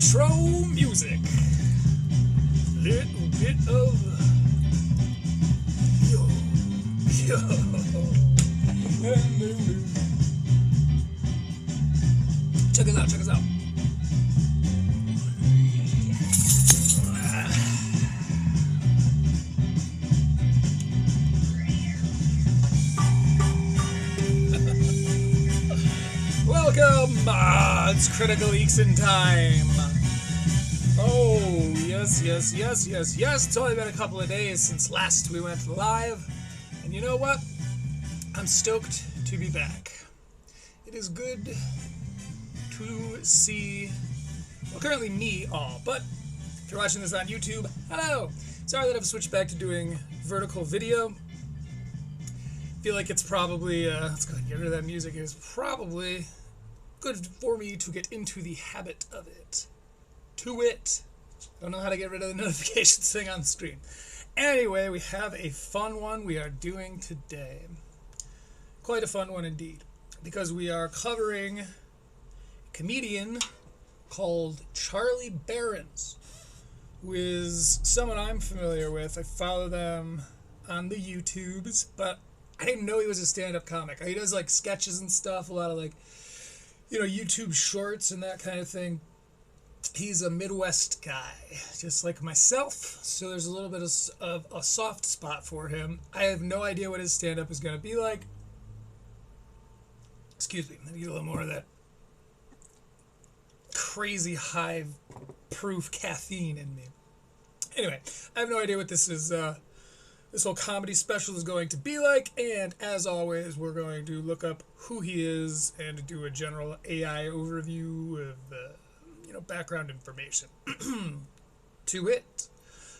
Intro music. Little bit of yo, yo. Check us out, check us out. Welcome! It's critical Eeks in time. Oh, yes. It's only been a couple of days since last we went live. And you know what? I'm stoked to be back. It is good to see, well, currently me all, but if you're watching this on YouTube, hello! Sorry that I've switched back to doing vertical video. I feel like it's probably, let's go ahead and get rid of that music. It's probably good for me to get into the habit of it. Don't know how to get rid of the notifications thing on the screen. Anyway, we have a fun one we are doing today. Quite a fun one indeed. Because we are covering a comedian called Charlie Berens, who is someone I'm familiar with. I follow them on the YouTubes, but I didn't know he was a stand-up comic. He does like sketches and stuff, a lot of like, you know, YouTube shorts and that kind of thing. He's a Midwest guy, just like myself, so there's a little bit of a soft spot for him. I have no idea what his stand-up is going to be like. Excuse me, let me get a little more of that crazy high-proof caffeine in me. Anyway, I have no idea what this is, this whole comedy special is going to be like, and as always, we're going to look up who he is and do a general AI overview of, you know, background information. To it,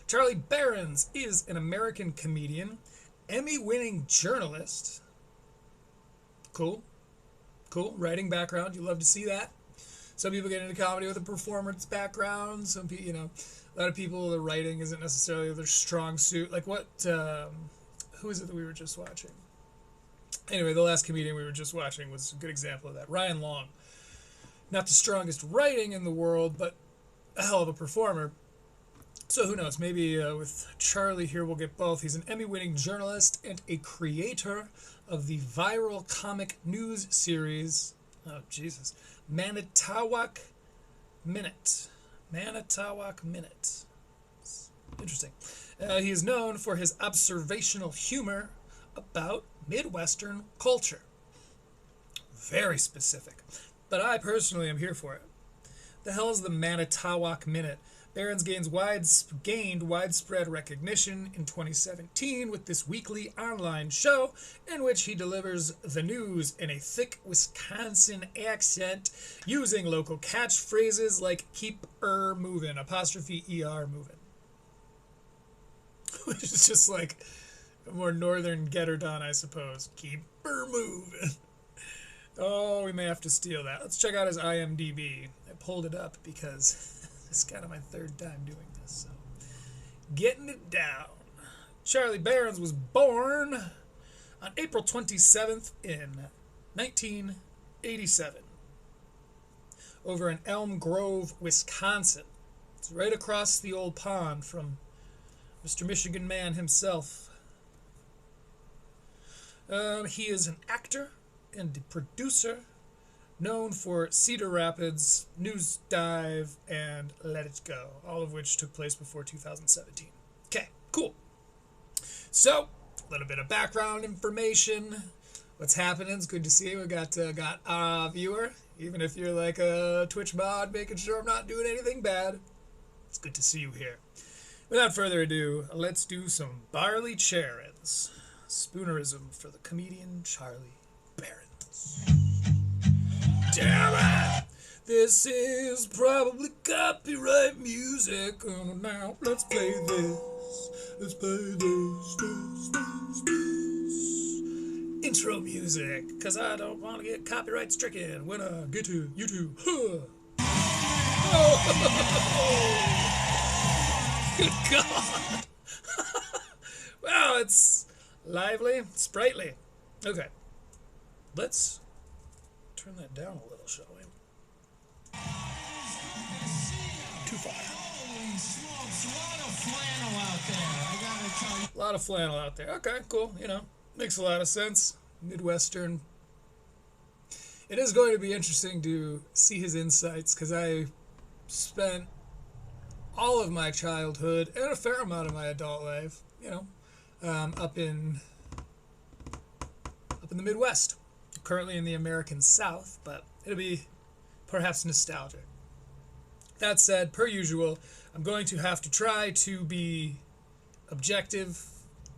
Charlie Berens is an American comedian, Emmy-winning journalist. Cool, writing background, you love to see that. Some people get into comedy with a performance background. Some people, you know, a lot of people, the writing isn't necessarily their strong suit. Like what, who is it that we were just watching? Anyway, the last comedian we were just watching was a good example of that. Ryan Long. Not the strongest writing in the world, but a hell of a performer. So who knows, maybe with Charlie here we'll get both. He's an Emmy-winning journalist and a creator of the viral comic news series, oh Jesus, Manitowoc Minute. Manitowoc Minute. It's interesting. He is known for his observational humor about Midwestern culture. Very specific. But I personally am here for it. The hell is the Manitowoc Minute? Berens gained widespread recognition in 2017 with this weekly online show in which he delivers the news in a thick Wisconsin accent using local catchphrases like keep moving, apostrophe ER moving. Which is just like a more northern getter done, I suppose. Keep moving. Oh, we may have to steal that. Let's check out his IMDb. I pulled it up because it's kind of my third time doing this, so getting it down. Charlie Berens was born on April 27th in 1987 over in Elm Grove, Wisconsin. It's right across the old pond from Mr. Michigan Man himself. He is an actor and a producer, known for Cedar Rapids, News Dive, and Let It Go, all of which took place before 2017. Okay, cool. So, a little bit of background information. What's happening? It's good to see you. We got a viewer, even if you're like a Twitch mod, making sure I'm not doing anything bad. It's good to see you here. Without further ado, let's do some barley charins. Spoonerism for the comedian Charlie Berens. Damn it! This is probably copyright music. Oh, now let's play this. Let's play this. Intro music, because I don't want to get copyright stricken when I get to YouTube. Huh. Oh. Good God. Wow, it's lively, sprightly. Okay. Let's turn that down a little, shall we? fire. Holy smokes, a lot of flannel out there, I gotta tell you. A lot of flannel out there. Okay, cool. You know, makes a lot of sense. Midwestern. It is going to be interesting to see his insights because I spent all of my childhood and a fair amount of my adult life, you know, up in the Midwest. Currently in the American South, but it'll be perhaps nostalgic. That said, per usual, I'm going to have to try to be objective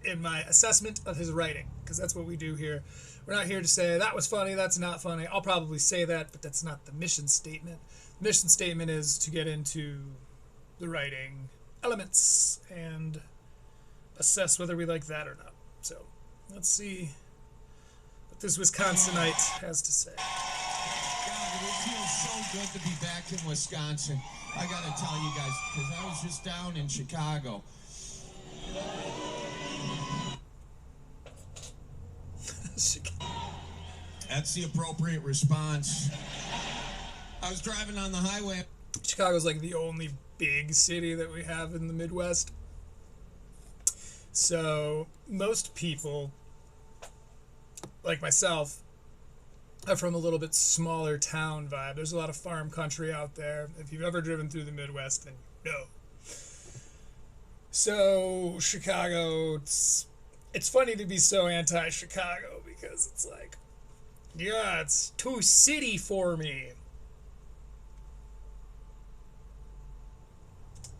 in my assessment of his writing, because that's what we do here. We're not here to say, that was funny, that's not funny. I'll probably say that, but that's not the mission statement. The mission statement is to get into the writing elements and assess whether we like that or not. So, let's see what this Wisconsinite has to say. God, it feels so good to be back in Wisconsin. I gotta tell you guys, because I was just down in Chicago. That's the appropriate response. I was driving on the highway. Chicago's like the only big city that we have in the Midwest. So most people, like myself, are from a little bit smaller town vibe. There's a lot of farm country out there. If you've ever driven through the Midwest, then you know. So Chicago, it's funny to be so anti-Chicago because it's like, yeah, it's too city for me.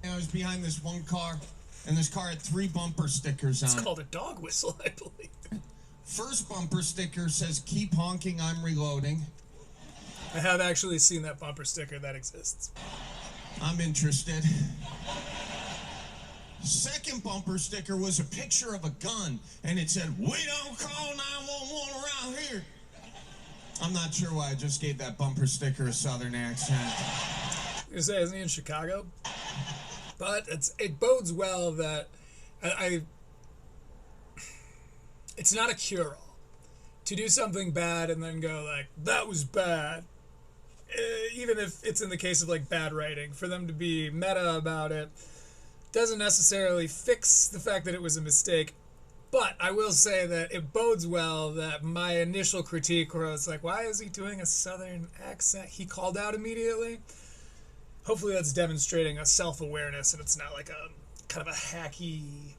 I was behind this one car, and this car had 3 bumper stickers on it. It's called a dog whistle, I believe. First bumper sticker says, "Keep honking, I'm reloading." I have actually seen that bumper sticker. That exists. I'm interested. Second bumper sticker was a picture of a gun, and it said, "We don't call 911 around here." I'm not sure why I just gave that bumper sticker a southern accent. I was gonna say, isn't he in Chicago? But it bodes well that it's not a cure-all to do something bad and then go like, that was bad. Even if it's in the case of like bad writing, for them to be meta about it doesn't necessarily fix the fact that it was a mistake. But I will say that it bodes well that my initial critique was like, why is he doing a southern accent? He called out immediately. Hopefully that's demonstrating a self-awareness and it's not like a kind of a hacky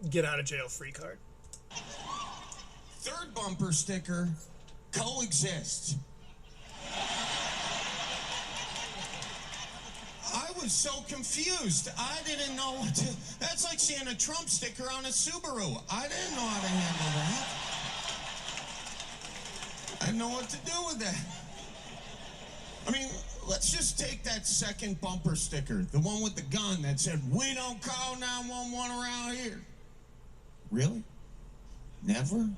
get-out-of-jail-free card. Third bumper sticker, coexist. I was so confused. I didn't know what to... That's like seeing a Trump sticker on a Subaru. I didn't know how to handle that. I didn't know what to do with that. I mean, let's just take that second bumper sticker, the one with the gun that said, "We don't call 911 around here." Really? Never?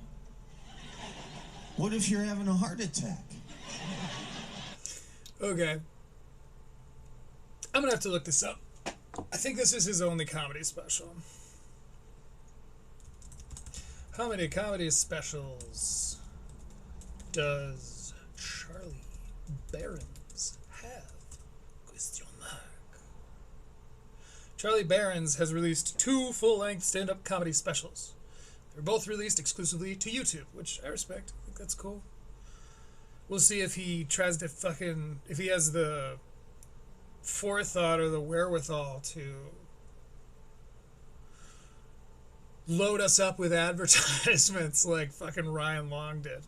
What if you're having a heart attack? Okay. I'm going to have to look this up. I think this is his only comedy special. How many comedy specials does Charlie Berens have? Question mark. Charlie Berens has released 2 full-length stand-up comedy specials. They're both released exclusively to YouTube, which I respect. I think that's cool. We'll see if he tries to if he has the forethought or the wherewithal to load us up with advertisements like fucking Ryan Long did.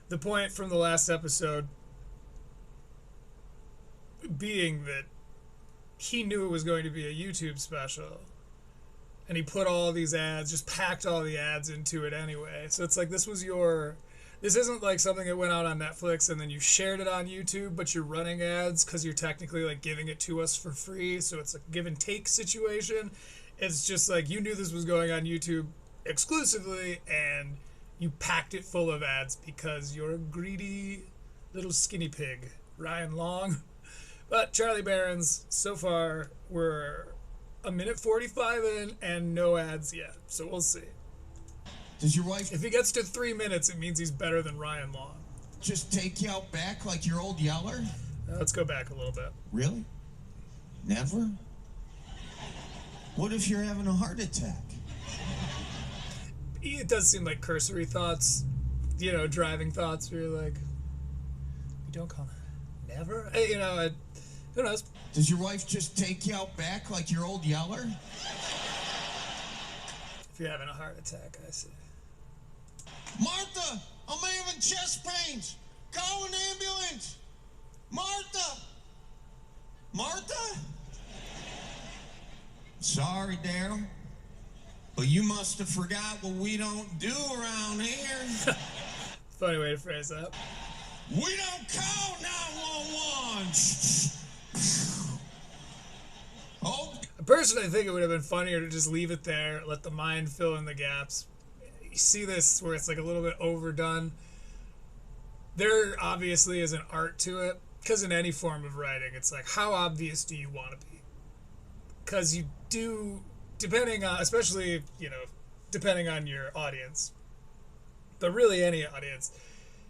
The point from the last episode being that he knew it was going to be a YouTube special and he put all these ads, just packed all the ads into it anyway. So it's like this isn't like something that went out on Netflix and then you shared it on YouTube, but you're running ads because you're technically like giving it to us for free. So it's a give and take situation. It's just like you knew this was going on YouTube exclusively and you packed it full of ads because you're a greedy little skinny pig, Ryan Long. But Charlie Berens, so far, we're a minute 45 in and no ads yet. So we'll see. Does your wife... If he gets to 3 minutes, it means he's better than Ryan Long. just take you out back like your old yeller? Let's go back a little bit. Really? Never? What if you're having a heart attack? It does seem like cursory thoughts, you know, driving thoughts where you're like, you don't call it. Never? You know, who knows? Does your wife just take you out back like your old yeller? If you're having a heart attack, I see. Martha, I'm having chest pains. Call an ambulance. Martha! Martha? Sorry, Daryl, but you must have forgot what we don't do around here. Funny way to phrase that. We don't call 911. Oh. Personally, I think it would have been funnier to just leave it there, let the mind fill in the gaps. You see this where it's like a little bit overdone. There obviously is an art to it, because in any form of writing, it's like, how obvious do you want to be? Because you do, depending on, especially, you know, depending on your audience, but really any audience,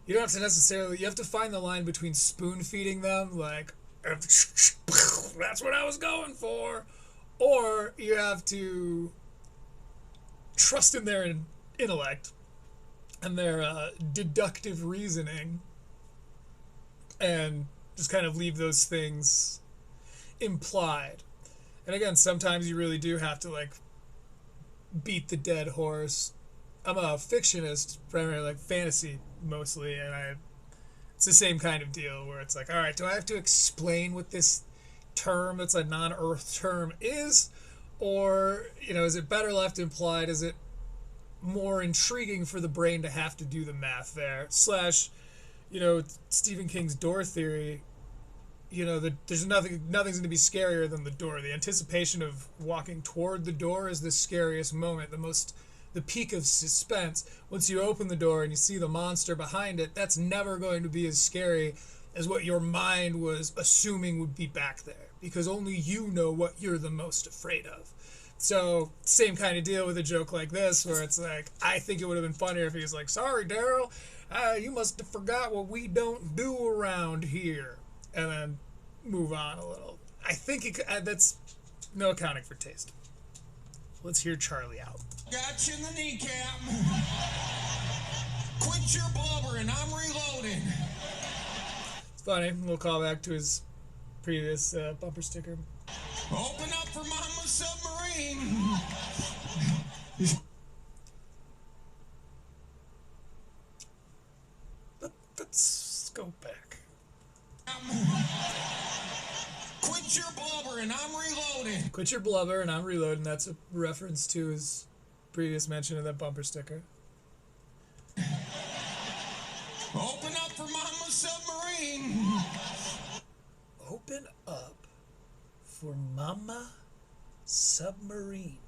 you don't have to necessarily, you have to find the line between spoon feeding them, like, that's what I was going for, or you have to trust in their intellect and their deductive reasoning and just kind of leave those things implied. And again, sometimes you really do have to, like, beat the dead horse. I'm a fictionist, primarily like fantasy mostly, and it's the same kind of deal where it's like, all right, do I have to explain what this term that's a non-Earth term is? Or, you know, is it better left implied? Is it more intriguing for the brain to have to do the math there? Slash, you know, Stephen King's door theory, you know, there's nothing's going to be scarier than the door. The anticipation of walking toward the door is the scariest moment, the peak of suspense. Once you open the door and you see the monster behind it, that's never going to be as scary as what your mind was assuming would be back there, because only you know what you're the most afraid of. So, same kind of deal with a joke like this, where it's like, I think it would have been funnier if he was like, sorry, Daryl, you must have forgot what we don't do around here. And then move on a little. I think that's no accounting for taste. Let's hear Charlie out. Got you in the kneecap. Quit your blubbering, I'm reloading. It's funny, we'll call back to his previous bumper sticker. Open up for Mama Submarine. Let's go back. Quit your blubbering, I'm reloading. Quit your blubber and I'm reloading. That's a reference to his previous mention of that bumper sticker. Open up for Mama Submarine. Open up for Mama Submarine.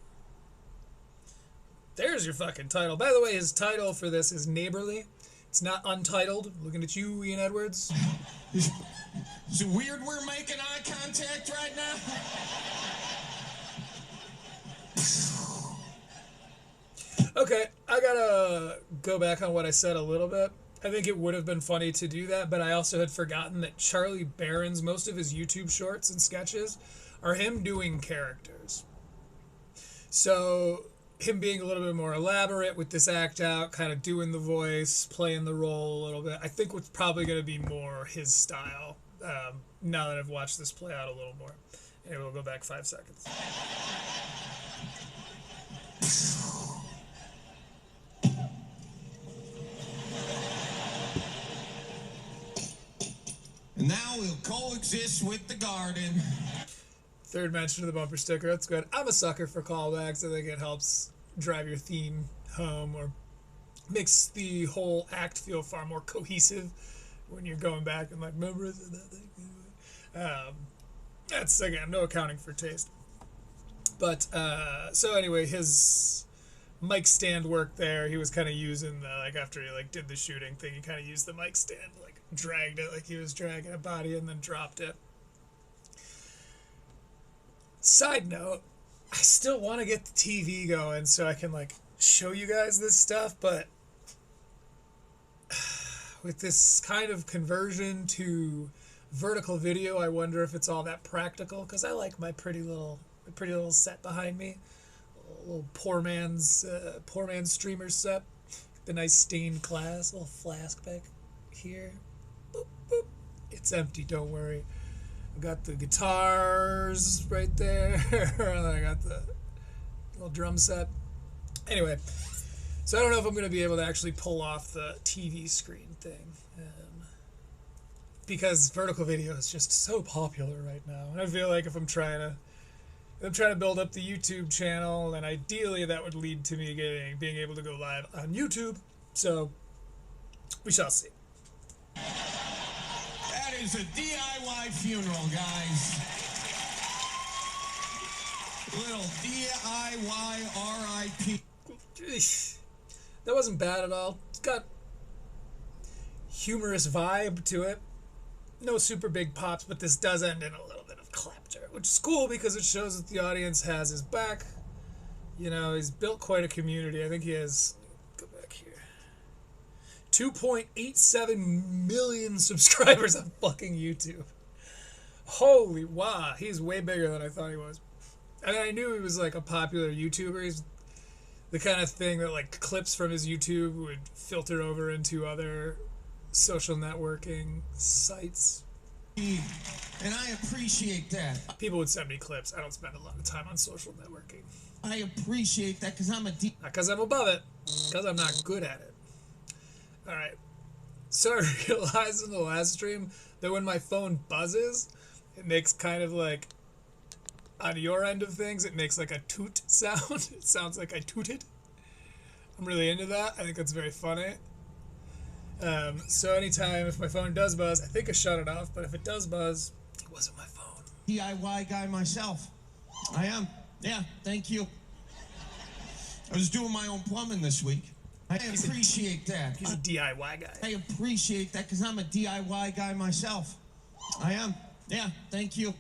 There's your fucking title. By the way, his title for this is Neighborly. It's not untitled. Looking at you, Ian Edwards. Is it weird we're making eye contact right now? Okay, I gotta go back on what I said a little bit. I think it would have been funny to do that, but I also had forgotten that Charlie Berens, most of his YouTube shorts and sketches are him doing characters. So him being a little bit more elaborate with this act out, kind of doing the voice, playing the role a little bit, I think what's probably going to be more his style now that I've watched this play out a little more. Anyway, we'll go back 5 seconds. And now we'll coexist with the garden. Third mention of the bumper sticker. That's good. I'm a sucker for callbacks. I think it helps drive your theme home or makes the whole act feel far more cohesive when you're going back and like, remember that thing? That's, again, no accounting for taste. But, so anyway, his mic stand work there. He was kind of using the, like, after he, like, did the shooting thing, he kind of used the mic stand, like, dragged it like he was dragging a body and then dropped it. Side note, I still want to get the TV going so I can, like, show you guys this stuff, but with this kind of conversion to vertical video, I wonder if it's all that practical, because I like my pretty little set behind me, a little poor man's streamer set, the nice stained glass, little flask back here. Boop, boop. It's empty, don't worry. I got the guitars right there, and I got the little drum set. Anyway, so I don't know if I'm going to be able to actually pull off the TV screen thing. Because vertical video is just so popular right now. And I feel like if I'm trying to build up the YouTube channel, and ideally that would lead to me being able to go live on YouTube. So we shall see. That is a DIY funeral, guys. Little DIY RIP. That wasn't bad at all. It's got humorous vibe to it. No super big pops, but this does end in a little bit of clapter, which is cool because it shows that the audience has his back. You know, he's built quite a community. I think he has, go back here, 2.87 million subscribers on fucking YouTube. Holy wow, he's way bigger than I thought he was. I mean, I knew he was like a popular YouTuber. He's the kind of thing that like clips from his YouTube would filter over into other social networking sites. And I appreciate that. People would send me clips. I don't spend a lot of time on social networking. I appreciate that because I'm a Not because I'm above it, because I'm not good at it. Alright. So I realized in the last stream that when my phone buzzes, it makes kind of like, on your end of things, it makes like a toot sound. It sounds like I tooted. I'm really into that. I think that's very funny. So anytime if my phone does buzz, I think I shut it off, but if it does buzz, it wasn't my phone. DIY guy myself. I am. Yeah, thank you. I was doing my own plumbing this week. I appreciate that. He's a DIY guy. I appreciate that because I'm a DIY guy myself. I am. Yeah, thank you.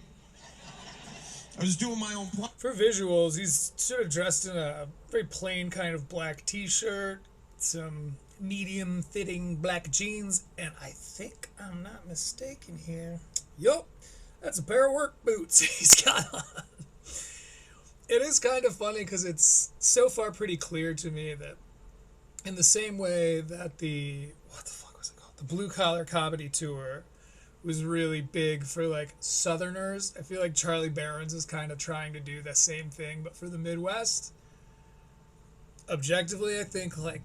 I was doing my own plumbing. For visuals, he's sort of dressed in a very plain kind of black t-shirt, some medium fitting black jeans, and I think I'm not mistaken here. Yup, that's a pair of work boots he's got on. It is kind of funny because it's so far pretty clear to me that in the same way that the Blue Collar Comedy Tour was really big for like Southerners, I feel like Charlie Berens is kind of trying to do the same thing but for the Midwest. Objectively, I think like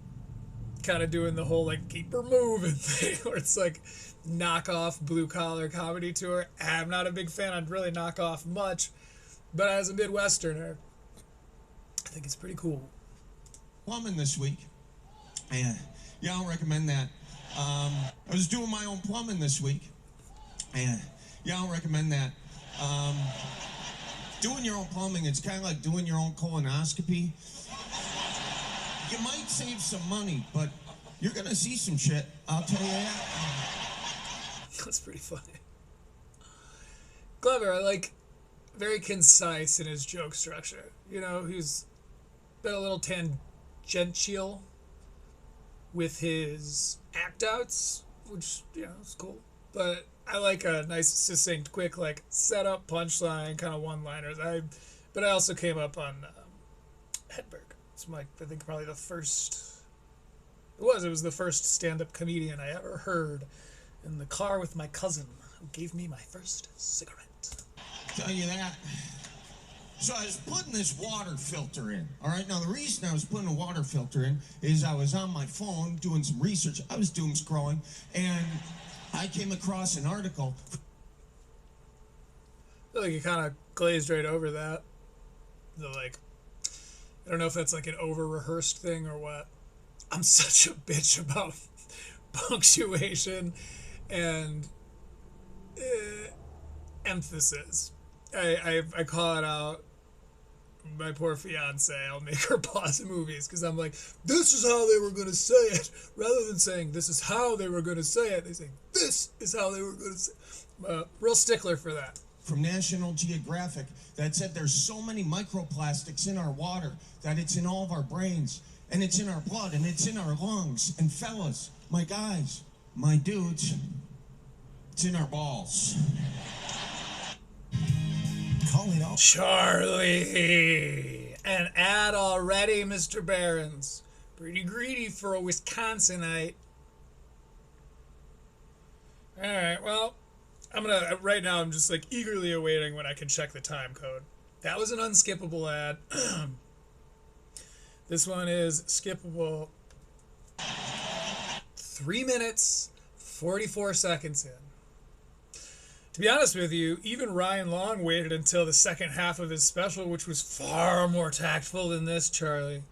kind of doing the whole like keep her moving thing where it's like knockoff Blue Collar Comedy Tour. I'm not a big fan. I'd really knock off much, but as a Midwesterner, I think it's pretty cool. Plumbing this week. Yeah, I'll recommend that. I was doing my own plumbing this week. Yeah, I'll recommend that. Doing your own plumbing, it's kind of like doing your own colonoscopy. You might save some money, but you're going to see some shit. I'll tell you that. That's pretty funny. Clever. I like very concise in his joke structure. You know, he's been a little tangential with his act outs, which, you know, is cool. But I like a nice, succinct, quick, like, setup, punchline, kind of one-liners. But I also came up on Hedberg. It's like, I think probably the first... It was the first stand-up comedian I ever heard in the car with my cousin, who gave me my first cigarette. Tell you that. So I was putting this water filter in. All right, now the reason I was putting a water filter in is I was on my phone doing some research. I was doom scrolling, and I came across an article. I feel like you kind of glazed right over that. I don't know if that's like an over-rehearsed thing or what. I'm such a bitch about punctuation and emphasis. I call it out. My poor fiance, I'll make her pause movies because I'm like, this is how they were going to say it. Rather than saying, this is how they were going to say it, they say, this is how they were going to say it. Real stickler for that. From National Geographic that said there's so many microplastics in our water that it's in all of our brains and it's in our blood and it's in our lungs. And fellas, my guys, my dudes, It's in our balls. Calling out Charlie. An ad already, Mr. Berens. Pretty greedy for a Wisconsinite. Alright, well, right now I'm just like eagerly awaiting when I can check the time code. That was an unskippable ad. This one is skippable. 3 minutes, 44 seconds in. To be honest with you, even Ryan Long waited until the second half of his special, which was far more tactful than this, Charlie.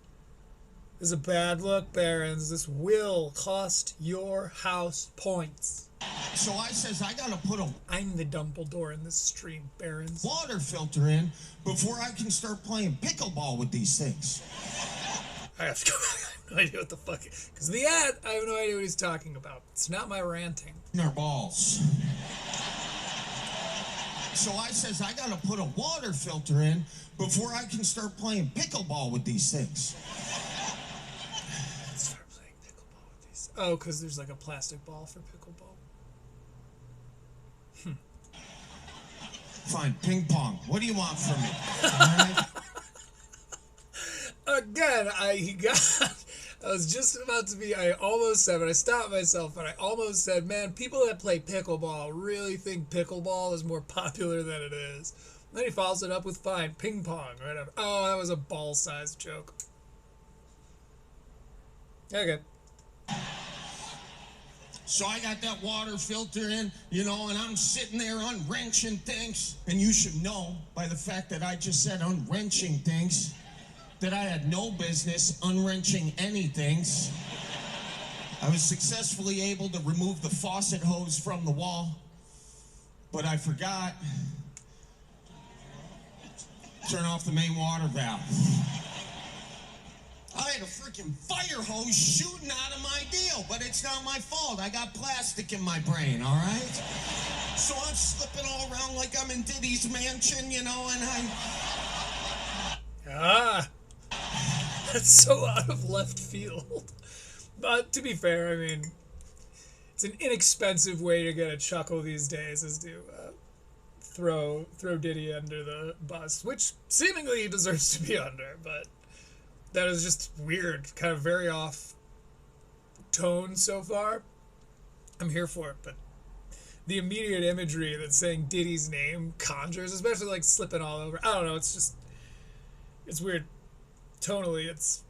This is a bad look, Berens. This will cost your house points. So I says I gotta put a I'm the Dumbledore in this stream, Berens. water filter in before I can start playing pickleball with these things. I have no idea what the fuck. Because the ad, I have no idea what he's talking about. It's not my ranting. In our balls. So I says I gotta put a water filter in before I can start playing pickleball with these things. Start playing pickleball with these. Oh, because there's like a plastic ball for pickleball. Fine, ping pong. What do you want from me? Again, I was just about to be, I almost said, but I stopped myself, and I almost said, man, people that play pickleball really think pickleball is more popular than it is. And then he follows it up with, fine, ping pong, right? Oh, that was a ball-sized joke. Okay. So I got that water filter in, you know, and I'm sitting there unwrenching things. And you should know by the fact that I just said unwrenching things that I had no business unwrenching anything. I was successfully able to remove the faucet hose from the wall, but I forgot to turn off the main water valve. I had a freaking fire hose shooting out of my deal, but it's not my fault. I got plastic in my brain, all right? So I'm slipping all around like I'm in Diddy's mansion, you know, and That's so out of left field. But to be fair, I mean, it's an inexpensive way to get a chuckle these days is to throw Diddy under the bus, which seemingly he deserves to be under, but that is just weird, kind of very off tone so far. I'm here for it, but the immediate imagery that saying Diddy's name conjures, especially like slipping all over, I don't know, it's weird. Tonally, it's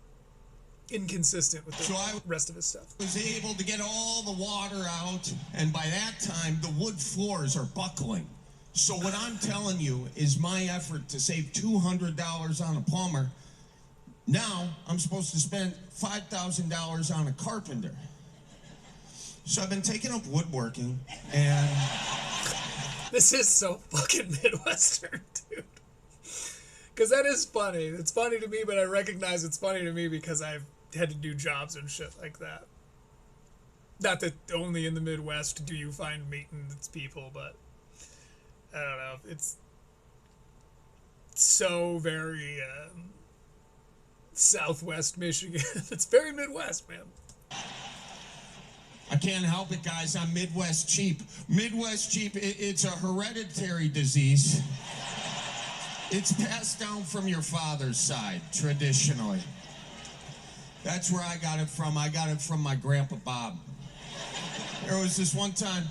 inconsistent with the rest of his stuff. I was able to get all the water out, and by that time, the wood floors are buckling. So what I'm telling you is my effort to save $200 on a plumber. Now, I'm supposed to spend $5,000 on a carpenter. So I've been taking up woodworking, and this is so fucking Midwestern, dude. Because that is funny. It's funny to me, but I recognize it's funny to me because I've had to do jobs and shit like that. Not that only in the Midwest do you find maintenance people, but I don't know. It's so very Southwest Michigan. It's very Midwest, man. I can't help it, guys. I'm Midwest cheap. Midwest cheap, it's a hereditary disease. It's passed down from your father's side, traditionally. That's where I got it from. I got it from my Grandpa Bob. There was this one time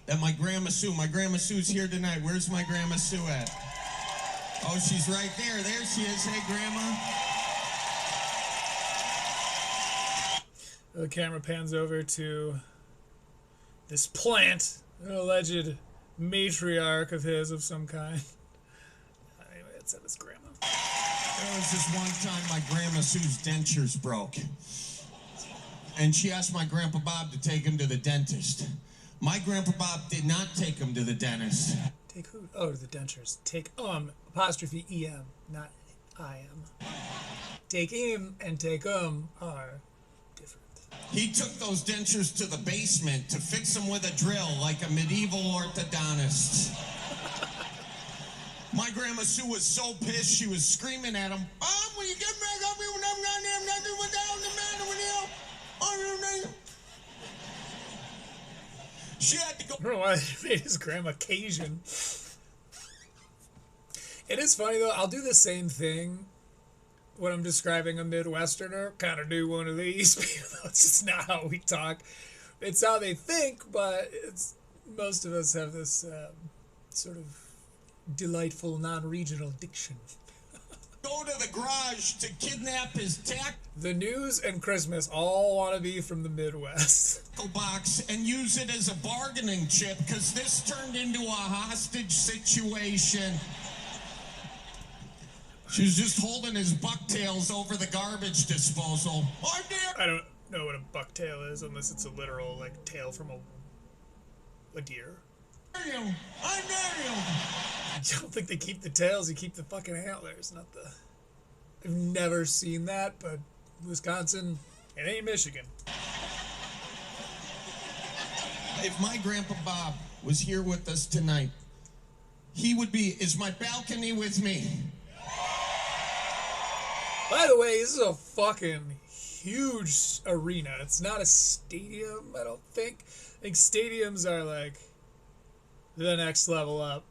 that my Grandma Sue's here tonight. Where's my Grandma Sue at? Oh, she's right there. There she is. Hey, Grandma. The camera pans over to this plant, an alleged matriarch of his of some kind. Anyway, it said his grandma. There was this one time my Grandma Sue's dentures broke. And she asked my Grandpa Bob to take him to the dentist. My Grandpa Bob did not take him to the dentist. Take who? Oh, to the dentures. Take apostrophe E-M, not I-M. Take him and take are different. He took those dentures to the basement to fix them with a drill like a medieval orthodontist. My Grandma Sue was so pissed, she was screaming at him, "Mom, will you get back up here when I'm goddamn nothing without the matter with you?" She had to go. I don't know why they made his grandma Cajun. It is funny, though. I'll do the same thing when I'm describing a Midwesterner. Kind of do one of these, even though it's just not how we talk. It's how they think, but most of us have this sort of delightful non-regional diction. Go to the garage to kidnap his tackle The news and Christmas all want to be from the Midwest. box and use it as a bargaining chip because this turned into a hostage situation. She was just holding his bucktails over the garbage disposal. I don't know what a bucktail is unless it's a literal, like, tail from a deer. I dare you. I don't think they keep the tails, you keep the fucking antlers, not the... I've never seen that, but Wisconsin, it ain't Michigan. If my grandpa Bob was here with us tonight, he would be, is my balcony with me? By the way, this is a fucking huge arena. It's not a stadium, I don't think. I think stadiums are like the next level up.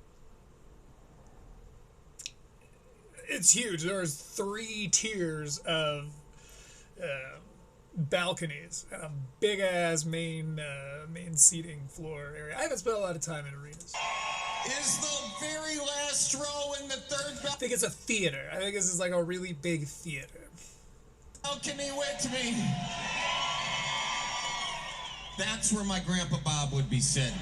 It's huge. There's 3 tiers of balconies and a big ass main seating floor area. I haven't spent a lot of time in arenas. Is the very last row in the third I think it's a theater. I think this is like a really big theater. balcony with me? That's where my grandpa Bob would be sitting.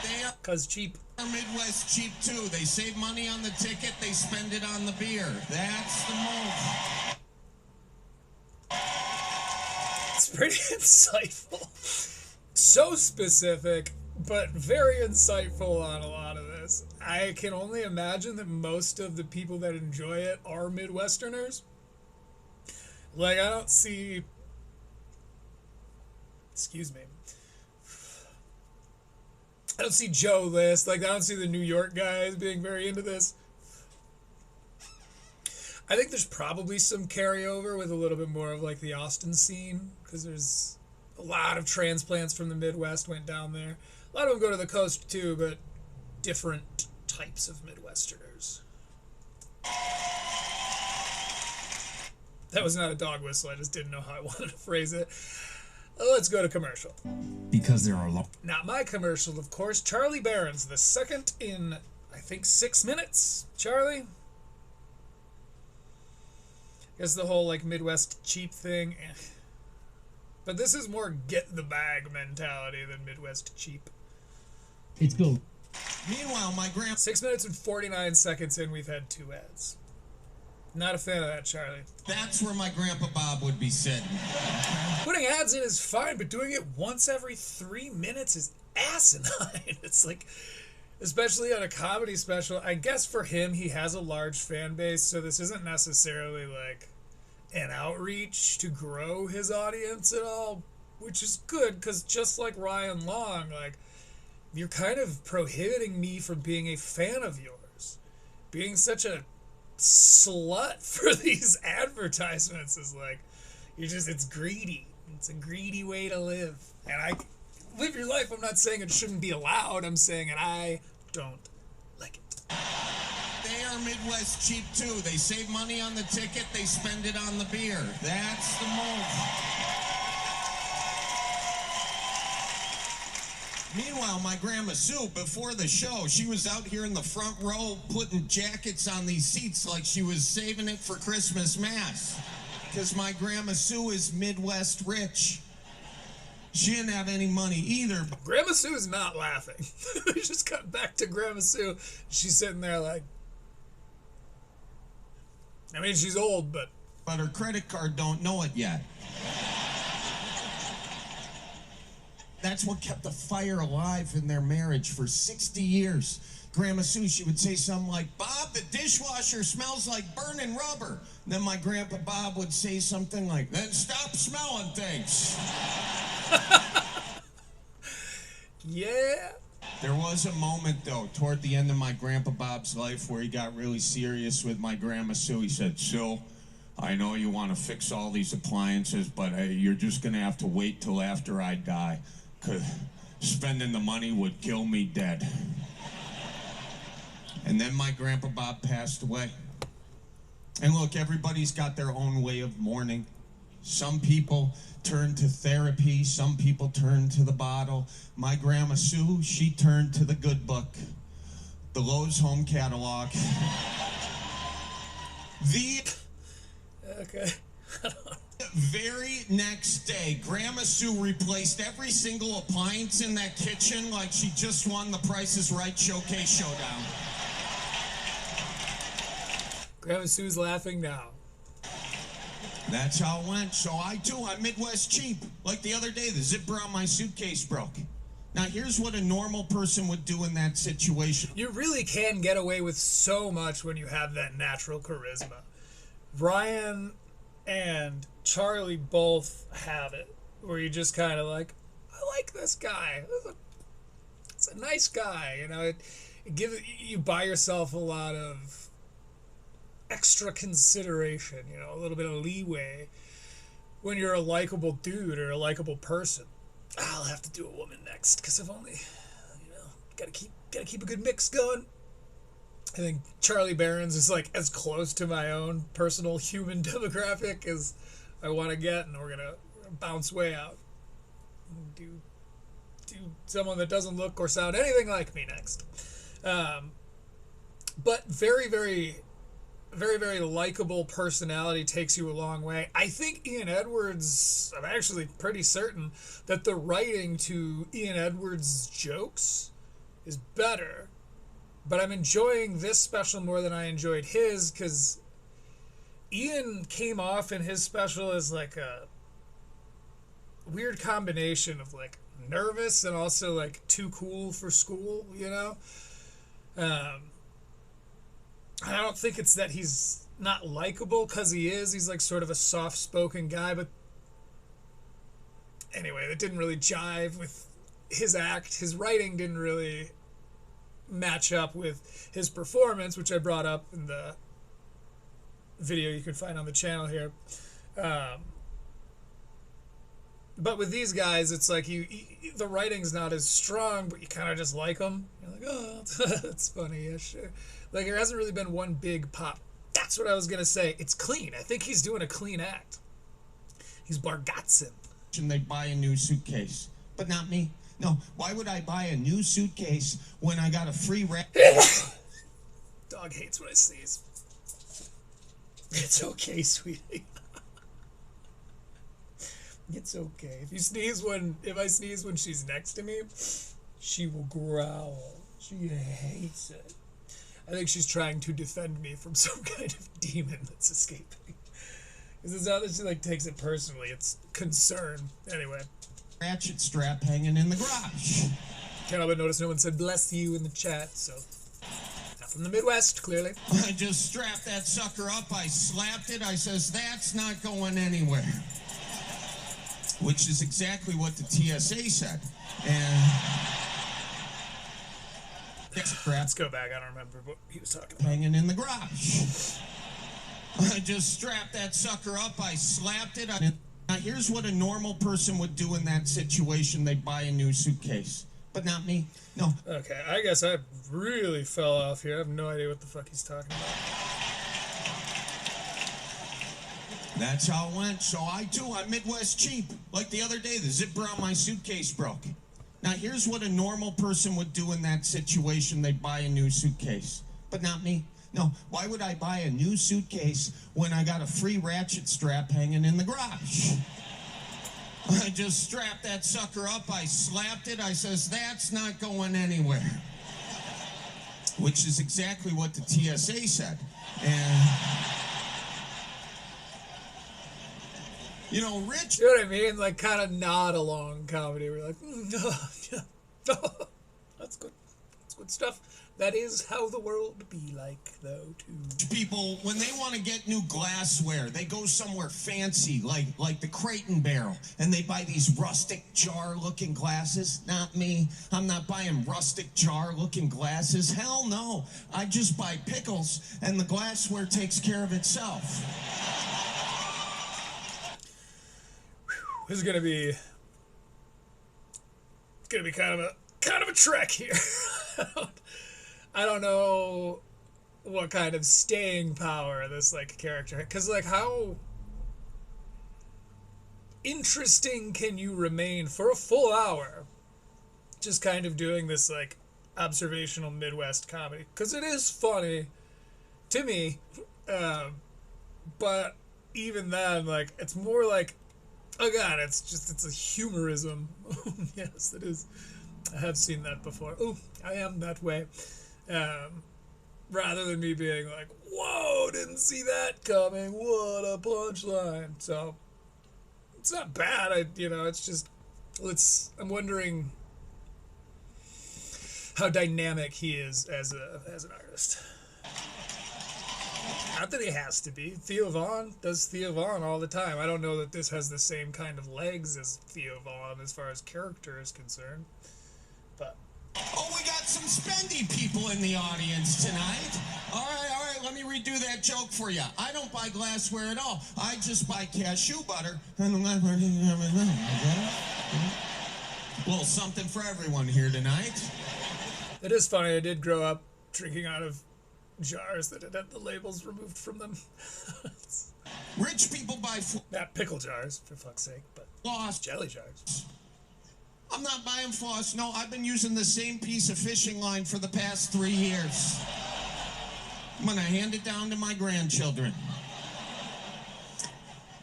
They are 'Cause cheap. Midwest cheap too. They save money on the ticket, they spend it on the beer. That's the move. It's pretty insightful. So specific, but very insightful on a lot of this. I can only imagine that most of the people that enjoy it are Midwesterners. Like, I don't see... Excuse me. I don't see Joe List. Like, I don't see the New York guys being very into this. I think there's probably some carryover with a little bit more of, like, the Austin scene, because there's a lot of transplants from the Midwest went down there. A lot of them go to the coast, too, but different types of Midwesterners. That was not a dog whistle. I just didn't know how I wanted to phrase it. Let's go to commercial. Because there are a lot. Not my commercial, of course. Charlie Berens, the second in, I think, 6 minutes. Charlie? I guess the whole, like, Midwest cheap thing. But this is more get the bag mentality than Midwest cheap. It's built. Meanwhile, my grandpa 6 minutes and 49 seconds in, we've had 2 ads. Not a fan of that, Charlie. That's where my grandpa Bob would be sitting. Putting ads in is fine, but doing it once every 3 minutes is asinine. It's like, especially on a comedy special, I guess for him, he has a large fan base, so this isn't necessarily like an outreach to grow his audience at all, which is good, because just like Ryan Long, like, you're kind of prohibiting me from being a fan of yours. Being such a slut for these advertisements is like, it's greedy. It's a greedy way to live. And live your life. I'm not saying it shouldn't be allowed. I'm saying it. I don't like it. They are Midwest cheap too. They save money on the ticket, they spend it on the beer. That's the move. Meanwhile, my grandma Sue, before the show, she was out here in the front row putting jackets on these seats like she was saving it for Christmas Mass. Because my grandma Sue is Midwest rich. She didn't have any money either. Grandma Sue's not laughing. We just got back to Grandma Sue. She's sitting there like, I mean, she's old, but her credit card don't know it yet. That's what kept the fire alive in their marriage for 60 years. Grandma Sue, she would say something like, Bob, the dishwasher smells like burning rubber. And then my grandpa Bob would say something like, then stop smelling things. yeah. There was a moment, though, toward the end of my grandpa Bob's life where he got really serious with my grandma Sue. He said, Sue, I know you want to fix all these appliances, but you're just going to have to wait till after I die. 'cause spending the money would kill me dead. And then my Grandpa Bob passed away. And look, everybody's got their own way of mourning. Some people turn to therapy, some people turn to the bottle. My Grandma Sue, she turned to the good book, the Lowe's home catalog. The Okay. very next day, Grandma Sue replaced every single appliance in that kitchen like she just won the Price is Right Showcase Showdown. Grandma Sue's laughing now. That's how it went. So I'm Midwest cheap. Like the other day, the zipper on my suitcase broke. Now, here's what a normal person would do in that situation. You really can get away with so much when you have that natural charisma. Ryan and Charlie both have it, where you just kind of like, I like this guy. It's a nice guy, you know. You buy yourself a lot of extra consideration, you know, a little bit of leeway when you're a likable dude or a likable person. I'll have to do a woman next because I've only, you know, gotta keep a good mix going. I think Charlie Berens is like as close to my own personal human demographic as I want to get, and we're gonna bounce way out. Do someone that doesn't look or sound anything like me next. But very, very, very, very likable personality takes you a long way. I think Ian Edwards, I'm actually pretty certain that the writing to Ian Edwards' jokes is better. But I'm enjoying this special more than I enjoyed his, because Ian came off in his special as like a weird combination of like nervous and also like too cool for school, you know? I don't think it's that he's not likable, because he is. He's like sort of a soft-spoken guy, but anyway, that didn't really jive with his act. His writing didn't really match up with his performance, which I brought up in the video you can find on the channel here. But with these guys, it's like the writing's not as strong, but you kind of just like them. You're like, oh, that's funny, yeah, sure. Like, there hasn't really been one big pop. That's what I was going to say. It's clean. I think he's doing a clean act. He's Bargatson. They buy a new suitcase, but not me. No, why would I buy a new suitcase when I got a free Dog hates when I sneeze. It's okay, sweetie. It's okay. If I sneeze when she's next to me, she will growl. She hates it. I think she's trying to defend me from some kind of demon that's escaping. Because it's not that she like takes it personally, it's concern. Anyway. Ratchet strap hanging in the garage. Can't help but notice no one said bless you in the chat, so not from the Midwest, clearly. I just strapped that sucker up, I slapped it, I says, that's not going anywhere. Which is exactly what the TSA said. And let's go back, I don't remember what he was talking about. Hanging in the garage. I just strapped that sucker up, I slapped it. Now, here's what a normal person would do in that situation. They buy a new suitcase. But not me. No. Okay, I guess I really fell off here. I have no idea what the fuck he's talking about. That's how it went. So I'm Midwest cheap. Like the other day, the zipper on my suitcase broke. Now, here's what a normal person would do in that situation. They buy a new suitcase. But not me. No, why would I buy a new suitcase when I got a free ratchet strap hanging in the garage? I just strapped that sucker up, I slapped it, I says, that's not going anywhere. Which is exactly what the TSA said. And, you know, Rich... You know what I mean? Like, kind of nod along comedy. We're like, no, that's good. That's good stuff. That is how the world be like, though, too. People, when they want to get new glassware, they go somewhere fancy, like the Crate and Barrel, and they buy these rustic jar-looking glasses. Not me. I'm not buying rustic jar-looking glasses. Hell no. I just buy pickles, and the glassware takes care of itself. This is going to be gonna be kind of a trek here. I don't know what kind of staying power this like character, because like how interesting can you remain for a full hour just kind of doing this like observational Midwest comedy, because it is funny to me, but even then, like, it's more like, oh god, it's a humorism. Yes, it is. I have seen that before. Oh, I am that way. Rather than me being like, whoa, didn't see that coming, what a punchline. So it's not bad. It's just, I'm wondering how dynamic he is as an artist. Not that he has to be. Theo Von does Theo Von all the time. I don't know that this has the same kind of legs as Theo Von as far as character is concerned. But oh, we got some spendy people in the audience tonight. All right, let me redo that joke for you. I don't buy glassware at all. I just buy cashew butter. Well, something for everyone here tonight. It is funny. I did grow up drinking out of jars that had the labels removed from them. Rich people buy not pickle jars, for fuck's sake, but floss. Jelly jars. I'm not buying floss. No, I've been using the same piece of fishing line for the past 3 years. I'm gonna hand it down to my grandchildren.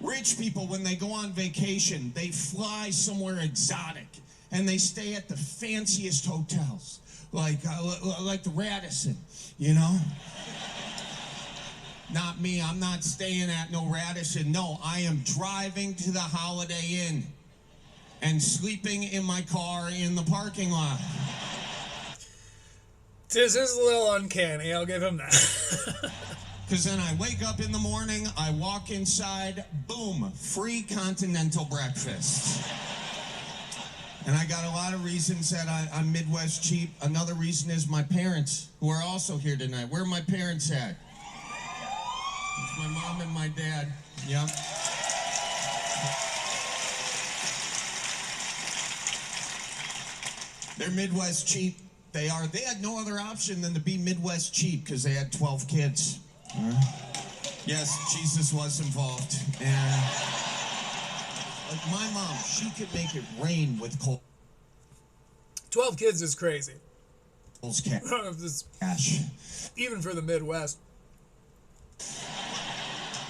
Rich people, when they go on vacation, they fly somewhere exotic and they stay at the fanciest hotels, like the Radisson, you know? Not me. I'm not staying at no Radisson. No, I am driving to the Holiday Inn and sleeping in my car in the parking lot. This is a little uncanny, I'll give him that. Because then I wake up in the morning, I walk inside, boom, free continental breakfast. And I got a lot of reasons that I'm Midwest cheap. Another reason is my parents, who are also here tonight. Where are my parents at? It's my mom and my dad. Yep. They're Midwest cheap. They had no other option than to be Midwest cheap because they had 12 kids. Yes, Jesus was involved. And like my mom, she could make it rain with cold. 12 kids is crazy. Cole's cash. Even for the Midwest.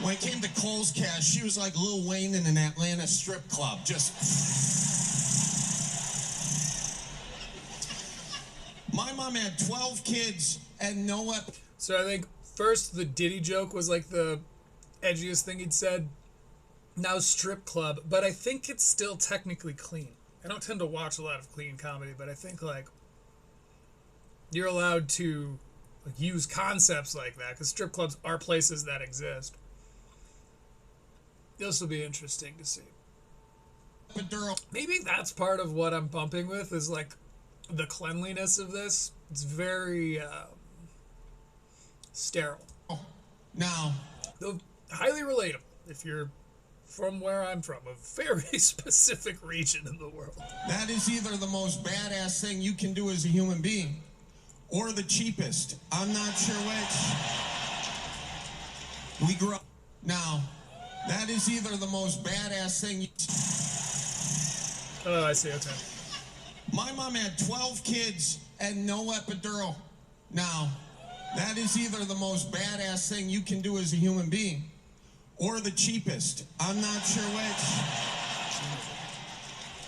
When it came to Cole's cash, she was like Lil Wayne in an Atlanta strip club. Just. My mom had 12 kids and no weapon. So I think first the Diddy joke was like the edgiest thing he'd said. Now strip club, but I think it's still technically clean. I don't tend to watch a lot of clean comedy, but I think like you're allowed to like use concepts like that because strip clubs are places that exist. This will be interesting to see. Maybe that's part of what I'm bumping with is like the cleanliness of this. It's very sterile. Now, though highly relatable if you're from where I'm from, a very specific region in the world. That is either the most badass thing you can do as a human being or the cheapest. I'm not sure which. We grew up. Now, that is either the most badass thing you... Oh, I see. Okay. My mom had 12 kids and no epidural. Now, that is either the most badass thing you can do as a human being or the cheapest. I'm not sure which.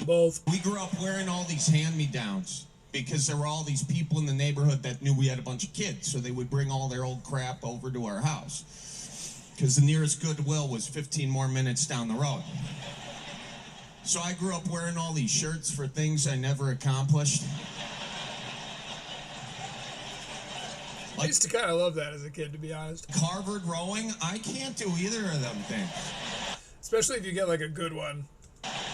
Both. We grew up wearing all these hand-me-downs because there were all these people in the neighborhood that knew we had a bunch of kids, so they would bring all their old crap over to our house because the nearest Goodwill was 15 more minutes down the road. So I grew up wearing all these shirts for things I never accomplished. I used to kind of love that as a kid, to be honest. Carvered rowing, I can't do either of them things. Especially if you get like a good one.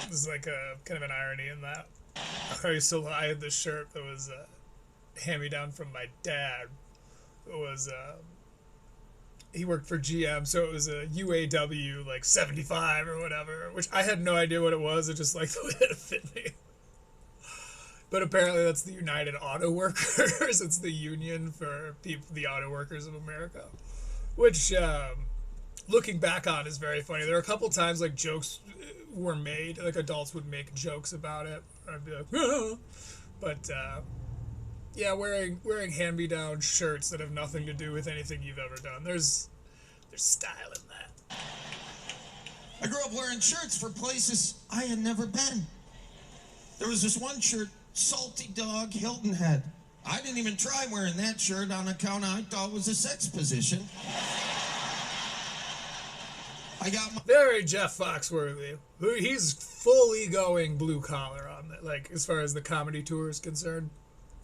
There's like a kind of an irony in that. I had this shirt that was hand-me-down from my dad. It was, he worked for GM, so it was a UAW like 75 or whatever, which I had no idea what it was. It just like the way it fit me. But apparently that's the United Auto Workers. It's the union for people, the auto workers of America. Which, looking back on, is very funny. There are a couple times, like, jokes were made. Like, adults would make jokes about it. I'd be like, ah. But, yeah, wearing hand-me-down shirts that have nothing to do with anything you've ever done. There's style in that. I grew up wearing shirts for places I had never been. There was this one shirt, Salty Dog Hilton Head. I didn't even try wearing that shirt on account I thought it was a sex position. I got my... Very Jeff Foxworthy. He's fully going blue collar on that, like, as far as the comedy tour is concerned.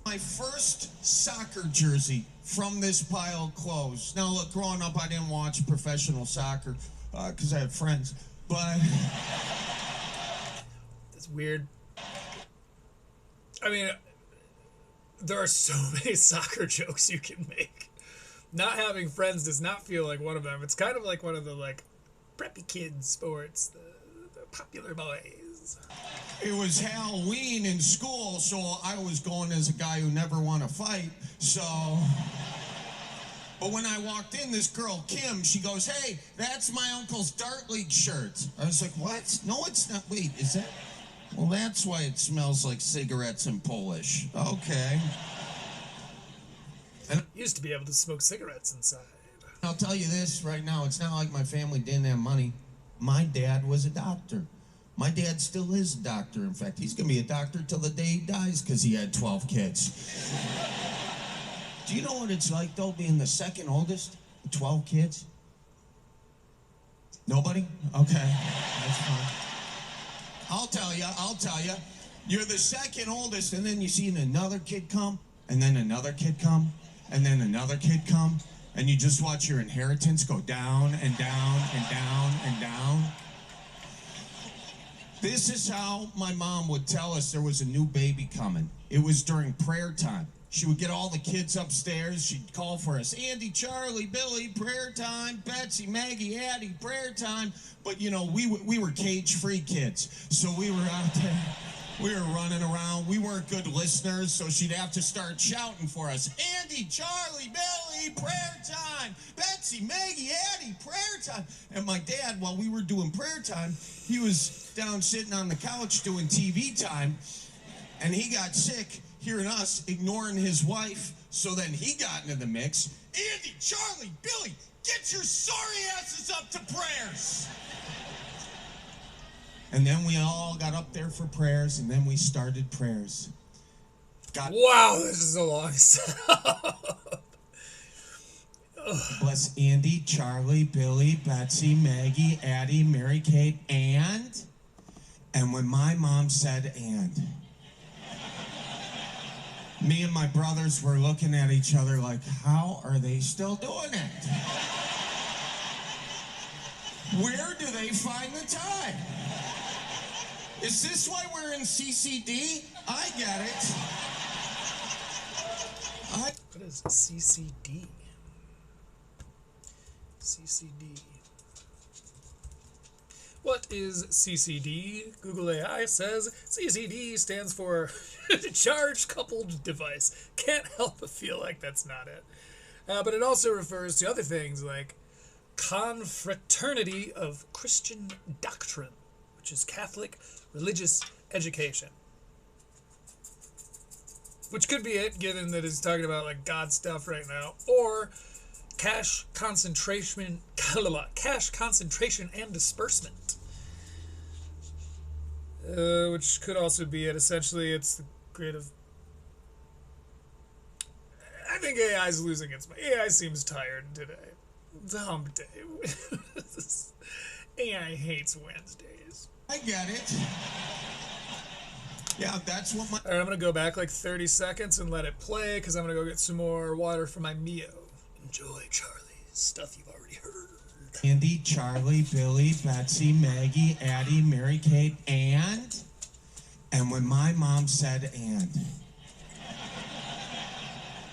My first soccer jersey from this pile of clothes. Now, look, growing up, I didn't watch professional soccer because I had friends, but... That's weird. I mean, there are so many soccer jokes you can make. Not having friends does not feel like one of them. It's kind of like one of the, like, preppy kids sports, the popular boys. It was Halloween in school, so I was going as a guy who never won a fight, so... But when I walked in, this girl, Kim, she goes, "Hey, that's my uncle's Dart League shirt." I was like, "What? No, it's not. Wait, is that?" "Well, that's why it smells like cigarettes in Polish." Okay. And Used to be able to smoke cigarettes inside. I'll tell you this right now, it's not like my family didn't have money. My dad was a doctor. My dad still is a doctor. In fact, he's going to be a doctor till the day he dies because he had 12 kids. Do you know what it's like, though, being the second oldest? 12 kids? Nobody? Okay, that's fine. I'll tell you. You're the second oldest, and then you see another kid come, and then another kid come, and then another kid come, and you just watch your inheritance go down and down and down and down. This is how my mom would tell us there was a new baby coming. It was during prayer time. She would get all the kids upstairs. She'd call for us. Andy, Charlie, Billy, prayer time. Betsy, Maggie, Addie, prayer time. But, you know, we were cage-free kids. So we were out there. We were running around. We weren't good listeners, so she'd have to start shouting for us. Andy, Charlie, Billy, prayer time. Betsy, Maggie, Addie, prayer time. And my dad, while we were doing prayer time, he was down sitting on the couch doing TV time, and he got sick hearing us ignoring his wife, so then he got into the mix. Andy, Charlie, Billy, get your sorry asses up to prayers. And then we all got up there for prayers, and then we started prayers. Wow, this is a long setup. Bless Andy, Charlie, Billy, Betsy, Maggie, Addie, Mary Kate, and when my mom said "and," me and my brothers were looking at each other like, how are they still doing it? Where do they find the time? Is this why we're in CCD? I get it. What is CCD? CCD. What is CCD? Google AI says CCD stands for Charge Coupled Device. Can't help but feel like that's not it. But it also refers to other things like Confraternity of Christian Doctrine, which is Catholic religious education. Which could be it, given that it's talking about like God stuff right now. Or cash concentration and disbursement. Which could also be it. Essentially, it's the creative... I think AI is losing its mind. AI seems tired today. It's a hump day. AI hates Wednesdays. I get it. Yeah, that's what my... Alright, I'm going to go back like 30 seconds and let it play, because I'm going to go get some more water for my Mio. Enjoy, Charlie. Stuff you've already heard. Andy, Charlie, Billy, Betsy, Maggie, Addie, Mary Kate, and when my mom said "and,"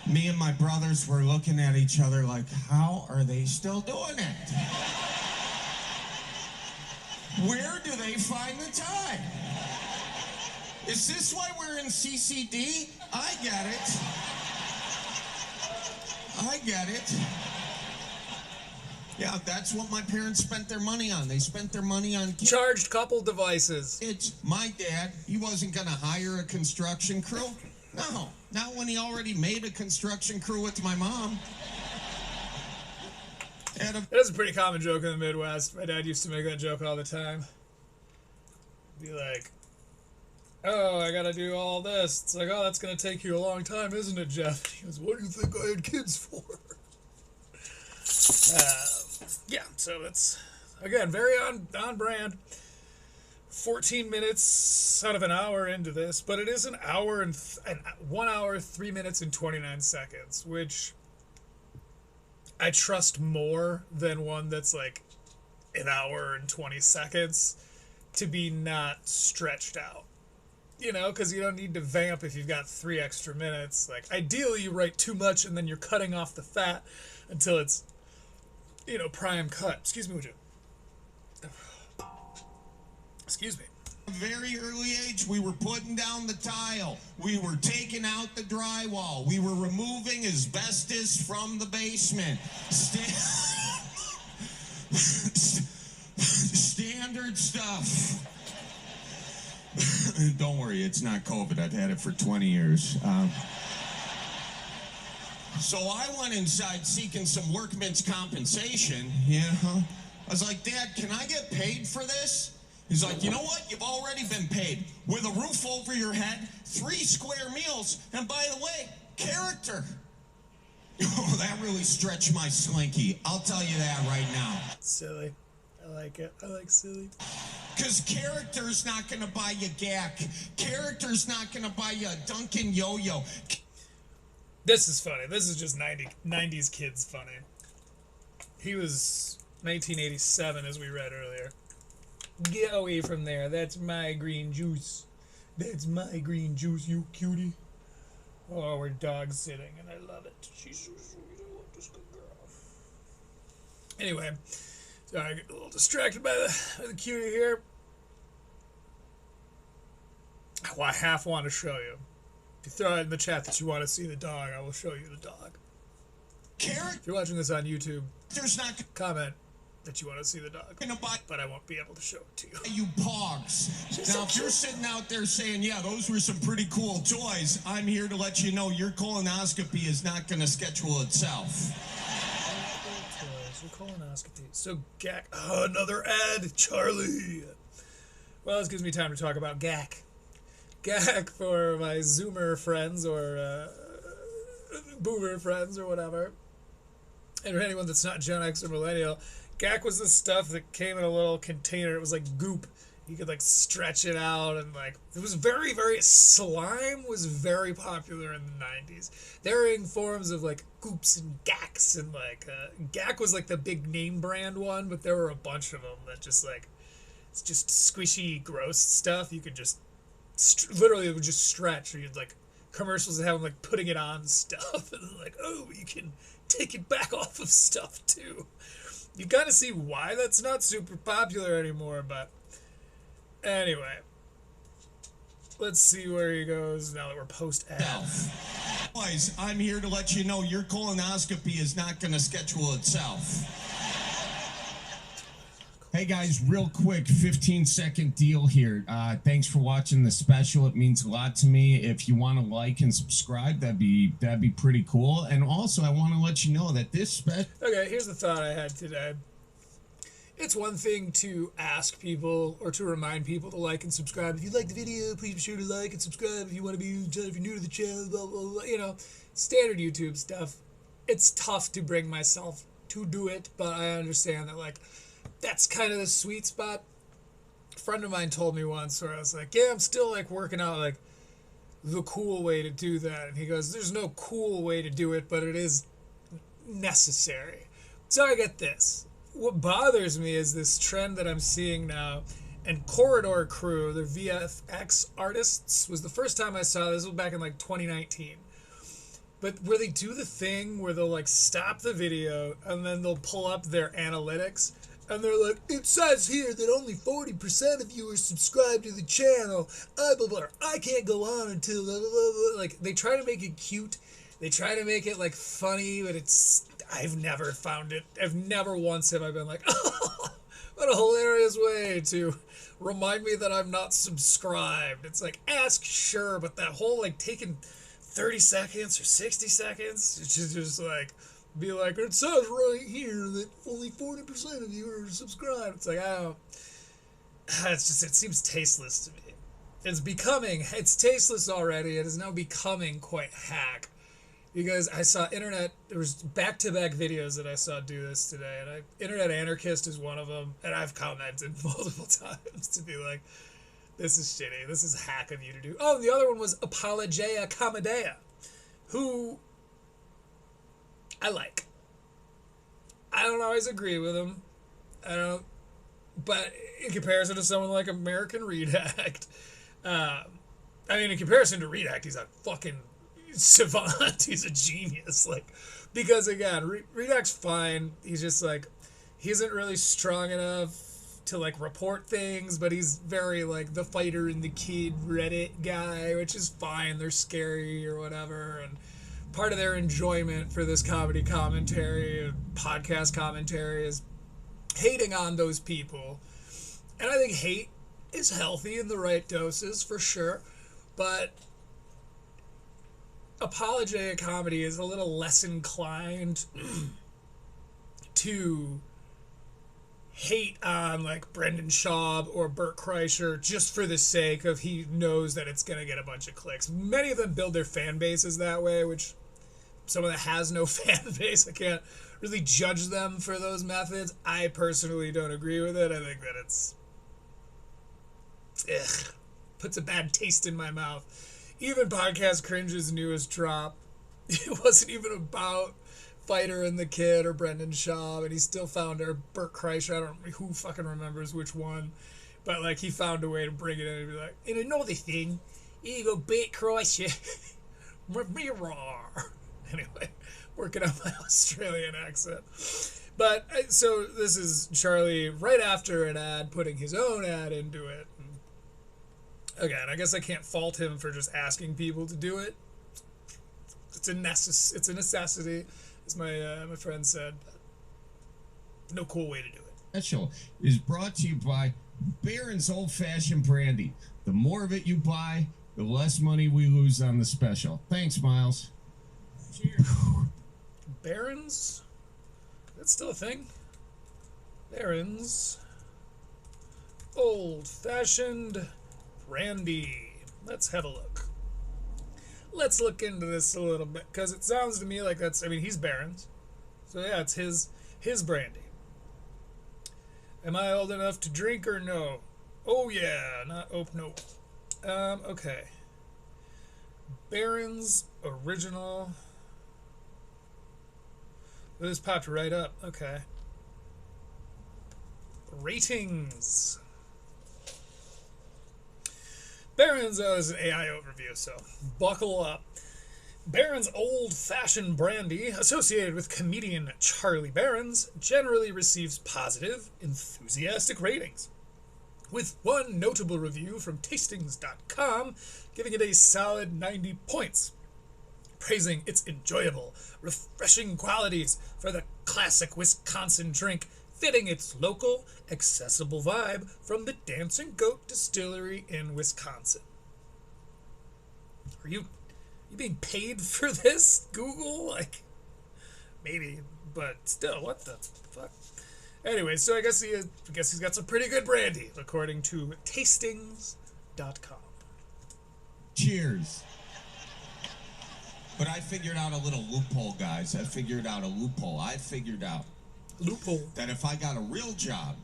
me and my brothers were looking at each other like, how are they still doing it? Where do they find the time? Is this why we're in CCD? I get it. I get it. Yeah, that's what my parents spent their money on. They spent their money on charged couple devices. It's my dad. He wasn't going to hire a construction crew. No, not when he already made a construction crew with my mom. That's a pretty common joke in the Midwest. My dad used to make that joke all the time. Be like, oh, I gotta do all this. It's like, oh, that's gonna take you a long time, isn't it, Jeff? He goes, what do you think I had kids for? Yeah, so that's, again, very on brand. 14 minutes out of an hour into this, but it is an hour and 1 hour, 3 minutes and 29 seconds, which I trust more than one that's like an hour and 20 seconds to be not stretched out. You know, because you don't need to vamp if you've got 3 extra minutes. Like, ideally, you write too much and then you're cutting off the fat until it's, you know, prime cut. Excuse me, would you? Excuse me. At a very early age, we were putting down the tile. We were taking out the drywall. We were removing asbestos from the basement. Standard stuff. Don't worry, it's not COVID. I've had it for 20 years. So I went inside seeking some workman's compensation. Yeah. I was like, Dad, can I get paid for this? He's like, you know what? You've already been paid. With a roof over your head, 3 square meals, and by the way, character. Oh, that really stretched my slinky. I'll tell you that right now. Silly. I like it. I like silly. Because character's not going to buy you gack. Character's not going to buy you a Dunkin' Yo-Yo. This is funny. This is just 90s kids funny. He was 1987, as we read earlier. Get away from there. That's my green juice. That's my green juice, you cutie. Oh, we're dog sitting, and I love it. She's so sweet. I love this good girl. Anyway, sorry, I get a little distracted by the cutie here. Well, I half want to show you. If you throw it in the chat that you want to see the dog, I will show you the dog. If you're watching this on YouTube, comment that you want to see the dog, but I won't be able to show it to you. You pogs. Now, if you're sitting out there saying, yeah, those were some pretty cool toys, I'm here to let you know your colonoscopy is not going to schedule itself. Your colonoscopy. So, GAC. Oh, another ad, Charlie. Well, this gives me time to talk about GAC. GAC for my Zoomer friends or Boomer friends or whatever. And for anyone that's not Gen X or Millennial, GAC was this stuff that came in a little container. It was like goop. You could like stretch it out and like it was very, very slime was very popular in the 90s. Varying forms of like goops and GACs and like GAC was like the big name brand one, but there were a bunch of them that just like it's just squishy, gross stuff. You could just literally it would just stretch, or you'd like commercials that have them like putting it on stuff and like, oh, you can take it back off of stuff too. You kind of see why that's not super popular anymore, but anyway, let's see where he goes now that we're post-ad. Boys, I'm here to let you know your colonoscopy is not going to schedule itself. Hey guys, real quick, 15-second deal here. Thanks for watching the special. It means a lot to me. If you want to like and subscribe, that'd be pretty cool. And also, I want to let you know that this special. Okay, here's the thought I had today. It's one thing to ask people or to remind people to like and subscribe. If you like the video, please be sure to like and subscribe. If you want to be, if you're new to the channel, blah, blah, blah, you know, standard YouTube stuff. It's tough to bring myself to do it, but I understand that, like, that's kind of the sweet spot. A friend of mine told me once where I was like, yeah, I'm still like working out like the cool way to do that. And he goes, there's no cool way to do it, but it is necessary. So I get this. What bothers me is this trend that I'm seeing now, and Corridor Crew, their VFX artists, was the first time I saw this was back in like 2019. But where they do the thing where they'll like stop the video and then they'll pull up their analytics And they're like, it says here that only 40% of you are subscribed to the channel. Blah, blah, blah. I can't go on until blah, blah, blah. Like, they try to make it cute. They try to make it, like, funny, but I've never found it. I've never once have I been like, oh, what a hilarious way to remind me that I'm not subscribed. It's like, ask, sure, but that whole, like, taking 30 seconds or 60 seconds, it's just like, be like, it says right here that only 40% of you are subscribed. It's like, it seems tasteless to me. It's tasteless already. It is now becoming quite hack. Because I saw there was back-to-back videos that I saw do this today, and Internet Anarchist is one of them, and I've commented multiple times to be like, this is shitty. This is hack of you to do. Oh, and the other one was Apologia Commodea, who I like. I don't always agree with him. But in comparison to someone like American Redact, in comparison to Redact, he's a fucking savant. He's a genius. Like, because again, Redact's fine. He's just like, he isn't really strong enough to like report things, but he's very like the fighter and the kid Reddit guy, which is fine. They're scary or whatever, and part of their enjoyment for this comedy commentary and podcast commentary is hating on those people. And I think hate is healthy in the right doses for sure, but Apologia Comedy is a little less inclined to hate on like Brendan Schaub or Bert Kreischer just for the sake of he knows that it's going to get a bunch of clicks. Many of them build their fan bases that way, which someone that has no fan base, I can't really judge them for those methods. I personally don't agree with it. I think that it's puts a bad taste in my mouth. Even Podcast Cringe's newest drop, it wasn't even about Fighter and the Kid or Brendan Schaub, and he still found our Bert Kreischer. I don't know who fucking remembers which one, but like he found a way to bring it in and be like, and another thing, here you go, Bert Kreischer, anyway, working on my Australian accent. But so this is Charlie right after an ad, putting his own ad into it. Again, I guess I can't fault him for just asking people to do it. It's a necessity, as my friend said. No cool way to do it. Special is brought to you by Berens Old Fashioned Brandy. The more of it you buy, the less money we lose on the special. Thanks, Miles. Cheers. Berens? That's still a thing? Berens Old Fashioned Brandy. Let's have a look. Let's look into this a little bit, because it sounds to me like he's Berens. So yeah, it's his brandy. Am I old enough to drink or no? Oh yeah, no. Okay. Berens Original. This popped right up. Okay. Ratings. Berens is an AI overview, so buckle up. Berens Old Fashioned Brandy, associated with comedian Charlie Berens, generally receives positive, enthusiastic ratings, with one notable review from Tastings.com giving it a solid 90 points, praising its enjoyable, refreshing qualities for the classic Wisconsin drink, fitting its local, accessible vibe from the Dancing Goat Distillery in Wisconsin. Are you being paid for this, Google? Like, maybe, but still, what the fuck? Anyway, so I guess he's got some pretty good brandy, according to Tastings.com. Cheers. But I figured out a little loophole, guys. I figured out that if I got a real job,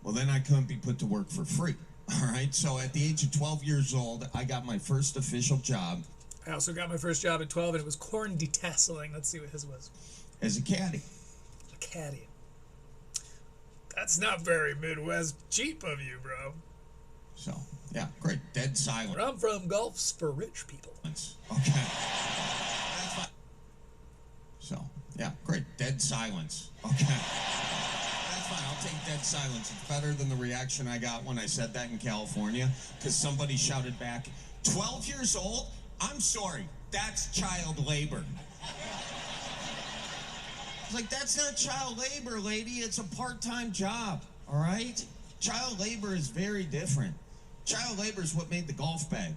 well, then I couldn't be put to work for free. All right? So at the age of 12 years old, I got my first official job. I also got my first job at 12, and it was corn detasseling. Let's see what his was. As a caddy. A caddy. That's not very Midwest cheap of you, bro. So, yeah, great. Dead silent. Where I'm from, golf's for rich people. Okay. So, yeah, great. Dead silence. Okay. That's fine. I'll take dead silence. It's better than the reaction I got when I said that in California, because somebody shouted back, 12 years old? I'm sorry, that's child labor. Like, that's not child labor, lady. It's a part-time job, all right? Child labor is very different. Child labor is what made the golf bag.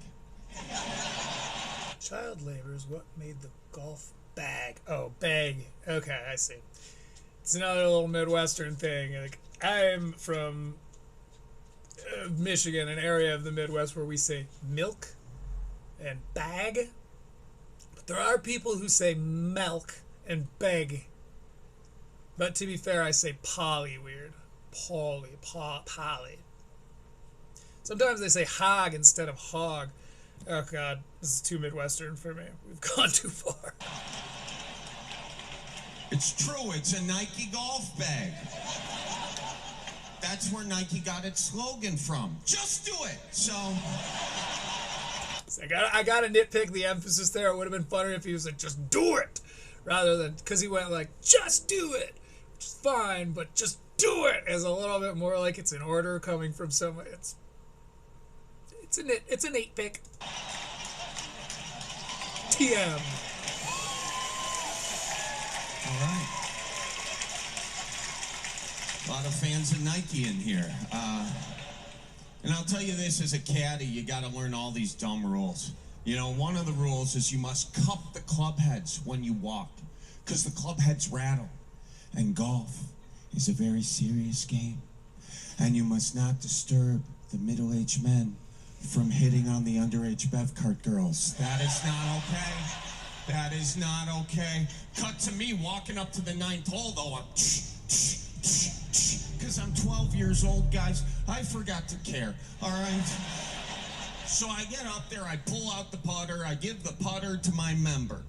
Child labor is what made the golf bag. Oh, bag. Okay, I see. It's another little Midwestern thing. Like, I'm from Michigan, an area of the Midwest where we say milk and bag. But there are people who say milk and bag. But to be fair, I say poly weird. Poly. Sometimes they say hog instead of hog. Oh, God. This is too Midwestern for me. We've gone too far. It's true. It's a Nike golf bag. That's where Nike got its slogan from. Just do it. So I got to nitpick the emphasis there. It would have been funnier if he was like, just do it. Rather than, because he went like, just do it. Which is fine, but just do it is a little bit more like it's an order coming from someone. It's a nitpick. TM. all right. A lot of fans of Nike in here. And I'll tell you this, as a caddy, you got to learn all these dumb rules. You know, one of the rules is you must cup the club heads when you walk, because the club heads rattle. And golf is a very serious game. And you must not disturb the middle-aged men from hitting on the underage bev cart girls. That is not okay. That is not okay. Cut to me walking up to the 9th hole, though. I'm because I'm 12 years old, guys. I forgot to care, all right? So I get up there, I pull out the putter, I give the putter to my member.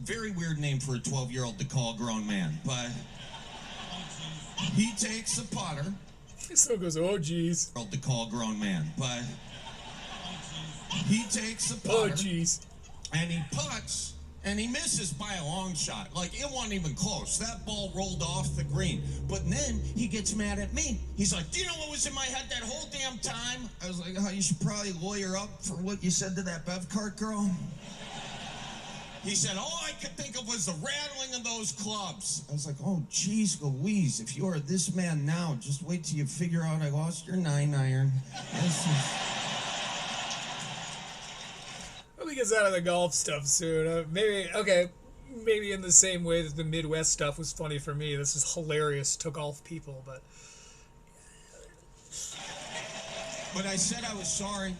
Very weird name for a 12-year-old to call a grown man, but he takes the putter. So goes, oh, geez. To call a grown man, but he takes the putter. Oh, geez. And he putts, and he misses by a long shot. Like, it wasn't even close. That ball rolled off the green. But then he gets mad at me. He's like, do you know what was in my head that whole damn time? I was like, oh, you should probably lawyer up for what you said to that bev cart girl. He said, all I could think of was the rattling of those clubs. I was like, oh, geez, Louise, if you are this man now, just wait till you figure out I lost your 9-iron. Hope he gets out of the golf stuff soon. Maybe in the same way that the Midwest stuff was funny for me, this is hilarious to golf people, but I said I was sorry.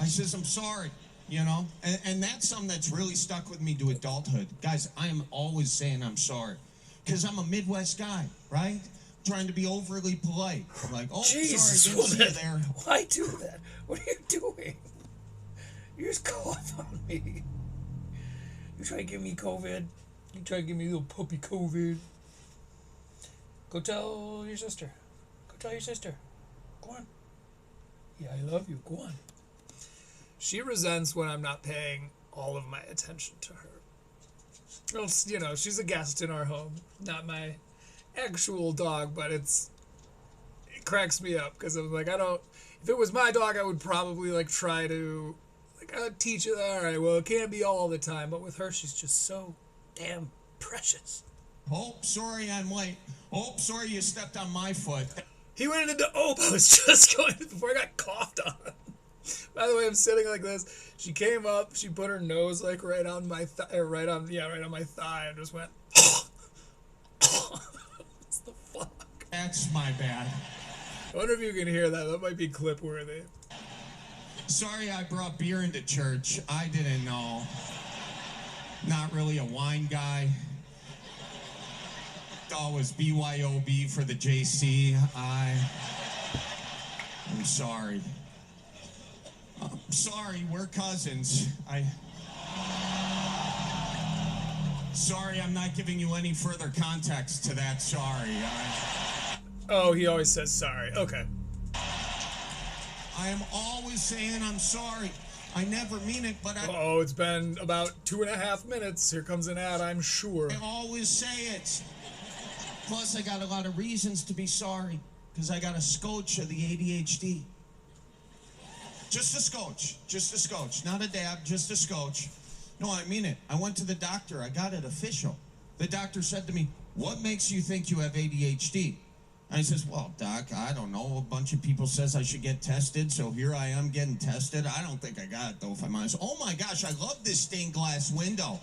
I says, I'm sorry. You know, and that's something that's really stuck with me to adulthood. Guys, I am always saying I'm sorry. Because I'm a Midwest guy, right? Trying to be overly polite. Like, oh, Jesus, sorry, I didn't see you there. Why do that? What are you doing? You just cough on me. You try to give me COVID. You try to give me a little puppy COVID. Go tell your sister. Go tell your sister. Go on. Yeah, I love you. Go on. She resents when I'm not paying all of my attention to her. Well, you know, she's a guest in our home. Not my actual dog, but it cracks me up because I'm like, if it was my dog, I would probably like try to, like, I'd teach it, all right, well, it can't be all the time, but with her, she's just so damn precious. Oh, sorry I'm late. Oh, sorry you stepped on my foot. He went into, I was just going, before I got coughed on. By the way, I'm sitting like this. She came up. She put her nose like right on my right on my thigh, and just went. What the fuck? That's my bad. I wonder if you can hear that. That might be clip worthy. Sorry, I brought beer into church. I didn't know. Not really a wine guy. Thought it was BYOB for the JC. I'm sorry. Sorry, we're cousins. Sorry, I'm not giving you any further context to that. Sorry. Oh, he always says sorry. Okay. I am always saying I'm sorry. I never mean it, but Oh, it's been about 2.5 minutes. Here comes an ad, I'm sure. I always say it. Plus, I got a lot of reasons to be sorry. because I got a scotch of the ADHD. Just a scotch, not a dab, just a scotch. No, I mean it. I went to the doctor. I got it official. The doctor said to me, "What makes you think you have ADHD?" I says, "Well, doc, I don't know. A bunch of people says I should get tested, so here I am getting tested. I don't think I got it, though, if I'm honest." Oh, my gosh, I love this stained glass window.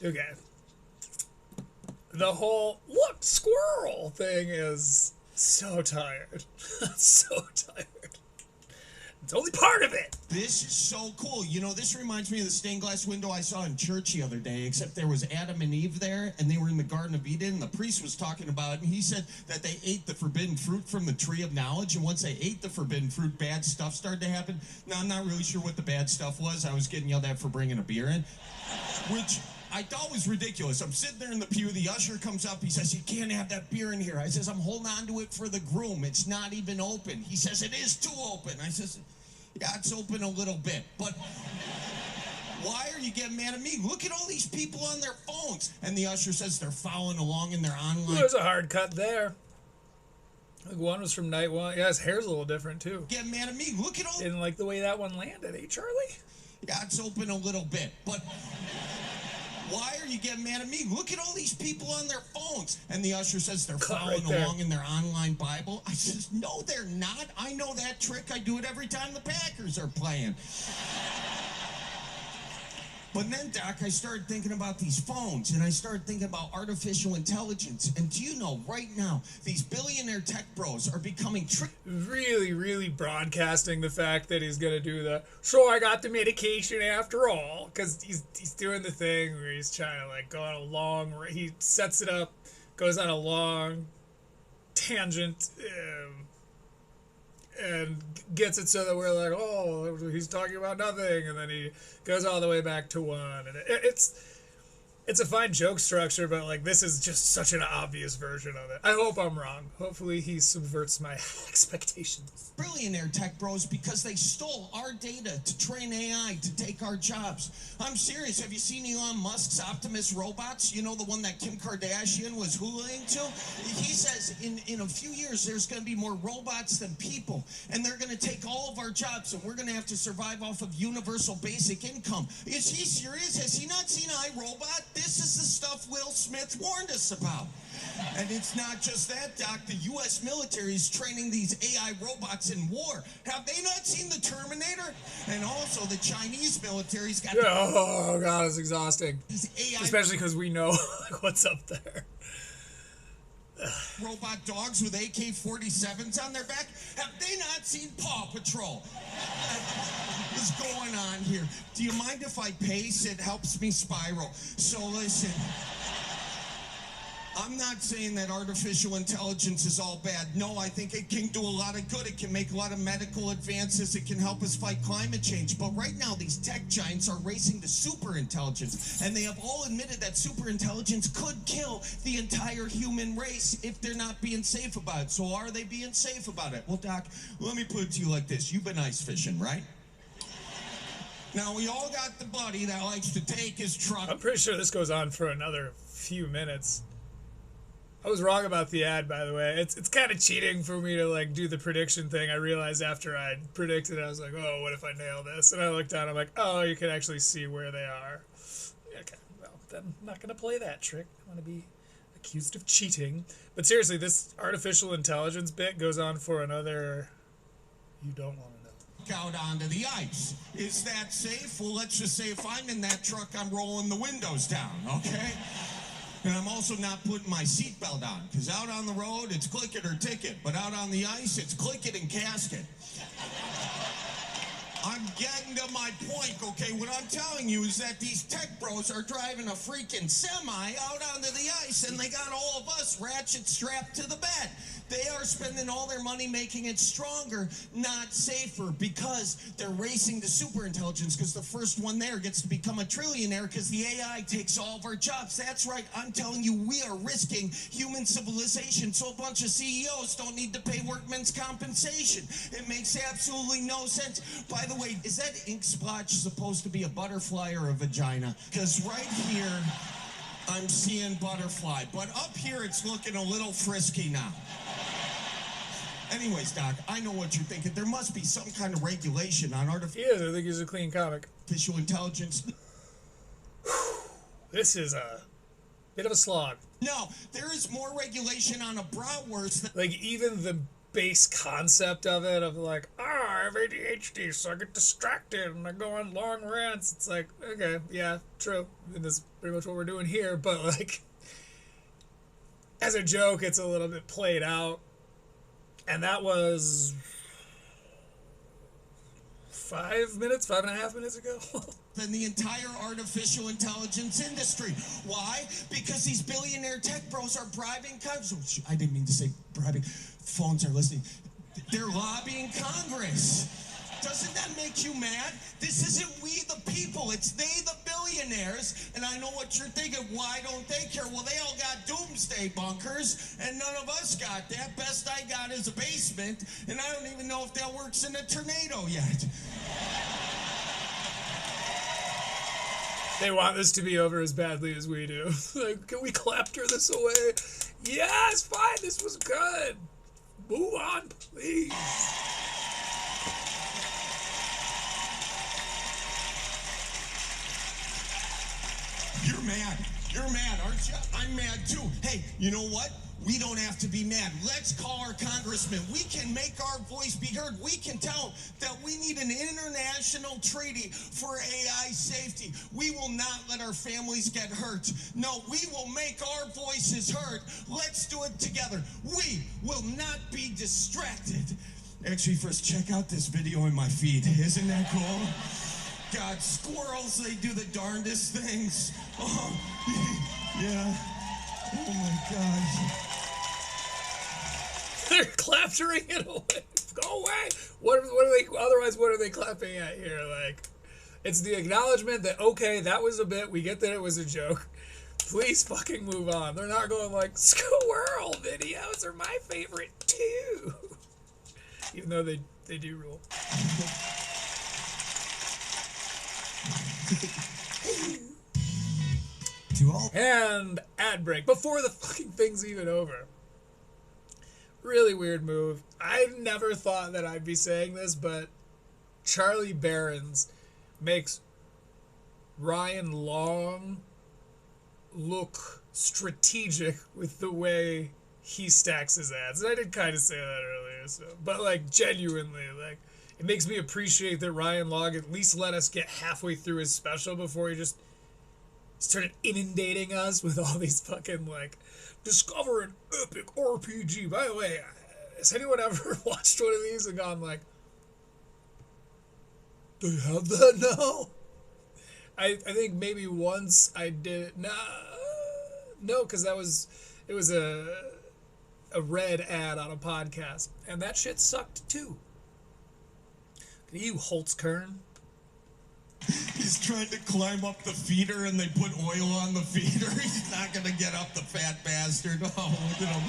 Okay. The whole, look, squirrel thing is so tired. So tired. It's only part of it. This is so cool. You know, this reminds me of the stained glass window I saw in church the other day, except there was Adam and Eve there, and they were in the Garden of Eden, and the priest was talking about it, and he said that they ate the forbidden fruit from the tree of knowledge, and once they ate the forbidden fruit, bad stuff started to happen. Now, I'm not really sure what the bad stuff was. I was getting yelled at for bringing a beer in, which I thought was ridiculous. I'm sitting there in the pew. The usher comes up. He says, "You can't have that beer in here." I says, "I'm holding on to it for the groom. It's not even open." He says, "It is too open." I says, "Yeah, it's open a little bit, but why are you getting mad at me? Look at all these people on their phones." And the usher says they're following along in their online. There's a hard cut there. I think one was from night one. Yeah, his hair's a little different, too. Getting mad at me. Look at all. Didn't like the way that one landed, eh, Charlie? Yeah, it's open a little bit, but why are you getting mad at me? Look at all these people on their phones. And the usher says they're following along in their online Bible. I says, "No, they're not. I know that trick. I do it every time the Packers are playing." But then, Doc, I started thinking about these phones, and I started thinking about artificial intelligence. And do you know, right now, these billionaire tech bros are becoming really, really broadcasting the fact that he's going to do the, "So I got the medication after all," because he's doing the thing where he's trying to, like, go on a long, he sets it up, goes on a long tangent, and gets it so that we're like, oh, he's talking about nothing, and then he goes all the way back to one, and it's a fine joke structure, but, like, this is just such an obvious version of it. I hope I'm wrong. Hopefully he subverts my expectations. Billionaire tech bros because they stole our data to train AI to take our jobs. I'm serious. Have you seen Elon Musk's Optimus robots? You know, the one that Kim Kardashian was hooling to? He says in a few years there's going to be more robots than people, and they're going to take all of our jobs, and we're going to have to survive off of universal basic income. Is he serious? Has he not seen iRobot? This is the stuff Will Smith warned us about. And it's not just that, Doc. The U.S. military is training these AI robots in war. Have they not seen the Terminator? And also the Chinese military's got... Oh, God, it's exhausting. These AI... Especially because we know what's up there. Robot dogs with AK-47s on their back. Have they not seen Paw Patrol? What is going on here? Do you mind if I pace? It helps me spiral. So listen... I'm not saying that artificial intelligence is all bad. No, I think it can do a lot of good. It can make a lot of medical advances. It can help us fight climate change. But right now, these tech giants are racing to superintelligence. And they have all admitted that superintelligence could kill the entire human race if they're not being safe about it. So are they being safe about it? Well, Doc, let me put it to you like this. You've been ice fishing, right? Now, we all got the buddy that likes to take his truck. I'm pretty sure this goes on for another few minutes. I was wrong about the ad, by the way. It's kind of cheating for me to, like, do the prediction thing. I realized after I predicted, I was like, oh, what if I nail this? And I looked down, I'm like, oh, you can actually see where they are. Okay, well, then I'm not going to play that trick. I want to be accused of cheating. But seriously, this artificial intelligence bit goes on for another... You don't want to know. Out onto the ice. Is that safe? Well, let's just say if I'm in that truck, I'm rolling the windows down, okay? And I'm also not putting my seatbelt on, because out on the road, it's click it or ticket. But out on the ice, it's click it and casket. I'm getting to my point, okay? What I'm telling you is that these tech bros are driving a freaking semi out onto the ice, and they got all of us ratchet strapped to the bed. They are spending all their money making it stronger, not safer, because they're racing to superintelligence, because the first one there gets to become a trillionaire because the AI takes all of our jobs. That's right. I'm telling you, we are risking human civilization, so a bunch of CEOs don't need to pay workmen's compensation. It makes absolutely no sense. By the way, is that ink splotch supposed to be a butterfly or a vagina? Because right here... I'm seeing butterfly. But up here, it's looking a little frisky now. Anyways, Doc, I know what you're thinking. There must be some kind of regulation on He is. I think he's a clean comic. artificial intelligence. This is a bit of a slog. No, there is more regulation on a bratwurst than... Like, even the base concept of it, of like, I have ADHD, so I get distracted and I go on long rants. It's like, okay, yeah, true. And that's pretty much what we're doing here. But, like, as a joke, it's a little bit played out. And that was 5 minutes, 5.5 minutes ago. than the entire artificial intelligence industry. Why? Because these billionaire tech bros are bribing Congress. I didn't mean to say bribing. Phones are listening. They're lobbying Congress. Doesn't that make you mad? This isn't we the people. It's they the billionaires. And I know what you're thinking. Why don't they care? Well, they all got doomsday bunkers, and none of us got that. Best I got is a basement, and I don't even know if that works in a tornado yet. They want this to be over as badly as we do. Like, can we clapter this away? Yeah, it's fine. This was good. Move on, please. You're mad. You're mad, aren't you? I'm mad too. Hey, you know what? We don't have to be mad. Let's call our congressman. We can make our voice be heard. We can tell that we need an international treaty for AI safety. We will not let our families get hurt. No, we will make our voices heard. Let's do it together. We will not be distracted. Actually, first, check out this video in my feed. Isn't that cool? God, squirrels, they do the darndest things. Oh, yeah. Oh, my gosh. They're claptering it away. Go away. What are they? Otherwise, what are they clapping at here? Like, it's the acknowledgement that, okay, that was a bit. We get that it was a joke. Please fucking move on. They're not going like, squirrel videos are my favorite too. Even though they do rule. And ad break before the fucking thing's even over. Really weird move. I never thought that I'd be saying this, but Charlie Berens makes Ryan Long look strategic with the way he stacks his ads. And I did kind of say that earlier, so, but like genuinely, like, it makes me appreciate that Ryan Long at least let us get halfway through his special before he just started inundating us with all these fucking, like, discover an epic RPG. By the way, has anyone ever watched one of these and gone like, do you have that now? I think maybe once I did. No, because it was a red ad on a podcast, and that shit sucked too. You Holtzkern. He's trying to climb up the feeder and they put oil on the feeder. He's not going to get up, the fat bastard. Oh, look at him.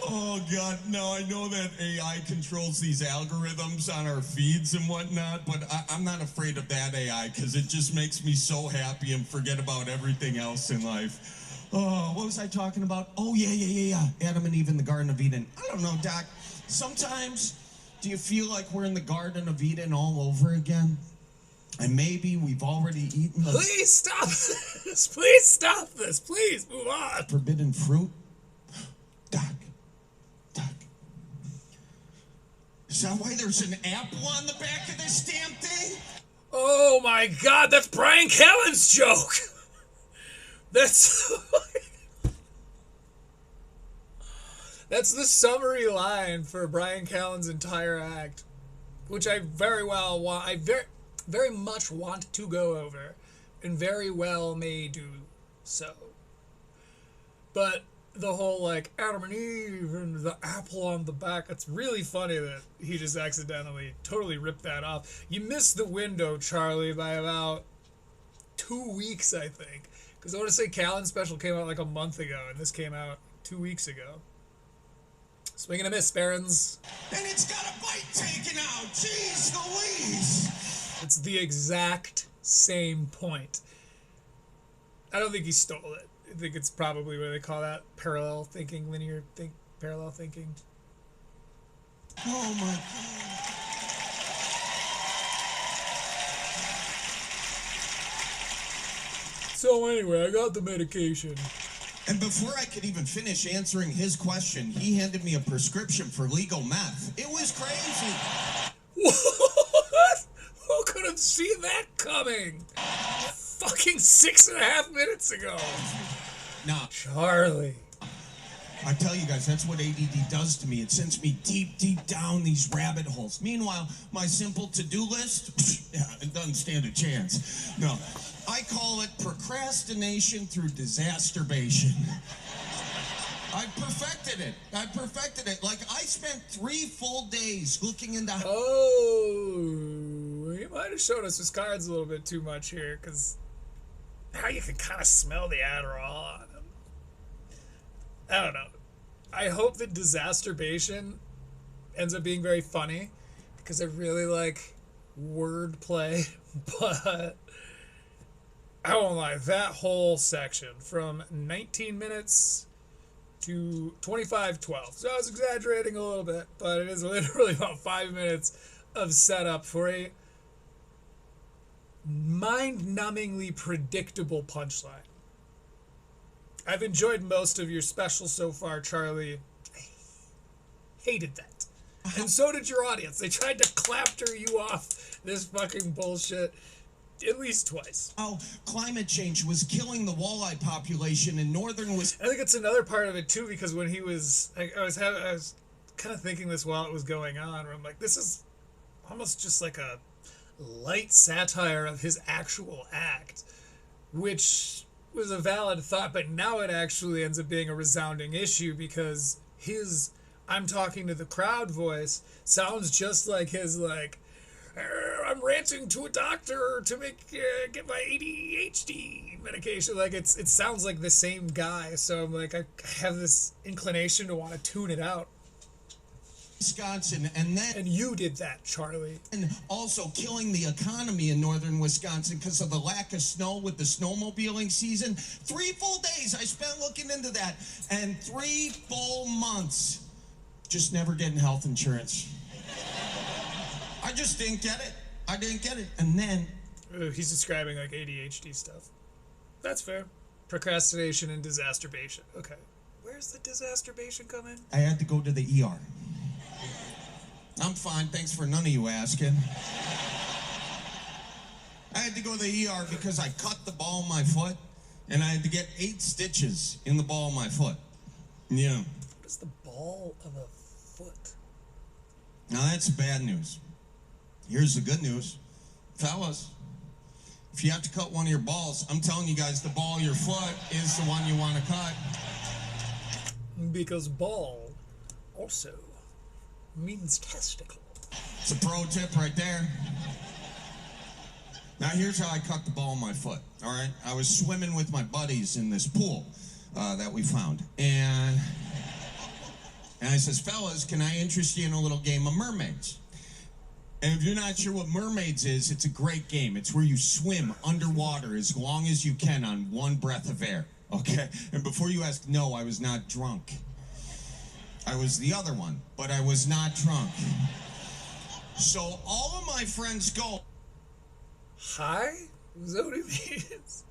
Oh, God. No, I know that AI controls these algorithms on our feeds and whatnot, but I'm not afraid of that AI because it just makes me so happy and forget about everything else in life. Oh, what was I talking about? Oh, yeah. Adam and Eve in the Garden of Eden. I don't know, Doc. Sometimes, do you feel like we're in the Garden of Eden all over again? And maybe we've already eaten the... Please stop this. Please stop this. Please move on. Forbidden fruit? Doc. Is that why there's an apple on the back of this damn thing? Oh my God, that's Brian Callen's joke. That's the summary line for Brian Callen's entire act, which I very much want to go over, and very well may do so. But the whole, like, Adam and Eve and the apple on the back, it's really funny that he just accidentally totally ripped that off. You missed the window, Charlie, by about 2 weeks, I think. Because I want to say Callen's special came out like a month ago, and this came out 2 weeks ago. Swing and a miss, Berens. And it's got a bite taken out. Jeez Louise. It's the exact same point. I don't think he stole it. think it's probably what they call that parallel thinking, parallel thinking. Oh my God. So anyway, I got the medication. And before I could even finish answering his question, he handed me a prescription for legal meth. It was crazy. What? Who could have seen that coming? Fucking 6.5 minutes ago. Nah, Charlie. I tell you guys, that's what ADD does to me. It sends me deep, deep down these rabbit holes. Meanwhile, my simple to-do list, yeah, it doesn't stand a chance. No, I call it procrastination through disasterbation. I perfected it. Like, I spent 3 full days looking into... Oh, you might have showed us his cards a little bit too much here, because now you can kind of smell the Adderall on him. I don't know. I hope that disasterbation ends up being very funny, because I really like wordplay, but I won't lie, that whole section from 19 minutes to 25:12. So I was exaggerating a little bit, but it is literally about 5 minutes of setup for a mind-numbingly predictable punchline. I've enjoyed most of your special so far, Charlie. I hated that. And so did your audience. They tried to clapter you off this fucking bullshit at least twice. Oh, climate change was killing the walleye population in northern Wisconsin. I think it's another part of it too, because when he was, I was kind of thinking this while it was going on, where I'm like, this is almost just like a light satire of his actual act, which was a valid thought, but now it actually ends up being a resounding issue, because his "I'm talking to the crowd" voice sounds just like his, like, I'm ranting to a doctor to get my ADHD medication. Like, it sounds like the same guy. So I'm like, I have this inclination to want to tune it out. Wisconsin, and you did that, Charlie. And also killing the economy in northern Wisconsin because of the lack of snow with the snowmobiling season. 3 full days I spent looking into that, and 3 full months just never getting health insurance. I just didn't get it. I didn't get it. And then... he's describing, like, ADHD stuff. That's fair. Procrastination and disasterbation. Okay. Where's the disasterbation come in? I had to go to the ER. I'm fine. Thanks for none of you asking. I had to go to the ER because I cut the ball of my foot, and I had to get 8 stitches in the ball of my foot. Yeah. What is the ball of a foot? Now, that's bad news. Here's the good news. Fellas, if you have to cut one of your balls, I'm telling you guys, the ball of your foot is the one you want to cut. Because ball also means testicle. It's a pro tip right there. Now, here's how I cut the ball of my foot, all right? I was swimming with my buddies in this pool that we found. And I says, fellas, can I interest you in a little game of mermaids? And if you're not sure what mermaids is, it's a great game. It's where you swim underwater as long as you can on 1 breath of air, okay? And before you ask, no, I was not drunk. I was the other one, but I was not drunk. So all of my friends go... Hi? Is that what he means?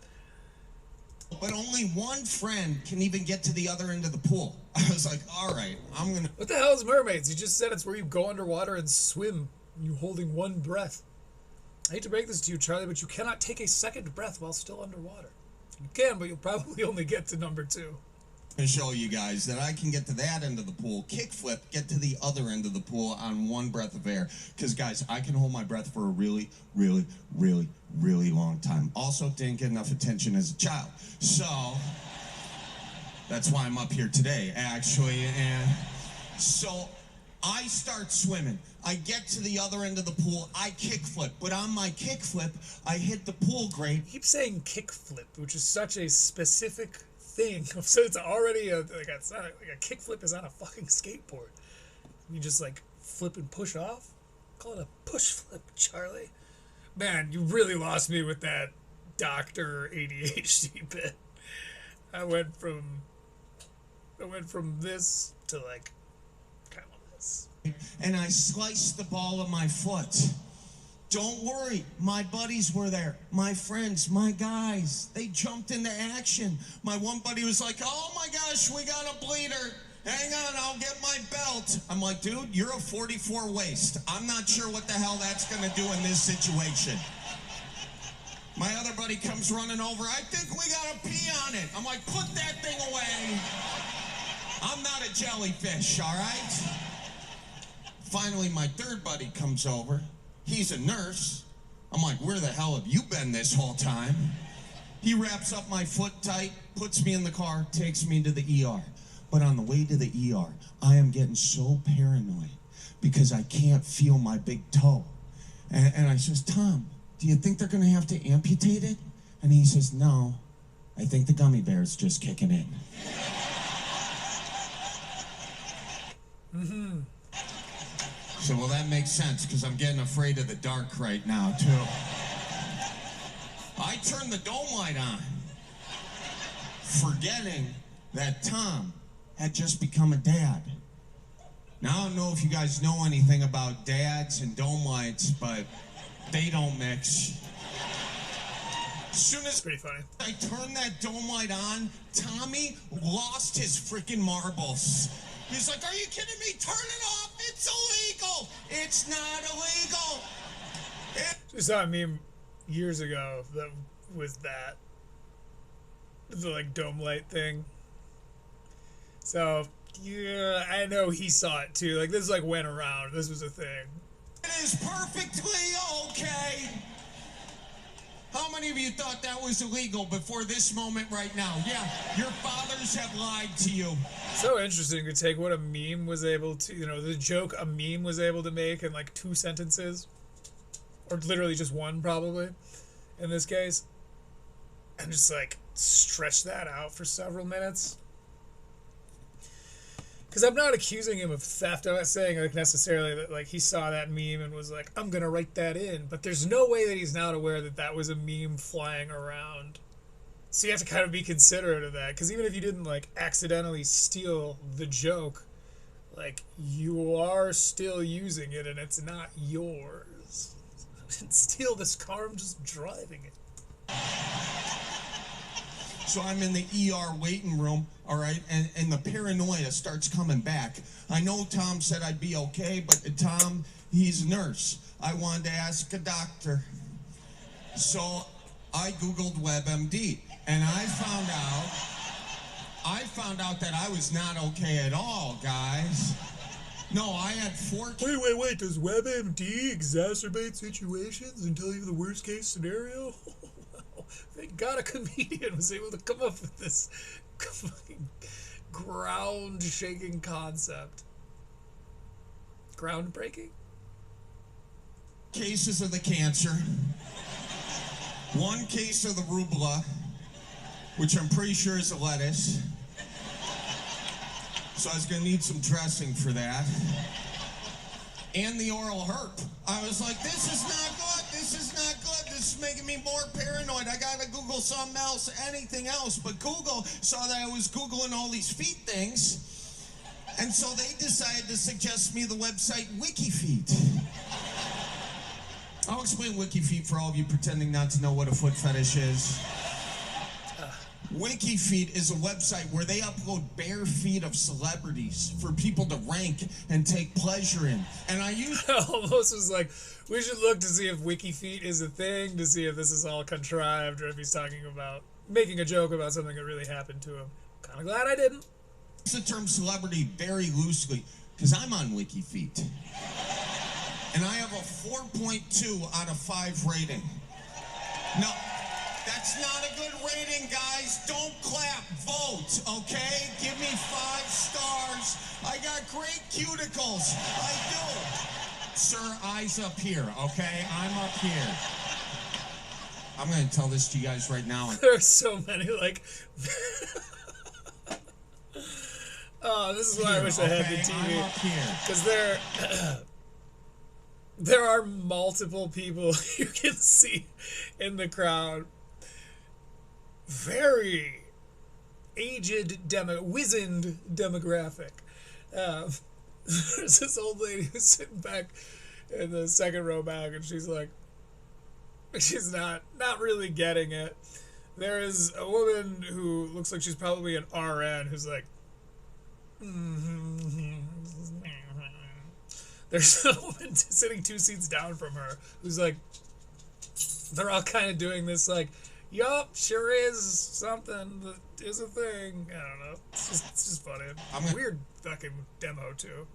But only one friend can even get to the other end of the pool. I was like, all right, I'm gonna... What the hell is mermaids? You just said it's where you go underwater and swim. You holding 1 breath. I hate to break this to you, Charlie, but you cannot take a second breath while still underwater. You can, but you'll probably only get to number 2. To show you guys that I can get to that end of the pool, kickflip, get to the other end of the pool on 1 breath of air. Because, guys, I can hold my breath for a really, really, really, really long time. Also, didn't get enough attention as a child. So, that's why I'm up here today, actually. And so, I start swimming. I get to the other end of the pool. I kickflip. But on my kickflip, I hit the pool grate. I keep saying kickflip, which is such a specific thing. So it's already a kickflip is on a fucking skateboard. You just like flip and push off. Call it a push flip, Charlie. Man, you really lost me with that Dr. ADHD bit. I went from this to like kind of this. And I sliced the ball of my foot. Don't worry, my buddies were there. My friends, my guys, they jumped into action. My one buddy was like, oh my gosh, we got a bleeder. Hang on, I'll get my belt. I'm like, dude, you're a 44 waist. I'm not sure what the hell that's gonna do in this situation. My other buddy comes running over. I think we gotta pee on it. I'm like, put that thing away. I'm not a jellyfish, all right? Finally, my third buddy comes over. He's a nurse. I'm like, where the hell have you been this whole time? He wraps up my foot tight, puts me in the car, takes me to the ER. But on the way to the ER, I am getting so paranoid because I can't feel my big toe. And I says, Tom, do you think they're gonna have to amputate it? And he says, no, I think the gummy bear's just kicking in. Mm-hmm. So, well, that makes sense because I'm getting afraid of the dark right now, too. I turned the dome light on, forgetting that Tom had just become a dad. Now, I don't know if you guys know anything about dads and dome lights, but they don't mix. As soon as Pretty funny. I turned that dome light on, Tommy lost his freaking marbles. He's like, are you kidding me? Turn it off. It's illegal. It's not illegal. I saw a meme years ago that was the like dome light thing. So yeah, I know he saw it too. Like this like went around. This was a thing. It is perfectly okay. How many of you thought that was illegal before this moment right now? Yeah, your fathers have lied to you. So interesting to take what a meme was able to, the joke a meme was able to make in like 2 sentences, or literally just one probably, in this case, and just like stretch that out for several minutes. Because I'm not accusing him of theft. I'm not saying like necessarily that like he saw that meme and was like, I'm gonna write that in. But there's no way that he's not aware that that was a meme flying around. So you have to kind of be considerate of that. Because even if you didn't like accidentally steal the joke, like you are still using it and it's not yours. I didn't steal this car. I'm just driving it. So I'm in the ER waiting room, all right, and the paranoia starts coming back. I know Tom said I'd be okay, but Tom, he's a nurse. I wanted to ask a doctor. So I Googled WebMD, and I found out that I was not okay at all, guys. No, I had 4 kids. Wait. Does WebMD exacerbate situations and tell you the worst case scenario? Thank God a comedian was able to come up with this fucking ground-shaking concept. Groundbreaking? Cases of the cancer, 1 case of the rubella, which I'm pretty sure is a lettuce. So I was gonna need some dressing for that. And the oral herp. I was like, this is not good. This is not good. This is making me more paranoid. I gotta Google something else, anything else. But Google saw that I was Googling all these feet things. And so they decided to suggest me the website WikiFeet. I'll explain WikiFeet for all of you pretending not to know what a foot fetish is. WikiFeet is a website where they upload bare feet of celebrities for people to rank and take pleasure in. And I use Almost was like, we should look to see if WikiFeet is a thing, to see if this is all contrived, or if he's talking about making a joke about something that really happened to him. Kind of glad I didn't. I use the term celebrity very loosely because I'm on WikiFeet. And I have a 4.2 out of 5 rating. No. That's not a good rating, guys. Don't clap. Vote, okay? Give me 5 stars. I got great cuticles. I do. Sir, eyes up here, okay? I'm up here. I'm going to tell this to you guys right now. There's so many, like... Oh, this is why Here, I wish I had the okay? TV. I'm up here. Because there are multiple people you can see in the crowd very wizened demographic. There's this old lady who's sitting back in the second row back, and she's like, she's not really getting it. There is a woman who looks like she's probably an RN who's like, there's a woman sitting 2 seats down from her who's like, they're all kind of doing this like, yup, sure is something that is a thing. I don't know. It's just funny. Weird fucking demo too.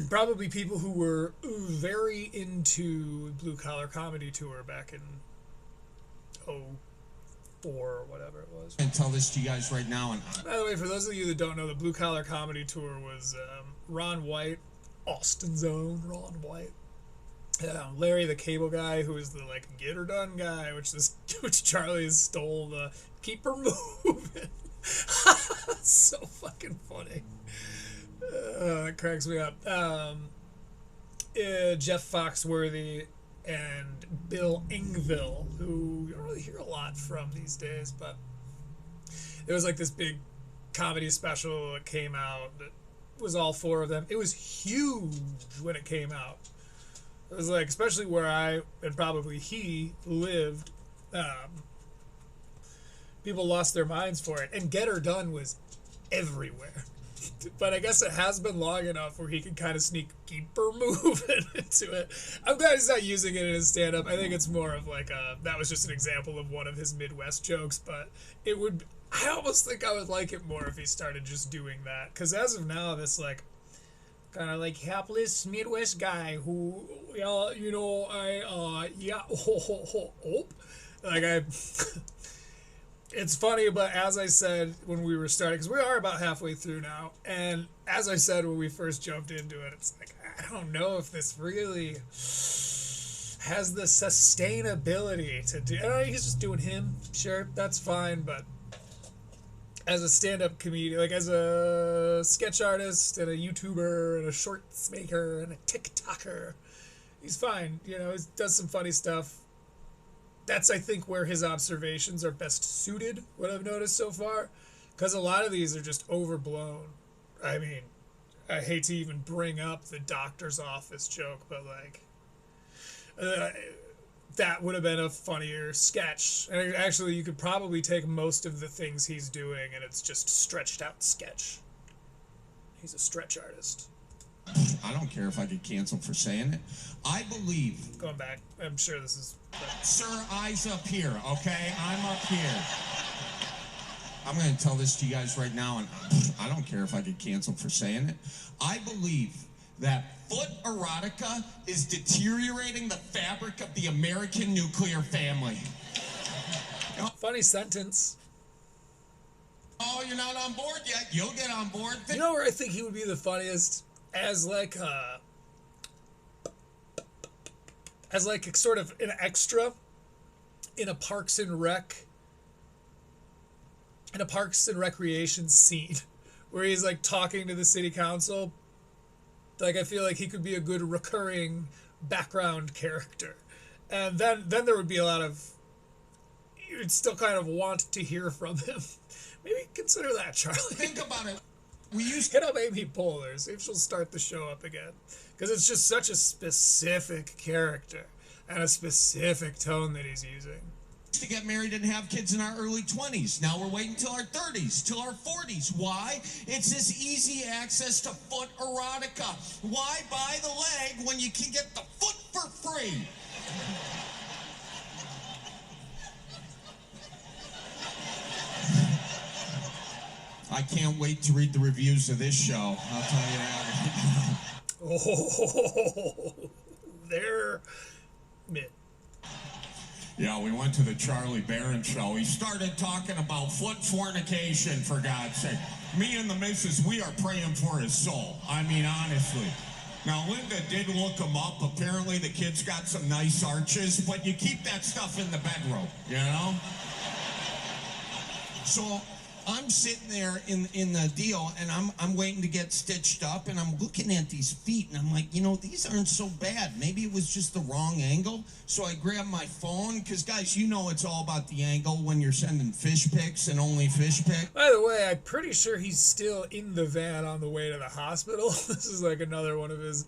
Probably people who were very into Blue Collar Comedy Tour back in 04 or whatever it was. And tell this to you guys right now. And by the way, for those of you that don't know, the Blue Collar Comedy Tour was Ron White, Austin's own Ron White. Larry the Cable Guy, who is the like get her done guy, which Charlie stole the keep her moving. So fucking funny. It cracks me up. Jeff Foxworthy and Bill Engvall, who you don't really hear a lot from these days, but there was like this big comedy special that came out that was all 4 of them. It was huge when it came out. It was like, especially where I, and probably he, lived, people lost their minds for it. And Get Her Done was everywhere. But I guess it has been long enough where he can kind of sneak keep her moving into it. I'm glad he's not using it in his stand-up. I think it's more of like that was just an example of one of his Midwest jokes, but it would, I almost think I would like it more if he started just doing that. Because as of now, this like, kind of like hapless Midwest guy who, yeah, you know, it's funny, but as I said when we were starting, because we are about halfway through now, and as I said when we first jumped into it, it's like, I don't know if this really has the sustainability to do. He's just doing him, sure, that's fine, but as a stand-up comedian, like as a sketch artist and a YouTuber and a shorts maker and a TikToker, he's fine. You know, he does some funny stuff. That's, I think, where his observations are best suited, what I've noticed so far, because a lot of these are just overblown. I mean, I hate to even bring up the doctor's office joke, but like, that would have been a funnier sketch. And actually, you could probably take most of the things he's doing, and it's just stretched out sketch. He's a stretch artist. I don't care if I get canceled for saying it. I believe. Going back, I'm sure this is. Sir, eyes up here, okay? I'm up here. I'm going to tell this to you guys right now, and I don't care if I get canceled for saying it. I believe that foot erotica is deteriorating the fabric of the American nuclear family. Funny sentence. Oh, you're not on board yet? You'll get on board. You know where I think he would be the funniest? As like sort of an extra in a Parks and Recreation scene where he's like talking to the city council. Like, I feel like he could be a good recurring background character. And then there would be a lot of, you'd still kind of want to hear from him. Maybe consider that, Charlie. Think about it. We used Hit up Amy Poehler, see if she'll start the show up again. Because it's just such a specific character and a specific tone that he's using. to get married and have kids in our early 20s. Now we're waiting till our 30s, till our 40s. Why? It's this easy access to foot erotica. Why buy the leg when you can get the foot for free? I can't wait to read the reviews of this show. I'll tell you that. Oh, they're mid. Yeah, we went to the Charlie Berens show. He started talking about foot fornication, for God's sake. Me and the missus, we are praying for his soul. I mean, honestly. Now, Linda did look him up. Apparently, the kid's got some nice arches, but you keep that stuff in the bedroom, you know? So, I'm sitting there in the deal, and I'm waiting to get stitched up, and I'm looking at these feet, and I'm like, you know, these aren't so bad. Maybe it was just the wrong angle. So I grab my phone, because, guys, you know it's all about the angle when you're sending fish pics and only fish pics. By the way, I'm pretty sure he's still in the van on the way to the hospital. This is like another one of his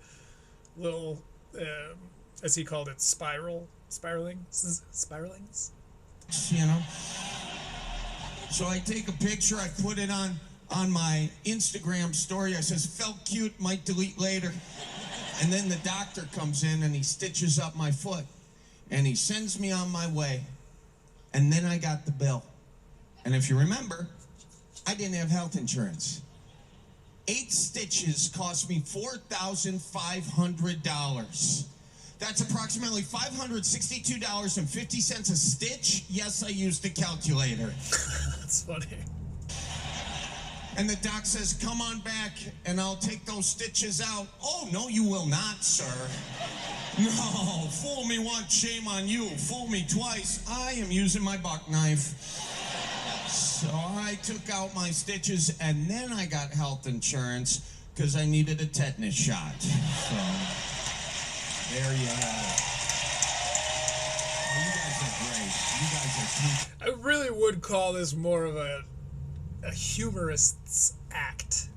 little, as he called it, spiralings. You know? So I take a picture, I put it on my Instagram story. I says, felt cute, might delete later. And then the doctor comes in and he stitches up my foot. And he sends me on my way. And then I got the bill. And if you remember, I didn't have health insurance. 8 stitches cost me $4,500. That's approximately $562.50 a stitch. Yes, I used the calculator. That's funny. And the doc says, come on back and I'll take those stitches out. Oh, no, you will not, sir. No, fool me once, shame on you. Fool me twice, I am using my buck knife. So I took out my stitches and then I got health insurance because I needed a tetanus shot. So there you have it. Oh, you guys are great. You guys are sweet. I really would call this more of a humorist's act.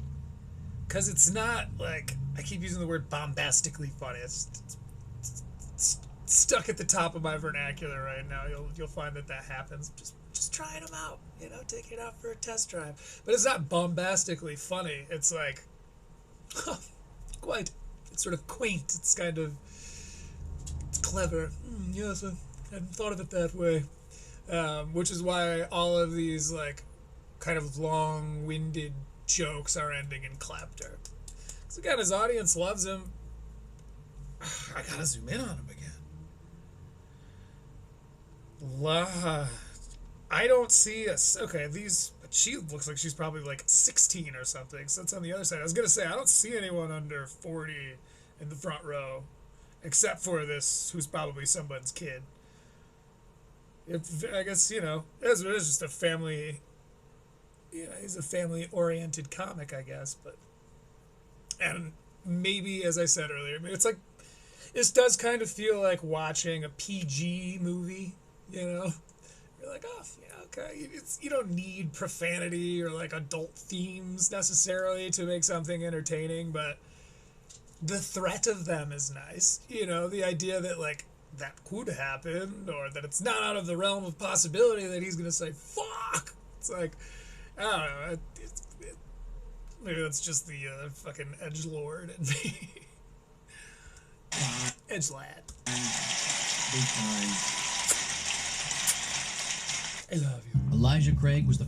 Because it's not like, I keep using the word bombastically funny. It's stuck at the top of my vernacular right now. You'll find that happens. Just trying them out, you know, taking it out for a test drive. But it's not bombastically funny. It's like, it's sort of quaint. It's kind of, it's clever. Yes, I hadn't thought of it that way. Which is why all of these, like, kind of long-winded jokes are ending in clapter. Because, again, his audience loves him. I gotta zoom in on him again. I don't see us. Okay, she looks like she's probably like 16 or something. So that's on the other side. I was gonna say I don't see anyone under 40 in the front row, except for this, who's probably someone's kid. I guess, you know, it is just a family. Yeah, he's a family-oriented comic, I guess. And maybe, as I said earlier, it's like, this does kind of feel like watching a PG movie. You know, you're like, oh, yeah, okay. You don't need profanity or like adult themes necessarily to make something entertaining, but the threat of them is nice. You know, the idea that like that could happen, or that it's not out of the realm of possibility that he's gonna say fuck. It's like, I don't know. Maybe that's just the fucking edgelord in me. Edgelad. Be kind. I love you. Elijah Craig was the...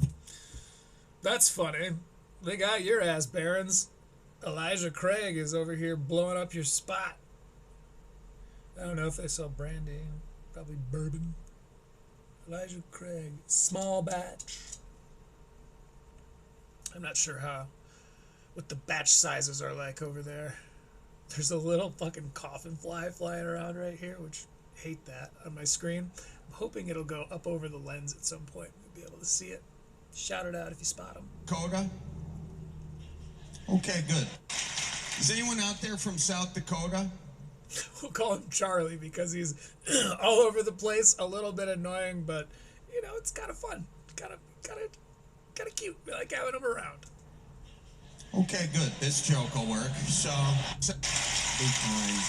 That's funny. They got your ass, Berens. Elijah Craig is over here blowing up your spot. I don't know if they sell brandy. Probably bourbon. Elijah Craig. Small batch. I'm not sure what the batch sizes are like over there. There's a little fucking coffin fly flying around right here, which I hate that on my screen. I'm hoping it'll go up over the lens at some point. We'll be able to see it. Shout it out if you spot him. Dakota? Okay, good. Is anyone out there from South Dakota? We'll call him Charlie because he's all over the place, a little bit annoying, but, you know, it's kind of fun. Kind of cute. We like having him around. Okay, good. This joke will work. So, be kind.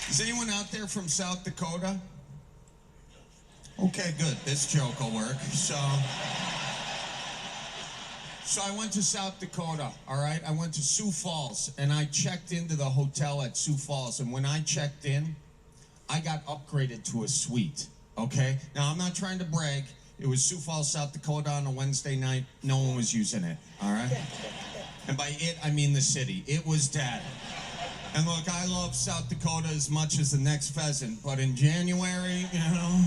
Is anyone out there from South Dakota? Okay, good. This joke will work. So I went to South Dakota, all right? I went to Sioux Falls, and I checked into the hotel at Sioux Falls, and when I checked in, I got upgraded to a suite, okay? Now, I'm not trying to brag. It was Sioux Falls, South Dakota on a Wednesday night. No one was using it, all right? And by it, I mean the city. It was dead. And look, I love South Dakota as much as the next pheasant, but in January, you know,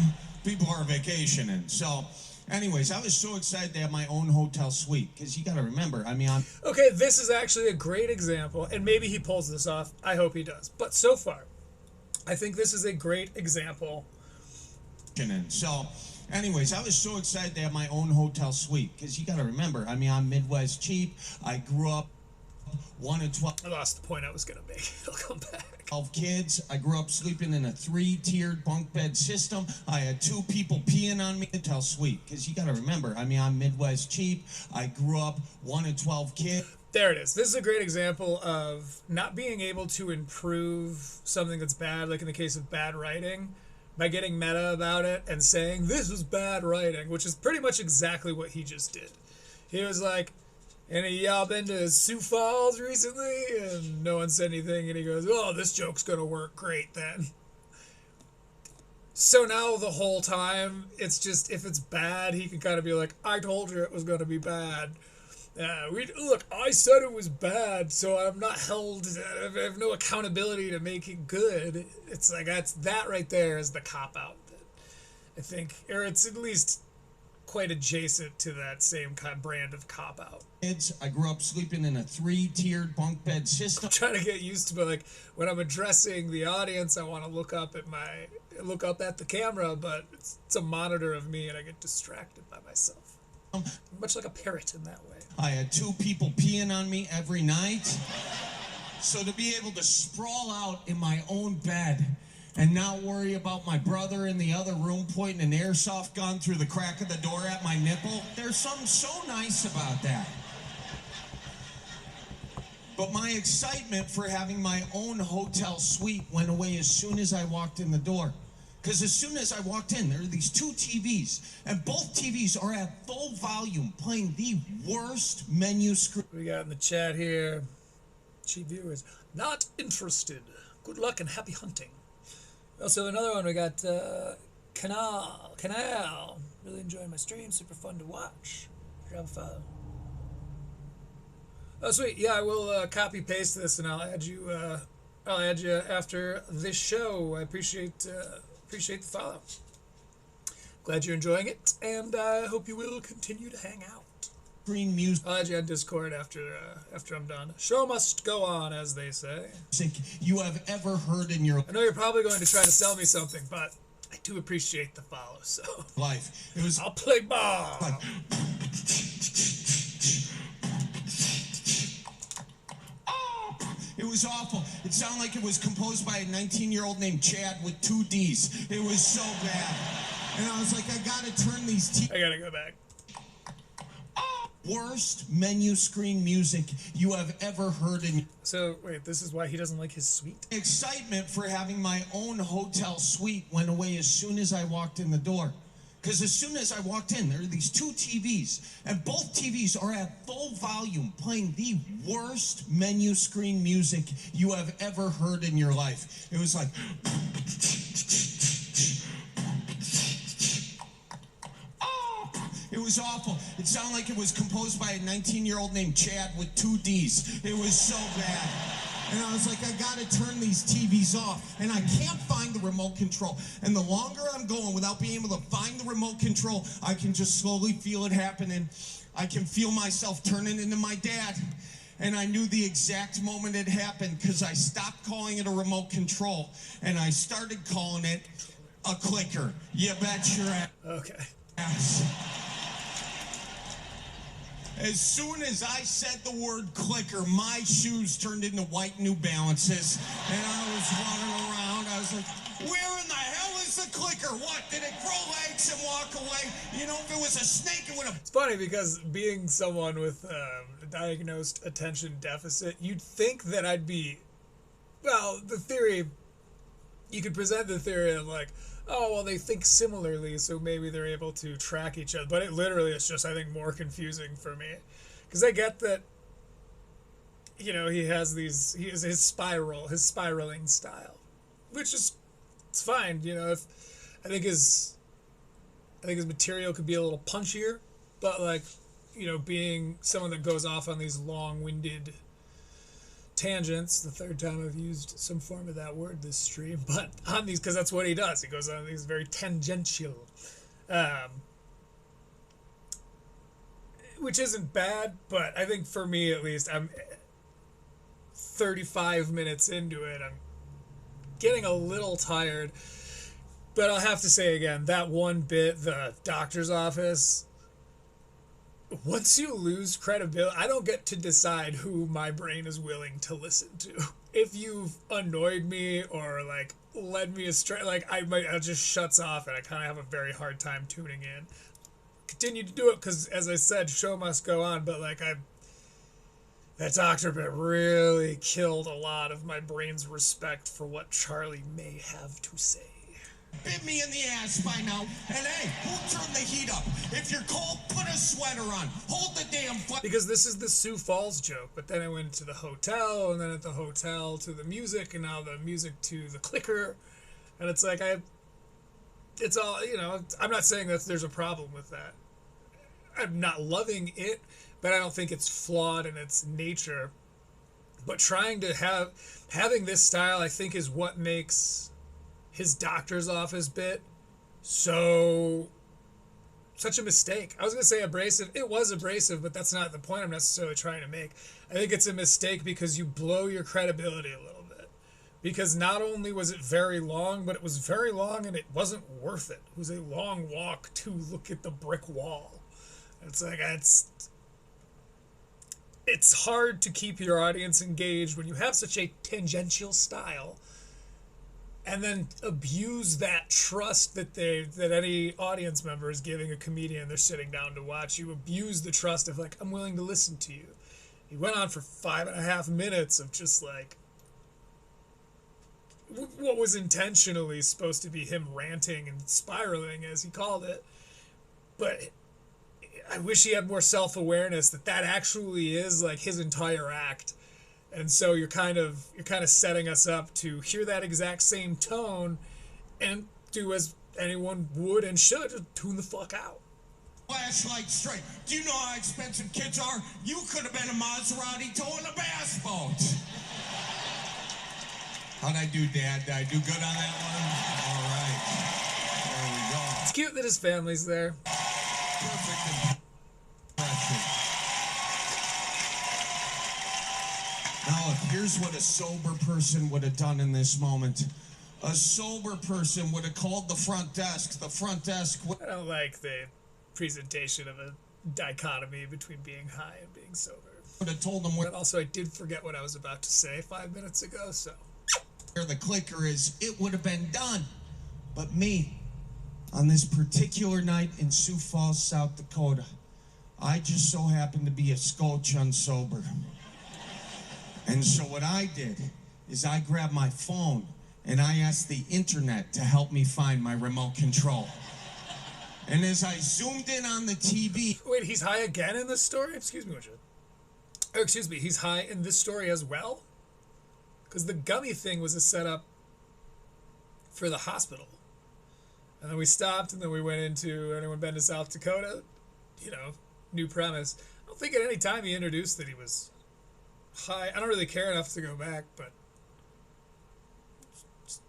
people are vacationing. So, anyways, I was so excited to have my own hotel suite, because you got to remember, I mean, Okay, this is actually a great example, and maybe he pulls this off. I hope he does. But so far, I think this is a great example. So, Anyways, I was so excited to have my own hotel suite because you got to remember, I mean, I'm Midwest cheap. I grew up 1 in 12. I lost the point I was going to make. It'll come back. 12 kids. I grew up sleeping in a 3-tiered bunk bed system. I had 2 people peeing on me. Hotel suite because you got to remember, I mean, I'm Midwest cheap. I grew up 1 in 12 kids. There it is. This is a great example of not being able to improve something that's bad, like in the case of bad writing, by getting meta about it and saying, this is bad writing, which is pretty much exactly what he just did. He was like, any of y'all been to Sioux Falls recently? And no one said anything, and he goes, oh, this joke's gonna work great then. So now the whole time, it's just, if it's bad, he can kind of be like, I told you it was gonna be bad. Look, I said it was bad, so I'm not held, I have no accountability to make it good. It's like, that right there is the cop-out, I think, or it's at least quite adjacent to that same kind of brand of cop-out. Kids, I grew up sleeping in a 3-tiered bunk bed system. I'm trying to get used to, like, when I'm addressing the audience, I want to look up at the camera, but it's a monitor of me, and I get distracted by myself. Much like a parrot in that way. I had 2 people peeing on me every night. So to be able to sprawl out in my own bed and not worry about my brother in the other room pointing an airsoft gun through the crack of the door at my nipple, there's something so nice about that. But my excitement for having my own hotel suite went away as soon as I walked in the door. Because as soon as I walked in, there are these 2 TVs, and both TVs are at full volume, playing the worst menu screen. We got in the chat here, cheap viewers, not interested. Good luck and happy hunting. Also, another one, we got Canal. Really enjoying my stream, super fun to watch. Grab a follow. Oh, sweet. Yeah, I will copy paste this, and I'll add you after this show. I appreciate the follow. Glad you're enjoying it, and I hope you will continue to hang out. Green music. I'll add you on Discord after I'm done. Show must go on, as they say. You have ever heard in your I know you're probably going to try to sell me something, but I do appreciate the follow. So life. It was. I'll play ball. It was awful. It sounded like it was composed by a 19-year-old named Chad with 2 Ds. It was so bad. And I was like, I gotta turn these I gotta go back. Worst menu screen music you have ever heard in. So, wait, this is why he doesn't like his suite? Excitement for having my own hotel suite went away as soon as I walked in the door. Because as soon as I walked in, there are these 2 TVs, and both TVs are at full volume, playing the worst menu screen music you have ever heard in your life. It was like... It was awful. It sounded like it was composed by a 19-year-old named Chad with 2 Ds. It was so bad. And I was like, I gotta turn these TVs off. And I can't find the remote control. And the longer I'm going without being able to find the remote control, I can just slowly feel it happening. I can feel myself turning into my dad. And I knew the exact moment it happened because I stopped calling it a remote control and I started calling it a clicker. You bet your ass. Okay. As soon as I said the word clicker, my shoes turned into white New Balances, and I was running around. I was like, where in the hell is the clicker? What, did it grow legs and walk away? You know, if it was a snake, it would have... It's funny because being someone with a diagnosed attention deficit, you'd think that I'd be... Well, the theory... You could present the theory of like, oh, well, they think similarly, so maybe they're able to track each other. But it literally is just, I think, more confusing for me. Because I get that, you know, he has his spiraling style. Which is, it's fine, you know, I think his material could be a little punchier. But, like, you know, being someone that goes off on these long-winded tangents, the 3rd time I've used some form of that word this stream, but on these, because that's what he does. He goes on these very tangential, which isn't bad, but I think for me at least, I'm 35 minutes into it, I'm getting a little tired. But I'll have to say again, that one bit, the doctor's office, once you lose credibility, I don't get to decide who my brain is willing to listen to. If you've annoyed me or like led me astray, like it just shuts off and I kind of have a very hard time tuning in. Continue to do it because, as I said, show must go on. But like that doctor bit really killed a lot of my brain's respect for what Charlie may have to say. Bit me in the ass by now. And hey, who turned the heat up? If you're cold, put a sweater on. Hold the damn because this is the Sioux Falls joke, but then I went to the hotel, and then at the hotel to the music, and now the music to the clicker, and it's like it's all, you know, I'm not saying that there's a problem with that. I'm not loving it, but I don't think it's flawed in its nature. But trying to having this style, I think, is what makes his doctor's office bit such a mistake. I was going to say abrasive. It was abrasive, but that's not the point I'm necessarily trying to make. I think it's a mistake because you blow your credibility a little bit. Because not only was it very long, but it was very long and it wasn't worth it. It was a long walk to look at the brick wall. It's like, it's hard to keep your audience engaged when you have such a tangential style and then abuse that trust that any audience member is giving a comedian they're sitting down to watch. You abuse the trust of like, I'm willing to listen to you. He went on for 5.5 minutes of just like what was intentionally supposed to be him ranting and spiraling, as he called it. But I wish he had more self-awareness that actually is like his entire act. And so you're kind of setting us up to hear that exact same tone and do as anyone would and should, tune the fuck out. Flashlight straight. Do you know how expensive kids are? You could have been a Maserati towing a bass boat. How'd I do, Dad? Did I do good on that one? All right. There we go. It's cute that his family's there. Perfect impression. Now, here's what a sober person would have done in this moment. A sober person would have called the front desk. The front desk would... I don't like the presentation of a dichotomy between being high and being sober. Would have told them where... But also, I did forget what I was about to say 5 minutes ago, so... Where the clicker is, it would have been done. But me, on this particular night in Sioux Falls, South Dakota, I just so happened to be a scotch unsober. And so what I did is I grabbed my phone and I asked the internet to help me find my remote control. And as I zoomed in on the TV... Wait, he's high again in this story? Excuse me, Richard. Oh, excuse me, he's high in this story as well? Because the gummy thing was a setup for the hospital. And then we stopped, and then we went into, anyone been to South Dakota? You know, new premise. I don't think at any time he introduced that he was high. I don't really care enough to go back, but just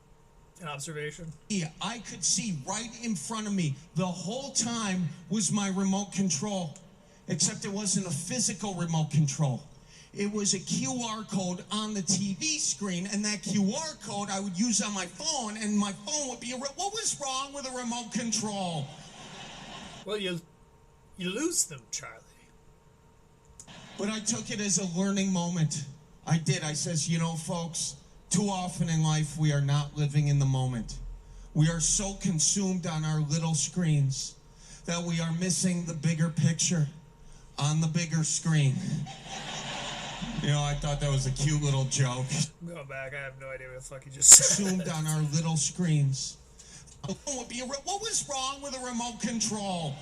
an observation. Yeah, I could see right in front of me the whole time was my remote control, except it wasn't a physical remote control. It was a QR code on the TV screen, and that QR code I would use on my phone, and my phone would be what was wrong with a remote control? Well, you lose them, Charlie. But I took it as a learning moment. I did. I says, you know, folks, too often in life we are not living in the moment. We are so consumed on our little screens that we are missing the bigger picture on the bigger screen. You know, I thought that was a cute little joke. Go back. I have no idea what the fuck you just said. Consumed on our little screens. What was wrong with a remote control?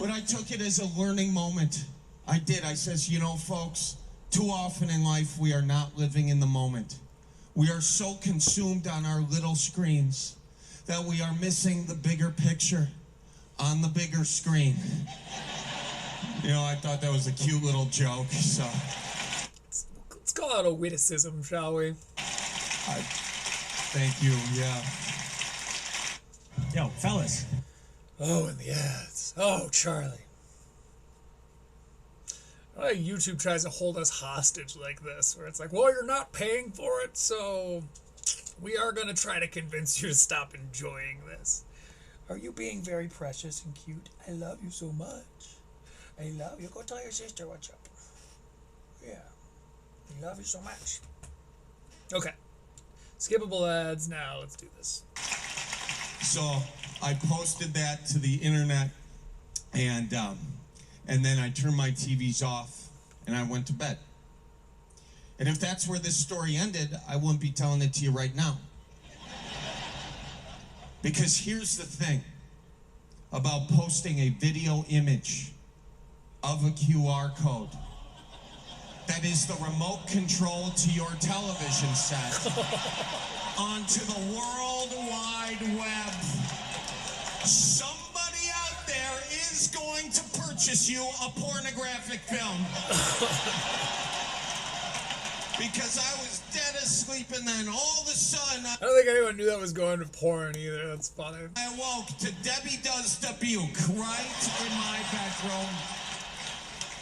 But I took it as a learning moment. I did. I says, you know, folks, too often in life we are not living in the moment. We are so consumed on our little screens that we are missing the bigger picture on the bigger screen. You know, I thought that was a cute little joke, so... Let's call out a witticism, shall we? Thank you, yeah. Yo, fellas. Oh, and the ads. Oh, Charlie. I like YouTube tries to hold us hostage like this, where it's like, well, you're not paying for it, so We are going to try to convince you to stop enjoying this. Are you being very precious and cute? I love you so much. I love you. Go tell your sister what's up. Yeah. I love you so much. Okay. Skippable ads now. Let's do this. So I posted that to the internet, and then I turned my TVs off, and I went to bed. And if that's where this story ended, I wouldn't be telling it to you right now. Because here's the thing about posting a video image of a QR code that is the remote control to your television set onto the World Wide Web. Somebody out there is going to purchase you a pornographic film. Because I was dead asleep, and then all of a sudden I don't think anyone knew that was going to porn either. That's funny. I woke to Debbie Does the Buke right in my bedroom.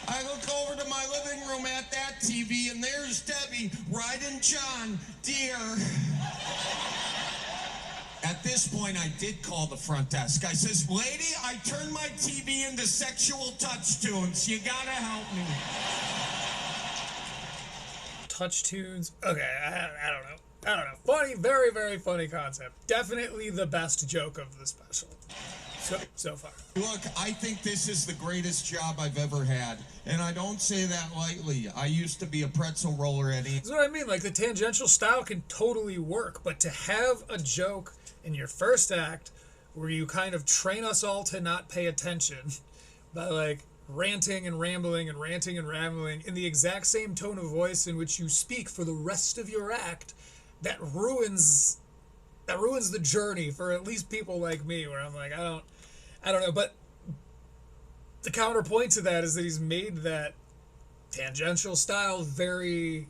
I look over to my living room at that TV, and there's Debbie riding John Deere. At this point, I did call the front desk. I says, lady, I turned my TV into sexual touch tunes. You gotta help me. Touch tunes. Okay, I don't know. Funny, very, very funny concept. Definitely the best joke of the special. So far. Look, I think this is the greatest job I've ever had. And I don't say that lightly. I used to be a pretzel roller at Eeks. That's what I mean. Like, the tangential style can totally work. But to have a joke in your first act where you kind of train us all to not pay attention by, like, ranting and rambling and ranting and rambling in the exact same tone of voice in which you speak for the rest of your act, that ruins the journey for at least people like me, where I'm like, I don't know. But the counterpoint to that is that he's made that tangential style very,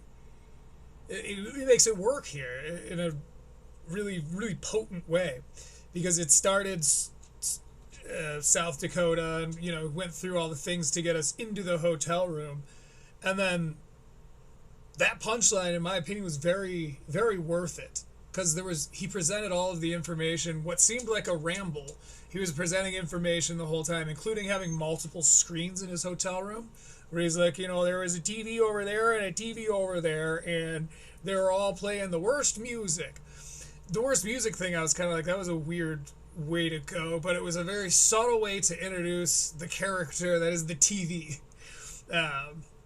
it makes it work here in a really, really potent way, because it started South Dakota, and went through all the things to get us into the hotel room, and then that punchline, in my opinion, was very, very worth it, because he presented all of the information, what seemed like a ramble. He was presenting information the whole time, including having multiple screens in his hotel room, where he's like, there was a TV over there and a TV over there, and they were all playing the worst music. The worst music thing, I was kind of like, that was a weird way to go, but it was a very subtle way to introduce the character that is the TV,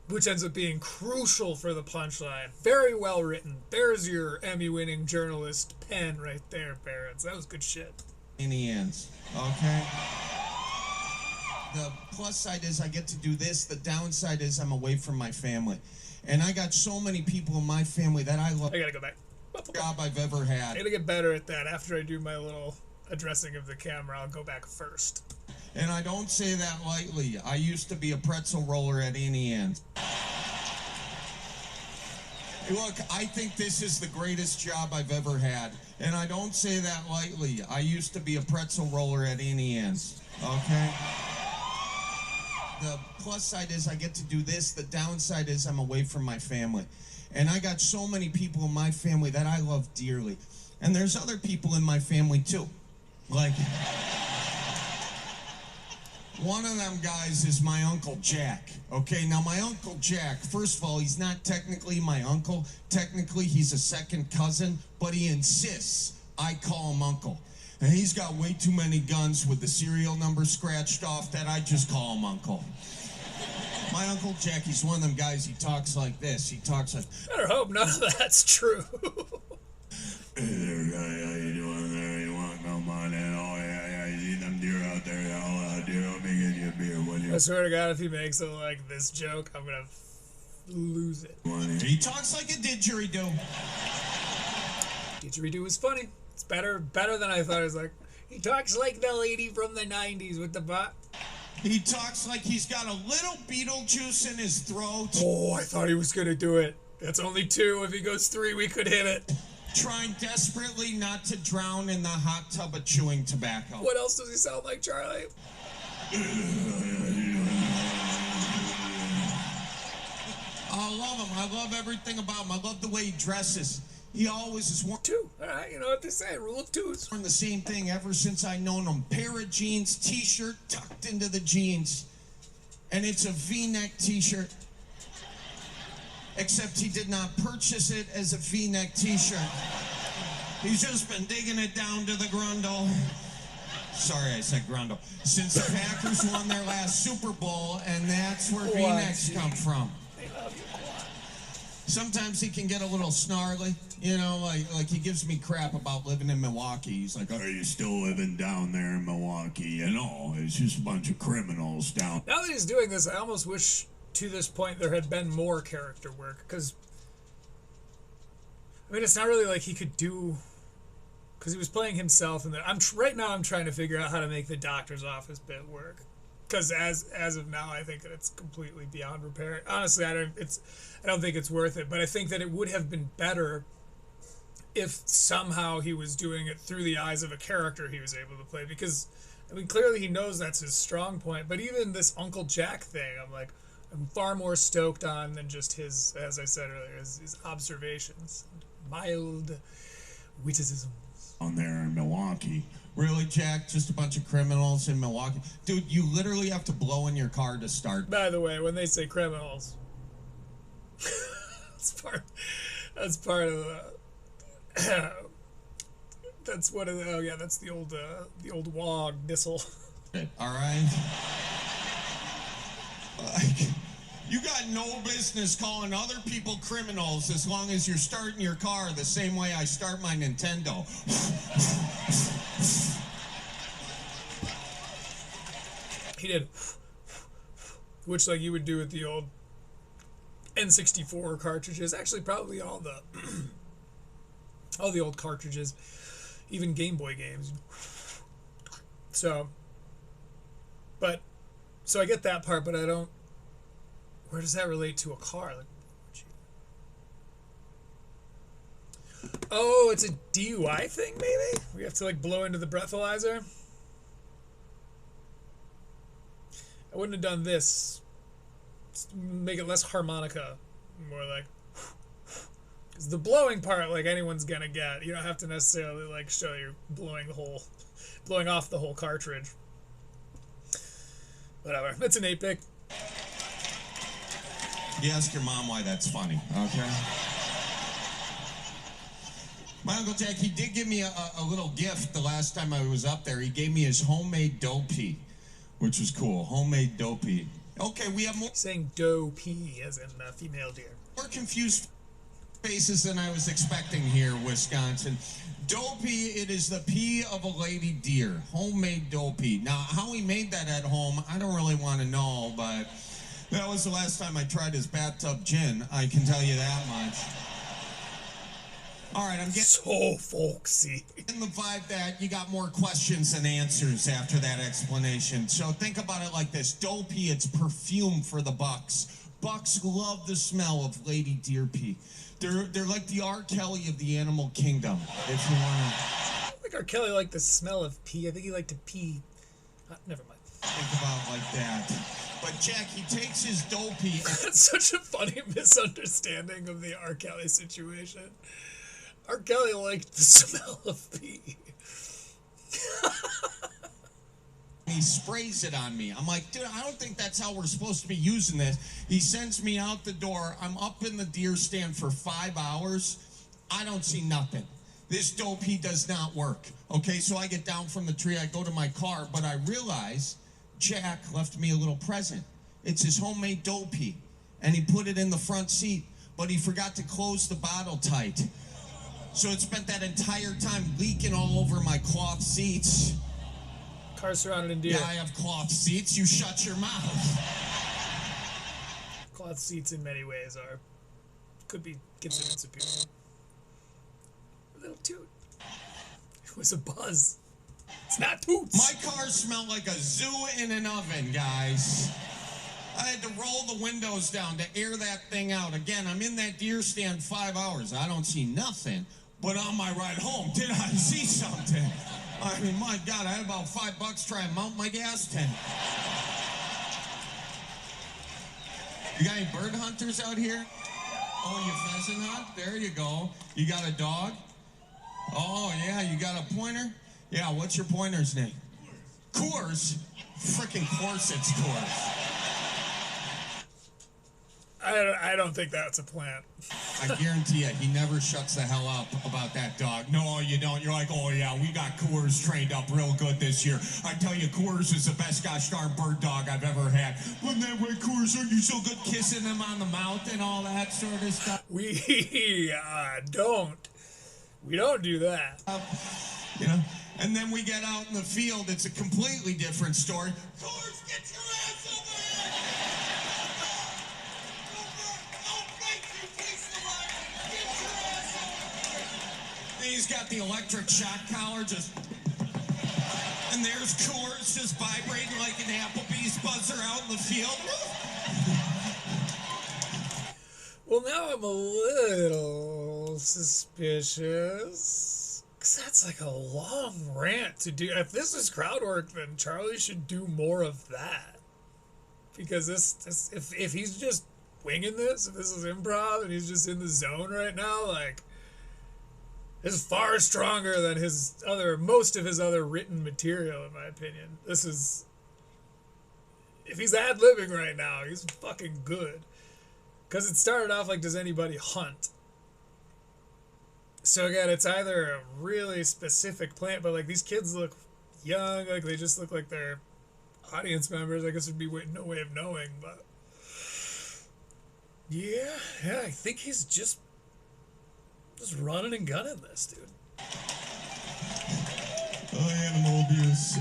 which ends up being crucial for the punchline. Very well written. There's your Emmy-winning journalist pen right there, Berens. That was good shit. In the ends, okay? The plus side is I get to do this. The downside is I'm away from my family. And I got so many people in my family that I love. I gotta go back. Job I've ever had. I gotta get better at that. After I do my little addressing of the camera, I'll go back first. And I don't say that lightly. I used to be a pretzel roller at Annie Ann's. Look, I think this is the greatest job I've ever had. And I don't say that lightly. I used to be a pretzel roller at Annie Ann's. Okay? The plus side is I get to do this. The downside is I'm away from my family. And I got so many people in my family that I love dearly. And there's other people in my family too. Like, one of them guys is my Uncle Jack. Okay, now my Uncle Jack, first of all, he's not technically my uncle. Technically, he's a second cousin, but he insists I call him Uncle. And he's got way too many guns with the serial number scratched off that I just call him Uncle. My Uncle Jack, he's one of them guys, he talks like this. He talks like, better hope none of that's true. hey there, guy, how you doing there? You want no money? Oh, yeah, you see them deer out there? Oh, deer, let me get you a beer, will you? I swear to God, if he makes it like this joke, I'm gonna lose it. He talks like a didgeridoo. Didgeridoo is funny. It's better than I thought. It was like, he talks like the lady from the 90s with the butt. He talks like he's got a little Beetlejuice in his throat. Oh, I thought he was gonna do it. That's only 2. If he goes 3, we could hit it. Trying desperately not to drown in the hot tub of chewing tobacco. What else does he sound like, Charlie? I love him. I love everything about him. I love the way he dresses. He always has worn 2. All right, you know what they say, rule of 2s. the same thing ever since I known him. Pair of jeans, t-shirt tucked into the jeans. And it's a V-neck t-shirt. Except he did not purchase it as a V-neck t-shirt. He's just been digging it down to the grundle. Sorry, I said grundle. Since the Packers won their last Super Bowl, and that's where V-necks come from. Sometimes he can get a little snarly, you know, like he gives me crap about living in Milwaukee. He's like, "Are you still living down there in Milwaukee? You know, it's just a bunch of criminals down." Now that he's doing this, I almost wish to this point there had been more character work, because I mean, it's not really like he could do, because he was playing himself, and right now I'm trying to figure out how to make the doctor's office bit work. Because as of now, I think that it's completely beyond repair. Honestly, I don't think it's worth it. But I think that it would have been better if somehow he was doing it through the eyes of a character he was able to play. Because I mean, clearly he knows that's his strong point. But even this Uncle Jack thing, I'm far more stoked on than just his, as I said earlier, his observations, mild witticisms. On there in Milwaukee. Really, Jack? Just a bunch of criminals in Milwaukee? Dude, you literally have to blow in your car to start. By the way, when they say criminals, that's part of the that's one of the, oh yeah, that's the old WOG missile. All right? Like, you got no business calling other people criminals as long as you're starting your car the same way I start my Nintendo. He did, which like you would do with the old N64 cartridges. Actually, probably all the old cartridges, even Game Boy games. So I get that part, but I don't. Where does that relate to a car? Like, oh, it's a DUI thing, maybe? We have to like blow into the breathalyzer? I wouldn't have done this. Just make it less harmonica. More like, because the blowing part, like anyone's gonna get. You don't have to necessarily like show you're blowing off the whole cartridge. Whatever. It's an 8-bit. You ask your mom why that's funny, okay? My Uncle Jack, he did give me a little gift the last time I was up there. He gave me his homemade dough pea, which was cool. Homemade dough pea. Okay, we have more... Saying dough pea as in female deer. More confused faces than I was expecting here, Wisconsin. Dough pea, it is the pea of a lady deer. Homemade dough pea. Now, how he made that at home, I don't really want to know, but... that was the last time I tried his bathtub gin. I can tell you that much. All right, I'm getting so folksy. the vibe that you got more questions than answers after that explanation. So think about it like this. Dough pea, it's perfume for the bucks. Bucks love the smell of lady deer pea. They're like the R. Kelly of the animal kingdom, if you want to. I don't think R. Kelly liked the smell of pee. I think he liked to pee. Never mind. Think about it like that. But Jack, he takes his dough pea. That's such a funny misunderstanding of the R. Kelly situation. R. Kelly liked the smell of pee. He sprays it on me. I'm like, dude, I don't think that's how we're supposed to be using this. He sends me out the door. I'm up in the deer stand for 5 hours. I don't see nothing. This dough pea does not work. Okay, so I get down from the tree. I go to my car, but I realize Jack left me a little present. It's his homemade dough pea, and he put it in the front seat, but he forgot to close the bottle tight. So it spent that entire time leaking all over my cloth seats. Car surrounded in deer. Yeah, I have cloth seats. You shut your mouth. Cloth seats in many ways could be considered superior. A little toot. It was a buzz. It's not toots. My car smelled like a zoo in an oven, guys. I had to roll the windows down to air that thing out. Again, I'm in that deer stand 5 hours. I don't see nothing. But on my ride home, did I see something? I mean, my God, I had about $5 trying to mount my gas tank. You got any bird hunters out here? Oh, you pheasant hunt? There you go. You got a dog? Oh, yeah, you got a pointer? Yeah, what's your pointer's name? Coors? Frickin' course it's Coors. I don't think that's a plant. I guarantee you, he never shuts the hell up about that dog. No, you don't. You're like, oh, yeah, we got Coors trained up real good this year. I tell you, Coors is the best gosh darn bird dog I've ever had. Wasn't that way, Coors? Aren't you so good kissing them on the mouth and all that sort of stuff? We don't. We don't do that. You know? And then we get out in the field, it's a completely different story. Coors, get your ass over here! He's got the electric shock collar just... And there's Coors just vibrating like an Applebee's buzzer out in the field. Well, now I'm a little suspicious. Because that's like a long rant to do. If this is crowd work, then Charlie should do more of that. Because if he's just winging this, if this is improv and he's just in the zone right now, like... is far stronger than most of his other written material, in my opinion. This is... if he's ad-libbing right now, he's fucking good. Because it started off like, does anybody hunt? So again, it's either a really specific plant, but like these kids look young, like they just look like they're audience members. I guess there'd be no way of knowing, but... yeah, I think he's just running and gunning this, dude. Oh, animal abuse.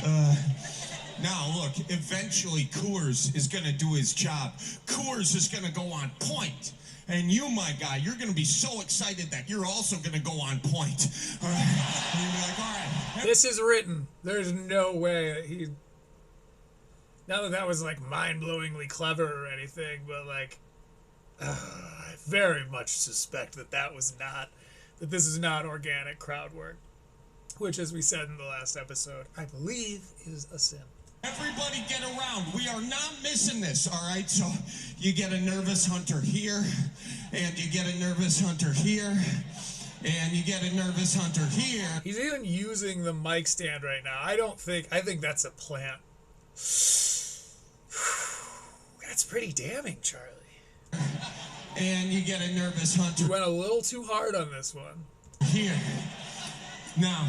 Now, look, eventually Coors is going to do his job. Coors is going to go on point. And you, my guy, you're going to be so excited that you're also going to go on point. All right? And you'll be like, all right. This is written. There's no way that he... not that was, like, mind-blowingly clever or anything, but, like... I very much suspect that this is not organic crowd work, which, as we said in the last episode, I believe is a sin. Everybody get around. We are not missing this, all right? So you get a nervous hunter here, and you get a nervous hunter here, and you get a nervous hunter here. He's even using the mic stand right now. I think that's a plant. That's pretty damning, Charlie. And you get a nervous hunter. You went a little too hard on this one. Here. Now,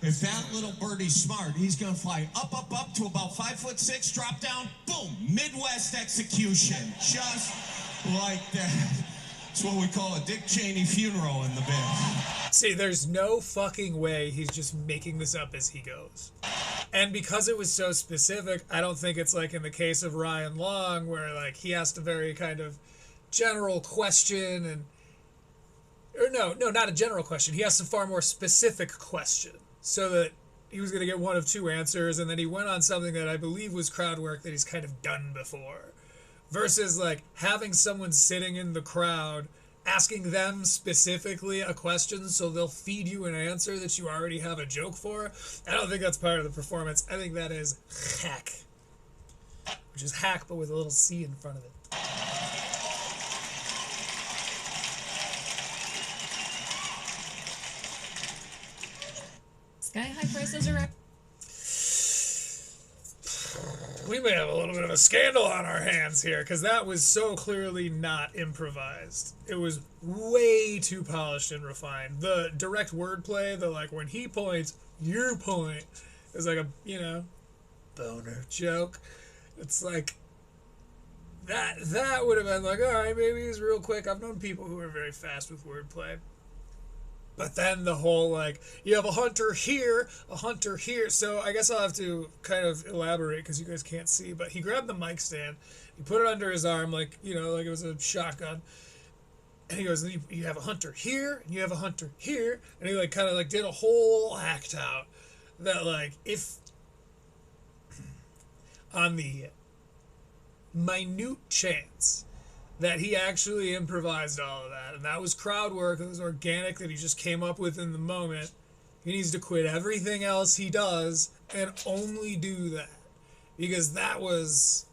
if that little birdie's smart, he's going to fly up to about 5'6", drop down, boom, Midwest execution. Just like that. It's what we call a Dick Cheney funeral in the bed. See, there's no fucking way he's just making this up as he goes. And because it was so specific, I don't think it's like in the case of Ryan Long, where like he asked a very kind of general question not a general question. He asked a far more specific question so that he was going to get one of two answers, and then he went on something that I believe was crowd work that he's kind of done before. Versus like having someone sitting in the crowd asking them specifically a question so they'll feed you an answer that you already have a joke for. I don't think that's part of the performance. I think that is hack. Which is hack but with a little C in front of it. Sky high prices are up. We may have a little bit of a scandal on our hands here, because that was so clearly not improvised. It was way too polished and refined. The direct wordplay, the like when he points, you point, is like a, boner joke. It's like that would have been like, all right, maybe he's real quick. I've known people who are very fast with wordplay. But then the whole, like, you have a hunter here. So I guess I'll have to kind of elaborate because you guys can't see. But he grabbed the mic stand. He put it under his arm like it was a shotgun. And he goes, you have a hunter here, and you have a hunter here. And he, like, kind of, like, did a whole act out that, like, if on the minute chance that he actually improvised all of that, and that was crowd work, it was organic, that he just came up with in the moment, he needs to quit everything else he does and only do that. Because that was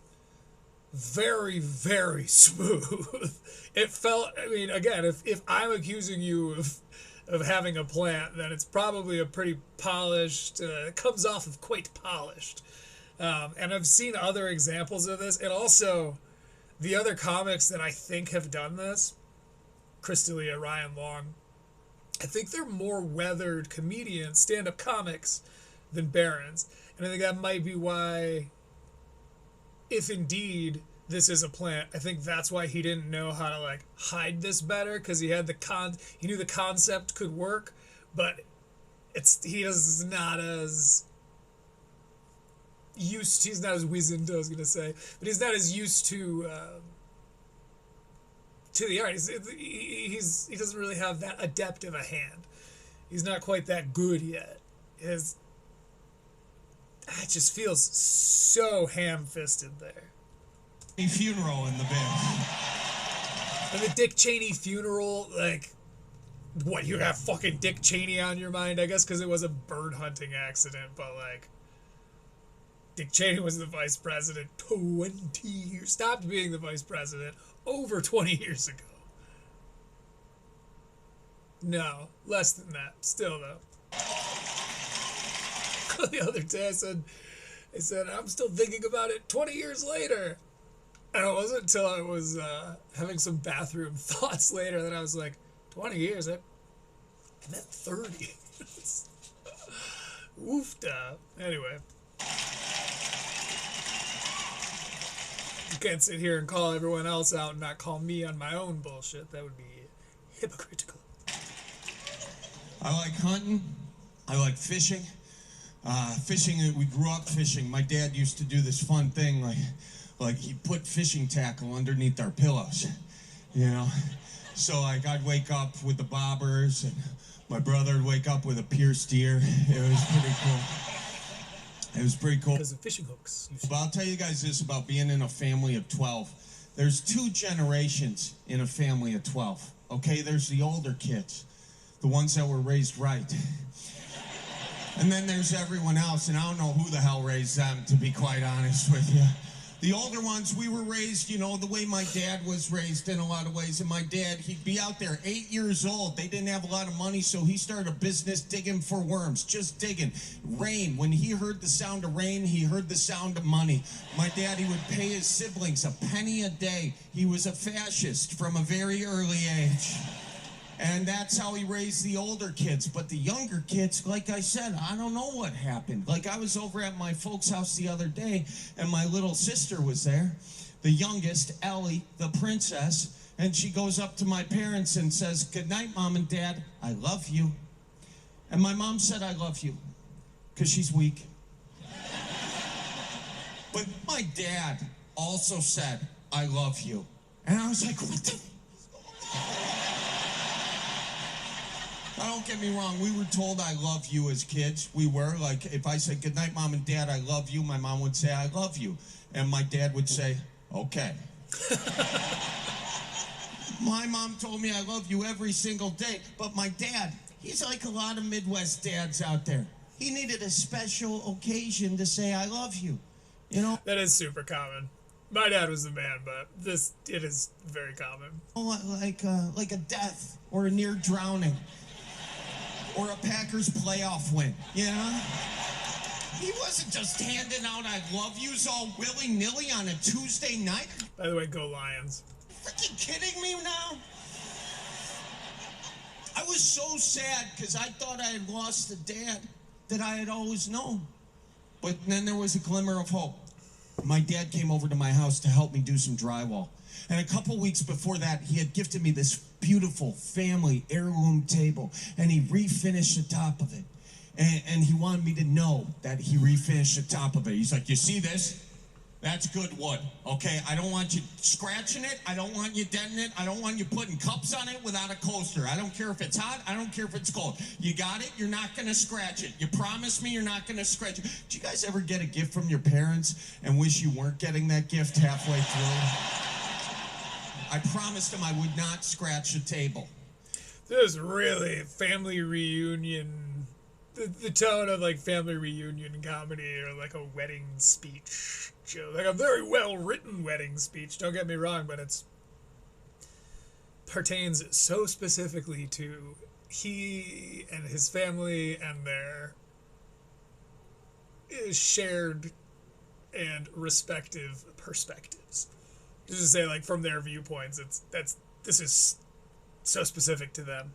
very, very smooth. It felt, I mean, again, if I'm accusing you of having a plant, then it's probably a pretty polished, it comes off of quite polished. And I've seen other examples of this. And also, the other comics that I think have done this, Chris D'Elia, Ryan Long, I think they're more weathered comedians, stand-up comics, than Berens. And I think that might be why, if indeed this is a plant, I think that's why he didn't know how to like hide this better, because he had he knew the concept could work, but he's not as wizened, I was gonna say, but he's not as used to the art. He doesn't really have that adept of a hand. He's not quite that good yet. It just feels so ham-fisted there. Funeral in the bed. And the Dick Cheney funeral, like, what, you have fucking Dick Cheney on your mind, I guess, because it was a bird hunting accident, but, like, Dick Cheney was the vice president 20 years, stopped being the vice president over 20 years ago. No, less than that, still, though. The other day I said, I'm still thinking about it 20 years later. And it wasn't until I was having some bathroom thoughts later that I was like, 20 years? I meant 30. Oofda. Anyway. You can't sit here and call everyone else out and not call me on my own bullshit. That would be hypocritical. I like hunting. I like fishing. Fishing, we grew up fishing. My dad used to do this fun thing, like he'd put fishing tackle underneath our pillows, you know? So like I'd wake up with the bobbers, and my brother would wake up with a pierced ear. It was pretty cool. It was pretty cool. Because of fishing hooks. But I'll tell you guys this about being in a family of 12. There's 2 generations in a family of 12, okay? There's the older kids, the ones that were raised right. And then there's everyone else, and I don't know who the hell raised them, to be quite honest with you. The older ones, we were raised, you know, the way my dad was raised in a lot of ways. And my dad, he'd be out there 8 years old. They didn't have a lot of money, so he started a business digging for worms, just digging. Rain. When he heard the sound of rain, he heard the sound of money. My dad, he would pay his siblings a penny a day. He was a fascist from a very early age. And that's how he raised the older kids. But the younger kids, like I said, I don't know what happened. Like, I was over at my folks' house the other day, and my little sister was there, the youngest, Ellie, the princess, and she goes up to my parents and says, "Good night, Mom and Dad. I love you." And my mom said, "I love you," because she's weak. But my dad also said, "I love you." And I was like, what the... Now, don't get me wrong, we were told I love you as kids. We were, like, if I said, "Good night, Mom and Dad, I love you," my mom would say, "I love you." And my dad would say, "Okay." My mom told me I love you every single day, but my dad, he's like a lot of Midwest dads out there. He needed a special occasion to say I love you, you know? That is super common. My dad was the man, but it is very common. Like a death or a near drowning. Or a Packers playoff win, you know? He wasn't just handing out "I love yous" all willy-nilly on a Tuesday night. By the way, go Lions. Freaking kidding me now? I was so sad because I thought I had lost the dad that I had always known. But then there was a glimmer of hope. My dad came over to my house to help me do some drywall. And a couple weeks before that, he had gifted me this beautiful family heirloom table, and he refinished the top of it. And he wanted me to know that he refinished the top of it. He's like, "You see this? That's good wood, okay? I don't want you scratching it. I don't want you denting it. I don't want you putting cups on it without a coaster. I don't care if it's hot. I don't care if it's cold. You got it? You're not going to scratch it. You promise me you're not going to scratch it." Do you guys ever get a gift from your parents and wish you weren't getting that gift halfway through? I promised him I would not scratch the table. This is really family reunion the tone of like family reunion comedy or like a wedding speech show, like a very well written wedding speech. Don't get me wrong, but it's pertains so specifically to he and his family and their shared and respective perspectives. Just to say, like, from their viewpoints, this is so specific to them.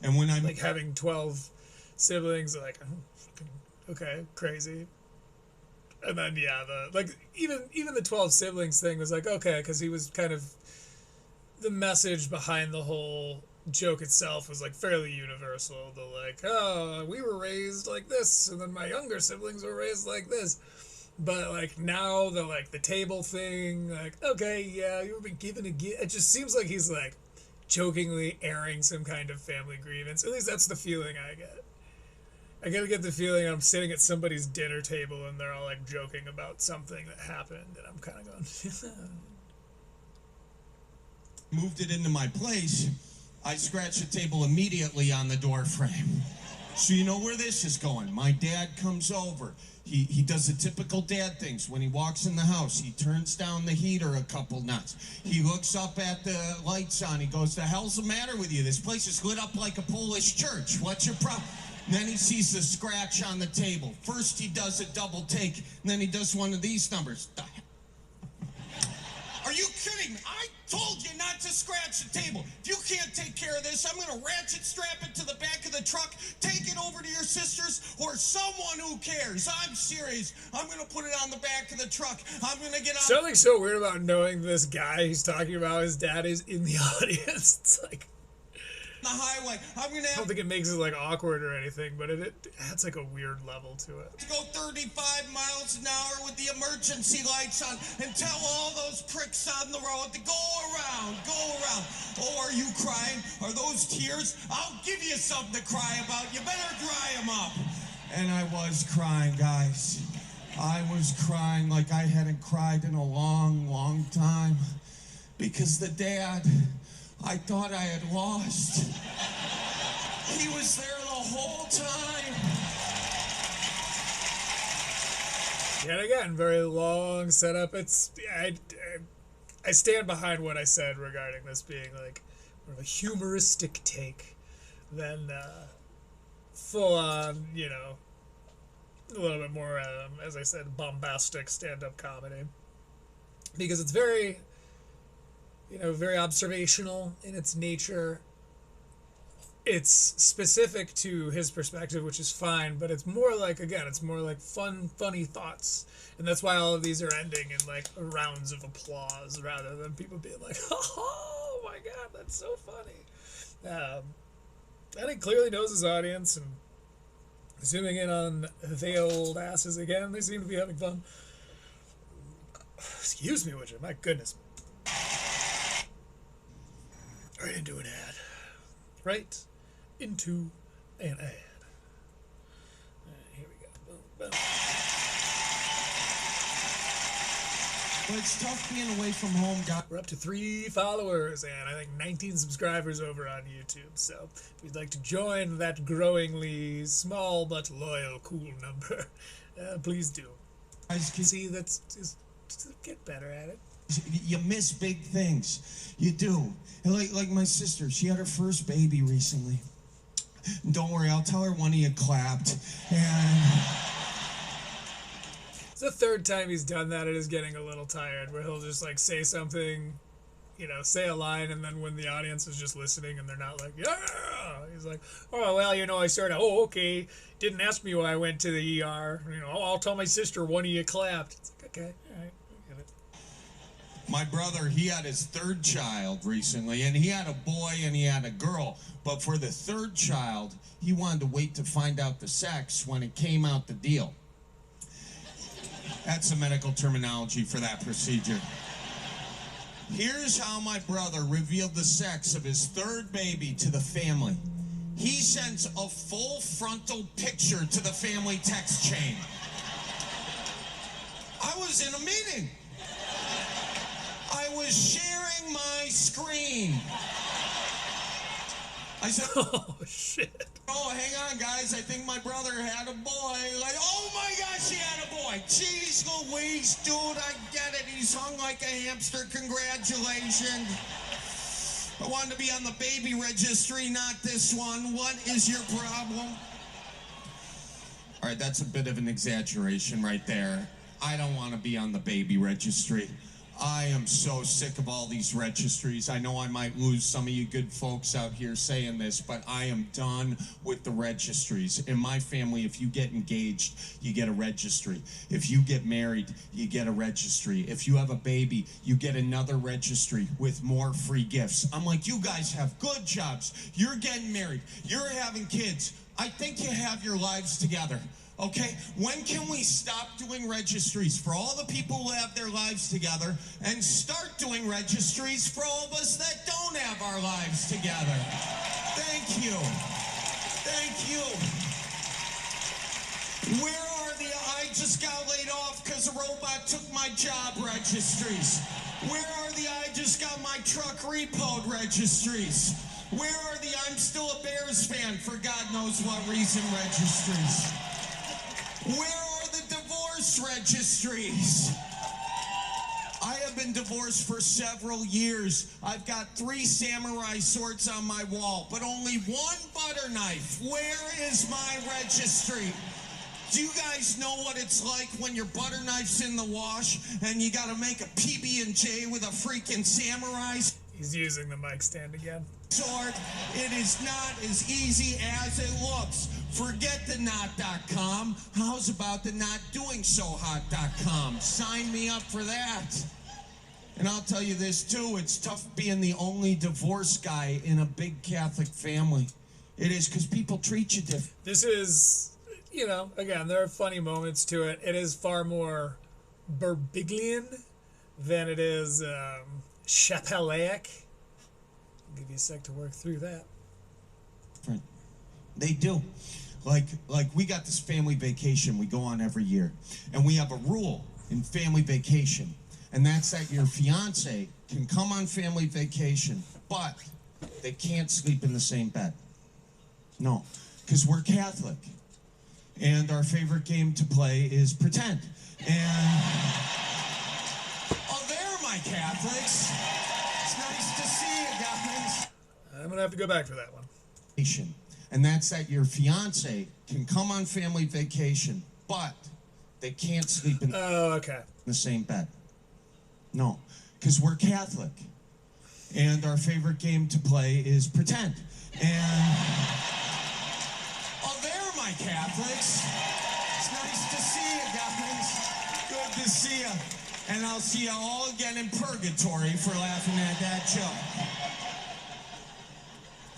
And when I'm like having 12 siblings, like, oh, fucking, okay, crazy. And then even the 12 siblings thing was like, okay, because he was kind of, the message behind the whole joke itself was like fairly universal. The like, oh, we were raised like this, and then my younger siblings were raised like this. But like now the table thing, like, okay, yeah, you've been given a gift. It just seems like he's like jokingly airing some kind of family grievance. At least that's the feeling I get. I gotta get the feeling I'm sitting at somebody's dinner table and they're all like joking about something that happened, and I'm kind of going. moved it into my place, I scratched the table immediately on the door frame. So you know where this is going. My dad comes over. He does the typical dad things. When he walks in the house, he turns down the heater a couple knots. He looks up at the lights on. He goes, the hell's the matter with you? This place is lit up like a Polish church. What's your problem? And then he sees the scratch on the table. First he does a double take, and then he does one of these numbers. Are you kidding me? I told you not to scratch the table. If you can't take care of this, I'm going to ratchet strap it to the back of the truck, take it over to your sisters or someone who cares. I'm serious. I'm going to put it on the back of the truck. I'm going to get on. Something so weird about knowing this guy he's talking about, his dad, is in the audience. It's like, the highway. I'm going to I don't think it makes it like awkward or anything, but it adds like a weird level to it. to go 35 miles an hour with the emergency lights on and tell all those pricks on the road to go around, go around. Oh, are you crying? Are those tears? I'll give you something to cry about. You better dry them up. And I was crying, guys. I was crying like I hadn't cried in a long, long time. Because the dad I thought I had lost. He was there the whole time. Yet again, very long setup. I stand behind what I said regarding this being like more of a humoristic take than full on, you know, a little bit more, as I said, bombastic stand-up comedy. Because it's very, you know, very observational in its nature. It's specific to his perspective, which is fine, but it's more like, again, it's more like fun, funny thoughts. And that's why all of these are ending in like rounds of applause rather than people being like, oh my God, that's so funny. I think clearly knows his audience, and zooming in on the old asses again, they seem to be having fun. Excuse me, Widget, my goodness. Right into an ad. Right into an ad. Here we go. Boom, boom. Well, it's tough being away from home, guys. We're up to 3 followers and I think 19 subscribers over on YouTube. So if you'd like to join that growingly small but loyal cool number, please do. Guys, See, that's just get better at it. you miss big things. You do. And like my sister, she had her first baby recently. Don't worry, I'll tell her one of you clapped. And It's the third time he's done that. It is getting a little tired, where he'll just like say something, you know, say a line, and then when the audience is just listening and they're not like, yeah, he's like, oh, well, you know, I sort of, oh, okay, didn't ask me why I went to the ER. You know, I'll tell my sister one of you clapped. It's like, okay, all right, I get it. my brother, he had his third child recently, and he had a boy and he had a girl. But for the third child, he wanted to wait to find out the sex when it came out the deal. That's the medical terminology for that procedure. Here's how my brother revealed the sex of his third baby to the family. He sends a full frontal picture to the family text chain. I was in a meeting. I was sharing my screen. I I said, Oh, shit. oh, hang on, guys. I think my brother had a boy. Like, oh my gosh, he had a boy. Jeez Louise, dude, I get it. He's hung like a hamster. Congratulations. I wanted to be on the baby registry, not this one. What is your problem? All right, that's a bit of an exaggeration right there. I don't want to be on the baby registry. I am so sick of all these registries. I know I might lose some of you good folks out here saying this, but I am done with the registries. In my family, if you get engaged, you get a registry. If you get married, you get a registry. If you have a baby, you get another registry with more free gifts. I'm like, you guys have good jobs. You're getting married. You're having kids. I think you have your lives together. Okay, when can we stop doing registries for all the people who have their lives together and start doing registries for all of us that don't have our lives together? Thank you. Thank you. Where are the I just got laid off because a robot took my job registries? Where are the I just got my truck repoed registries? Where are the I'm still a Bears fan for God knows what reason registries? Where are the divorce registries? I have been divorced for several years. I've got 3 samurai swords on my wall, but only 1 butter knife. Where is my registry? Do you guys know what it's like when your butter knife's in the wash and you gotta make a PB&J with a freaking samurai? He's using the mic stand again. Sword. It is not as easy as it looks. Forget the not.com. How's about the notdoingsohot.com? Sign me up for that. And I'll tell you this too, it's tough being the only divorced guy in a big Catholic family. It is, because people treat you different. This is, you know, again, there are funny moments to it. It is far more Berbiglian than it is Chapelaic. I'll give you a sec to work through that. They do. Like we got this family vacation we go on every year. And we have a rule in family vacation. And that's that your fiance can come on family vacation, but they can't sleep in the same bed. No, because we're Catholic. And our favorite game to play is pretend. And, oh, there, my Catholics. It's nice to see you guys. I'm going to have to go back for that one. And that's that your fiance can come on family vacation, but they can't sleep in the same bed. No, because we're Catholic. And our favorite game to play is pretend. And, oh, there, my Catholics. It's nice to see you guys. Good to see you. And I'll see you all again in purgatory for laughing at that joke.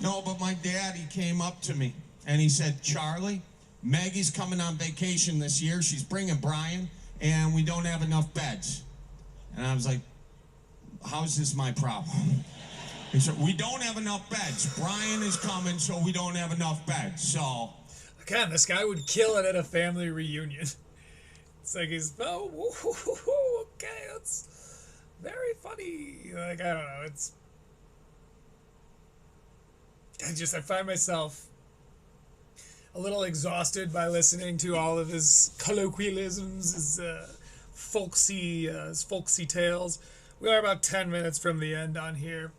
No, but my daddy came up to me and he said, Charlie, Maggie's coming on vacation this year. She's bringing Brian, and we don't have enough beds. And I was like, how's this my problem? He said, we don't have enough beds. Brian is coming, so we don't have enough beds. So, again, this guy would kill it at a family reunion. It's like he's, oh, okay, that's very funny. Like, I don't know, it's... I find myself a little exhausted by listening to all of his colloquialisms, his folksy tales. We are about 10 minutes from the end on here,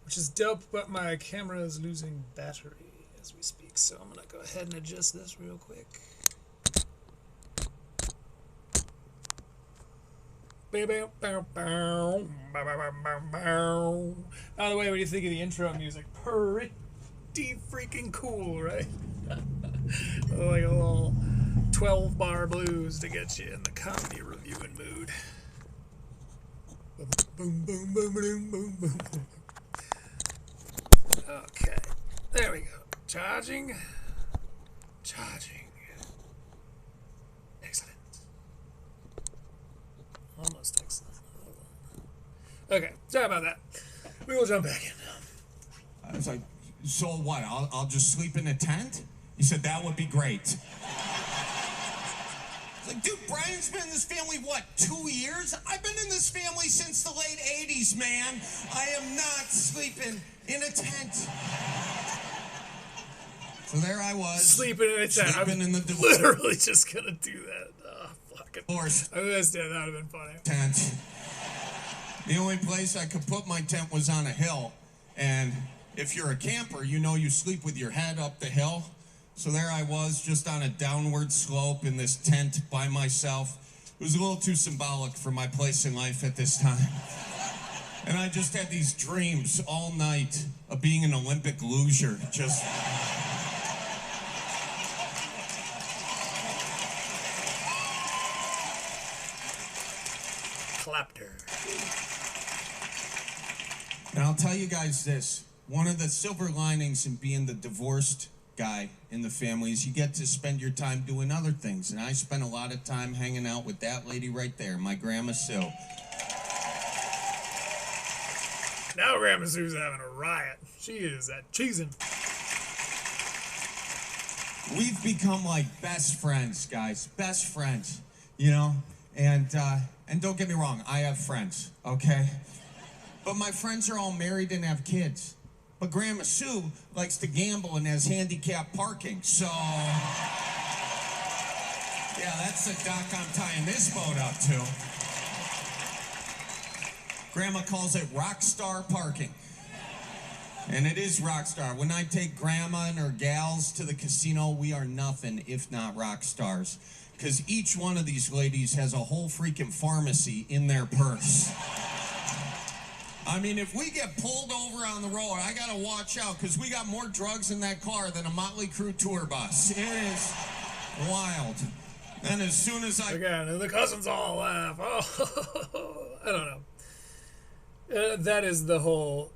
which is dope, but my camera is losing battery as we speak, so I'm going to go ahead and adjust this real quick. By the way, what do you think of the intro music? Pretty freaking cool, right? Like a little 12-bar blues to get you in the comedy reviewing mood. Boom, boom, boom, boom, boom, boom. Okay, there we go. Charging. Excellent. Almost excellent. Okay, sorry about that. We will jump back in now. I was like, so what? I'll just sleep in a tent? He said that would be great. I was like, dude, Brian's been in this family, what, 2 years? I've been in this family since the late 80s, man. I am not sleeping in a tent. So there I was. Sleeping in a tent. Sleeping in the literally just gonna do that. Oh, fucking. divorce I missed it. That would have been funny. tent. The only place I could put my tent was on a hill. And if you're a camper, you know you sleep with your head up the hill. So there I was, just on a downward slope in this tent by myself. It was a little too symbolic for my place in life at this time. And I just had these dreams all night of being an Olympic loser. Just... Clapped her. And I'll tell you guys this. One of the silver linings in being the divorced guy in the family is you get to spend your time doing other things. And I spent a lot of time hanging out with that lady right there, my Grandma Sue. Now Grandma Sue's having a riot. She is at cheesing. We've become like best friends, guys. Best friends, you know? And don't get me wrong, I have friends, okay? But my friends are all married and have kids. But Grandma Sue likes to gamble and has handicapped parking, so... Yeah, that's the dock I'm tying this boat up to. Grandma calls it rock star parking. And it is rock star. When I take Grandma and her gals to the casino, we are nothing if not rock stars. Because each one of these ladies has a whole freaking pharmacy in their purse. I mean, if we get pulled over on the road, I gotta watch out, because we got more drugs in that car than a Motley Crue tour bus. It is wild. And as soon as I... Again, and the cousins all laugh. Oh, I don't know. That is the whole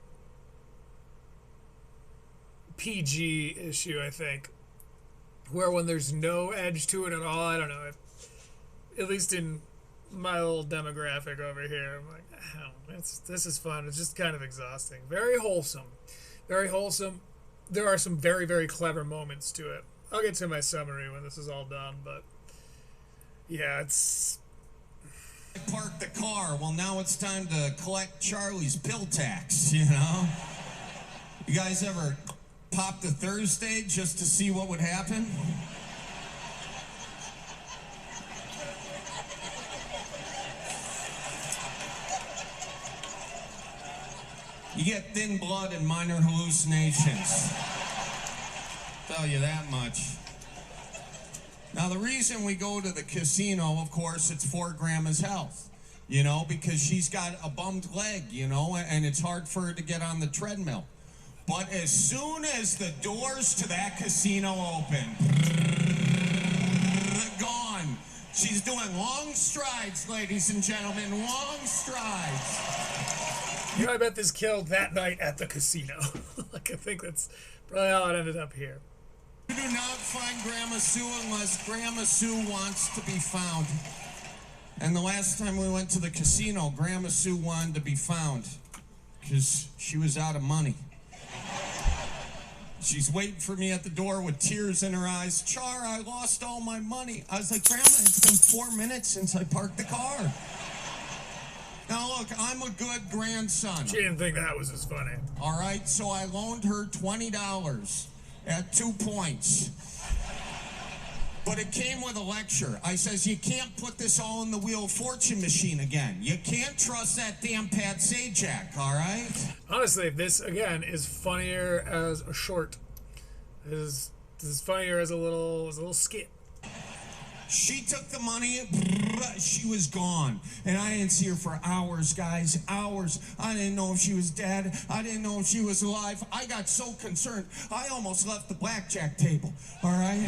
PG issue, I think. Where when there's no edge to it at all, I don't know. At least in my little demographic over here, I'm like, oh, this is fun. It's just kind of exhausting. Very wholesome. Very wholesome. There are some very, very clever moments to it. I'll get to my summary when this is all done, but yeah, it's... I parked the car. Well, now it's time to collect Charlie's pill tax, you know? You guys ever pop the Thursday just to see what would happen? You get thin blood and minor hallucinations. Tell you that much. Now, the reason we go to the casino, of course, it's for Grandma's health. You know, because she's got a bummed leg, you know, and it's hard for her to get on the treadmill. But as soon as the doors to that casino open, gone. She's doing long strides, ladies and gentlemen, long strides. You know, I bet this killed that night at the casino. Like, I think that's probably how it ended up here. You do not find Grandma Sue unless Grandma Sue wants to be found. And the last time we went to the casino, Grandma Sue wanted to be found because she was out of money. She's waiting for me at the door with tears in her eyes. Char, I lost all my money. I was like, Grandma, it's been 4 minutes since I parked the car. Now, look, I'm a good grandson. She didn't think that was as funny. All right, so I loaned her $20 at 2 points. But it came with a lecture. I says, you can't put this all in the Wheel of Fortune machine again. You can't trust that damn Pat Sajak, all right? Honestly, this, again, is funnier as a short. This is funnier as a little skit. She took the money, she was gone. And I didn't see her for hours, guys, hours. I didn't know if she was dead. I didn't know if she was alive. I got so concerned, I almost left the blackjack table, all right?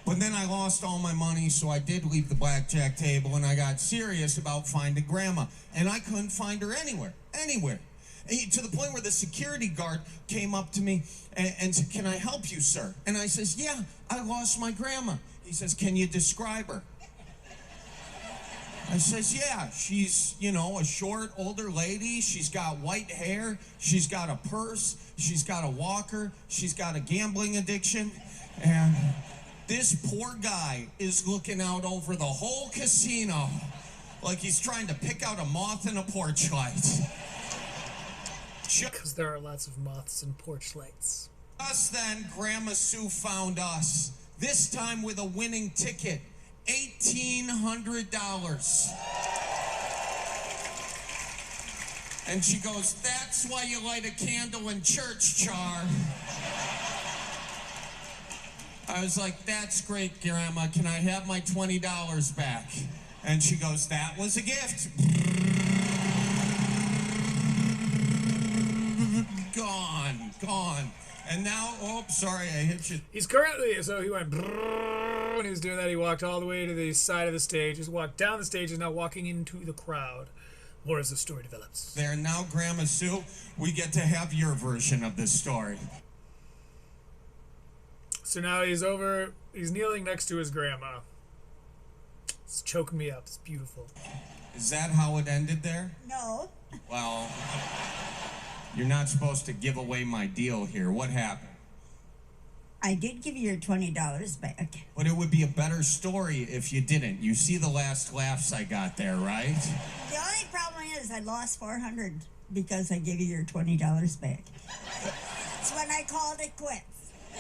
But then I lost all my money, so I did leave the blackjack table, and I got serious about finding Grandma. And I couldn't find her anywhere. And to the point where the security guard came up to me and said, can I help you, sir? And I says, yeah, I lost my Grandma. He says, can you describe her? I says, yeah, she's, you know, a short, older lady. She's got white hair. She's got a purse. She's got a walker. She's got a gambling addiction. And this poor guy is looking out over the whole casino like he's trying to pick out a moth in a porch light. Because there are lots of moths in porch lights. Just then, Grandma Sue found us, this time with a winning ticket, $1,800. And she goes, that's why you light a candle in church, Char. I was like, that's great, Grandma. Can I have my $20 back? And she goes, that was a gift. Gone. And now, oh, sorry, I hit you. He's currently, so he went, when he was doing that, he walked all the way to the side of the stage. He's walked down the stage, and now walking into the crowd. More as the story develops. There, now, Grandma Sue, we get to have your version of this story. So now he's kneeling next to his grandma. It's choking me up. It's beautiful. Is that how it ended there? No. Well, you're not supposed to give away my deal here. What happened? I did give you your $20 back. But it would be a better story if you didn't. You see the last laughs I got there, right? The only problem is I lost $400 because I gave you your $20 back. That's when I called it quits.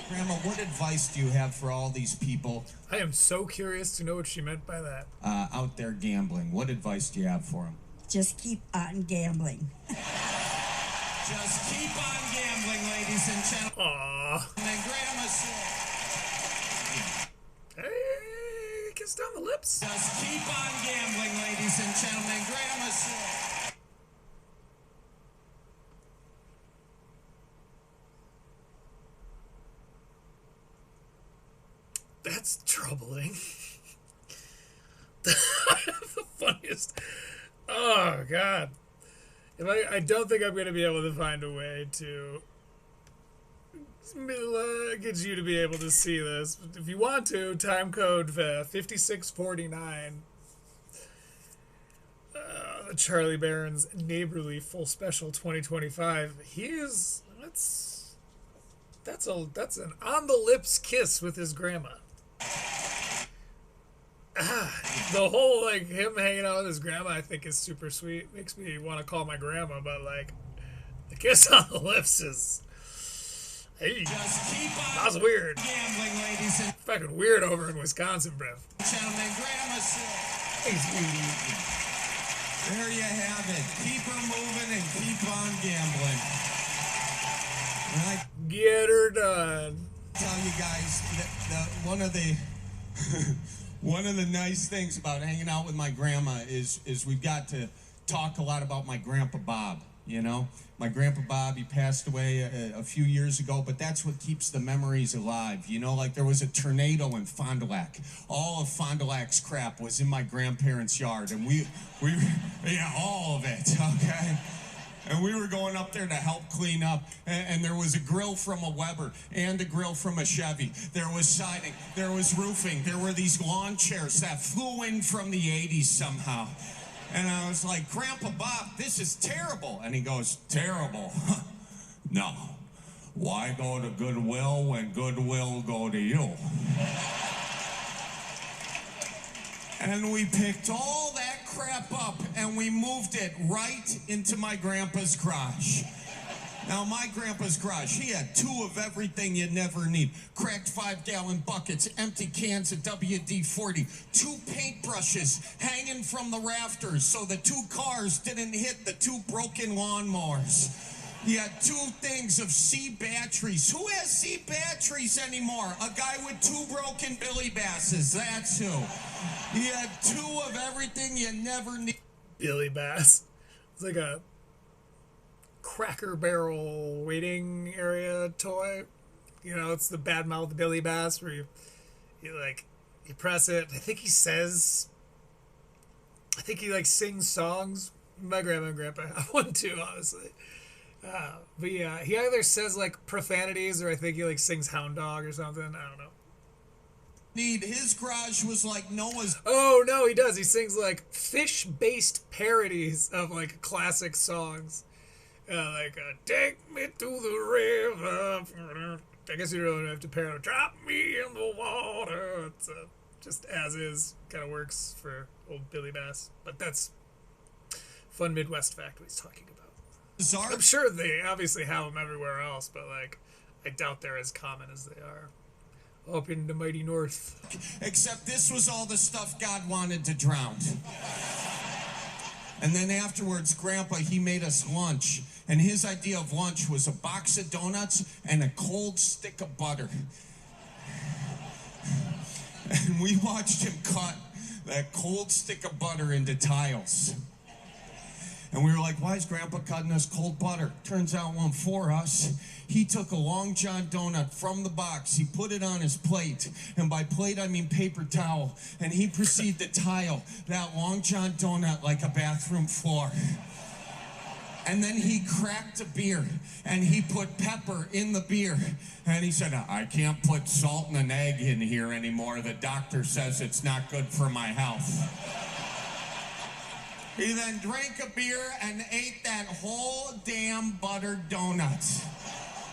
Grandma, what advice do you have for all these people I am so curious to know what she meant by that. out there gambling? What advice do you have for them? Just keep on gambling. Just keep on gambling, ladies and gentlemen. Aww. And Grandma said, Hey, kiss down the lips. just keep on gambling, ladies and gentlemen. Grandma said. That's troubling. The funniest. Oh, God. I don't think I'm going to be able to find a way to get you to be able to see this. If you want to, time code 5649. Charlie Berens Neighborly Full Special 2025. That's an on the lips kiss with his grandma. The whole him hanging out with his grandma I think is super sweet. Makes me want to call my grandma, but the kiss on the lips is Just keep on that's weird. gambling, ladies and Fucking weird over in Wisconsin, bruv. gentlemen. Grandma said. Hey, sweetie. There you have it. Keep her moving and keep on gambling. And I Get her done. tell you guys that one of the nice things about hanging out with my grandma is we've got to talk a lot about my grandpa Bob. You know, my grandpa Bob, he passed away a few years ago, but that's what keeps the memories alive. You know, like there was a tornado in Fond du Lac. All of Fond du Lac's crap was in my grandparents' yard, and we all of it, okay? And we were going up there to help clean up, and there was a grill from a Weber and a grill from a Chevy. There was siding, there was roofing, there were these lawn chairs that flew in from the 80s somehow. And I was like, Grandpa Bob, this is terrible. And he goes, terrible? No. Why go to Goodwill when Goodwill go to you? And we picked all that crap up and we moved it right into my grandpa's garage. Now, my grandpa's garage, he had 2 of everything you never need. Cracked 5-gallon buckets, empty cans of WD-40, 2 paintbrushes hanging from the rafters so the 2 cars didn't hit the 2 broken lawnmowers. He had 2 things of C batteries. Who has C batteries anymore? A guy with 2 broken Billy Basses, that's who. He had 2 of everything you never need. Billy Bass. It's like a Cracker Barrel waiting area toy. You know, it's the bad mouth Billy Bass where you press it. I think he sings songs. My grandma and grandpa have one too, honestly. But yeah, he either says profanities or I think he sings Hound Dog or something. I don't know. His garage was like Noah's. Oh no, he does. He sings fish-based parodies of classic songs. Take me to the river. I guess you don't have to parody. Drop me in the water. It's just as is kind of works for old Billy Bass. But that's fun Midwest fact what he's talking about. Bizarre. I'm sure they obviously have them everywhere else, but like I doubt they're as common as they are up in the mighty north. Except this was all the stuff God wanted to drown. And then afterwards, Grandpa, he made us lunch. And his idea of lunch was a box of donuts and a cold stick of butter. And we watched him cut that cold stick of butter into tiles. And we were like, why is Grandpa cutting us cold butter? Turns out one for us. He took a Long John donut from the box. He put it on his plate. And by plate, I mean paper towel. And he proceeded to tile that Long John donut like a bathroom floor. And then he cracked a beer. And he put pepper in the beer. And he said, I can't put salt and an egg in here anymore. The doctor says it's not good for my health. He then drank a beer and ate that whole damn buttered donut.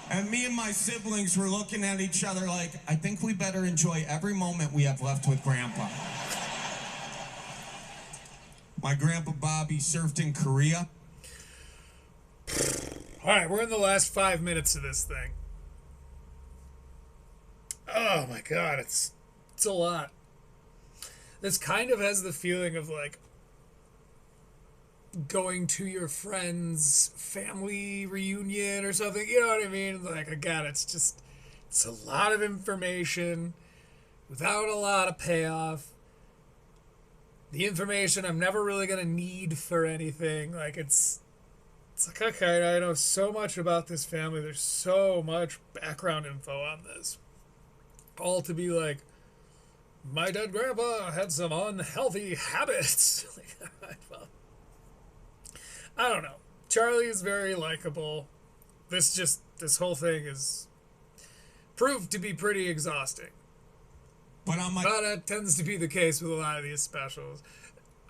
And me and my siblings were looking at each other like, I think we better enjoy every moment we have left with Grandpa. My Grandpa Bobby served in Korea. All right, we're in the last 5 minutes of this thing. Oh my God, it's a lot. This kind of has the feeling of like going to your friend's family reunion or something, you know what I mean? Like, again, it's a lot of information without a lot of payoff. The information I'm never really going to need for anything. Like, it's like, okay, I know so much about this family. There's so much background info on this. All to be like, my dead grandpa had some unhealthy habits. Like, well, I don't know. Charlie is very likable. This whole thing is proved to be pretty exhausting. But that tends to be the case with a lot of these specials.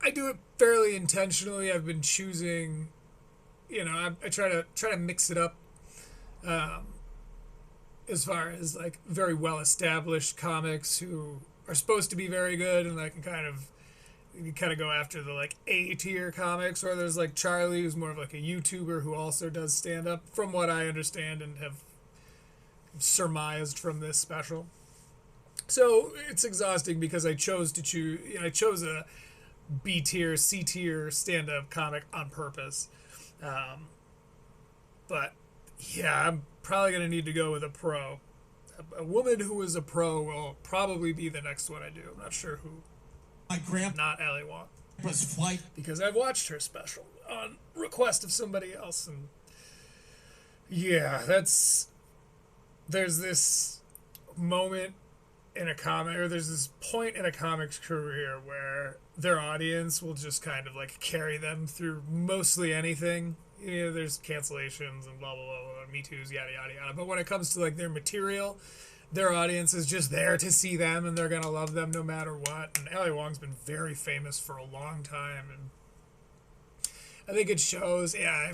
I do it fairly intentionally. I've been choosing, I try to mix it up as far as like very well established comics who are supposed to be very good, and I can kind of go after the like A tier comics, or there's like Charlie, who's more of like a YouTuber who also does stand up, from what I understand and have surmised from this special. So it's exhausting because I chose a B tier, C tier stand up comic on purpose. But yeah, I'm probably gonna need to go with a pro. A woman who is a pro will probably be the next one I do. I'm not sure who. My grandpa, not Ali Wong, was flight, because I've watched her special on request of somebody else, and yeah, there's this moment in a comic, or there's this point in a comic's career where their audience will just kind of like carry them through mostly anything. There's cancellations and blah blah blah, Me Too's, yada yada yada. But when it comes to like their material, their audience is just there to see them, and they're gonna love them no matter what. And Ali Wong's been very famous for a long time, and I think it shows. Yeah.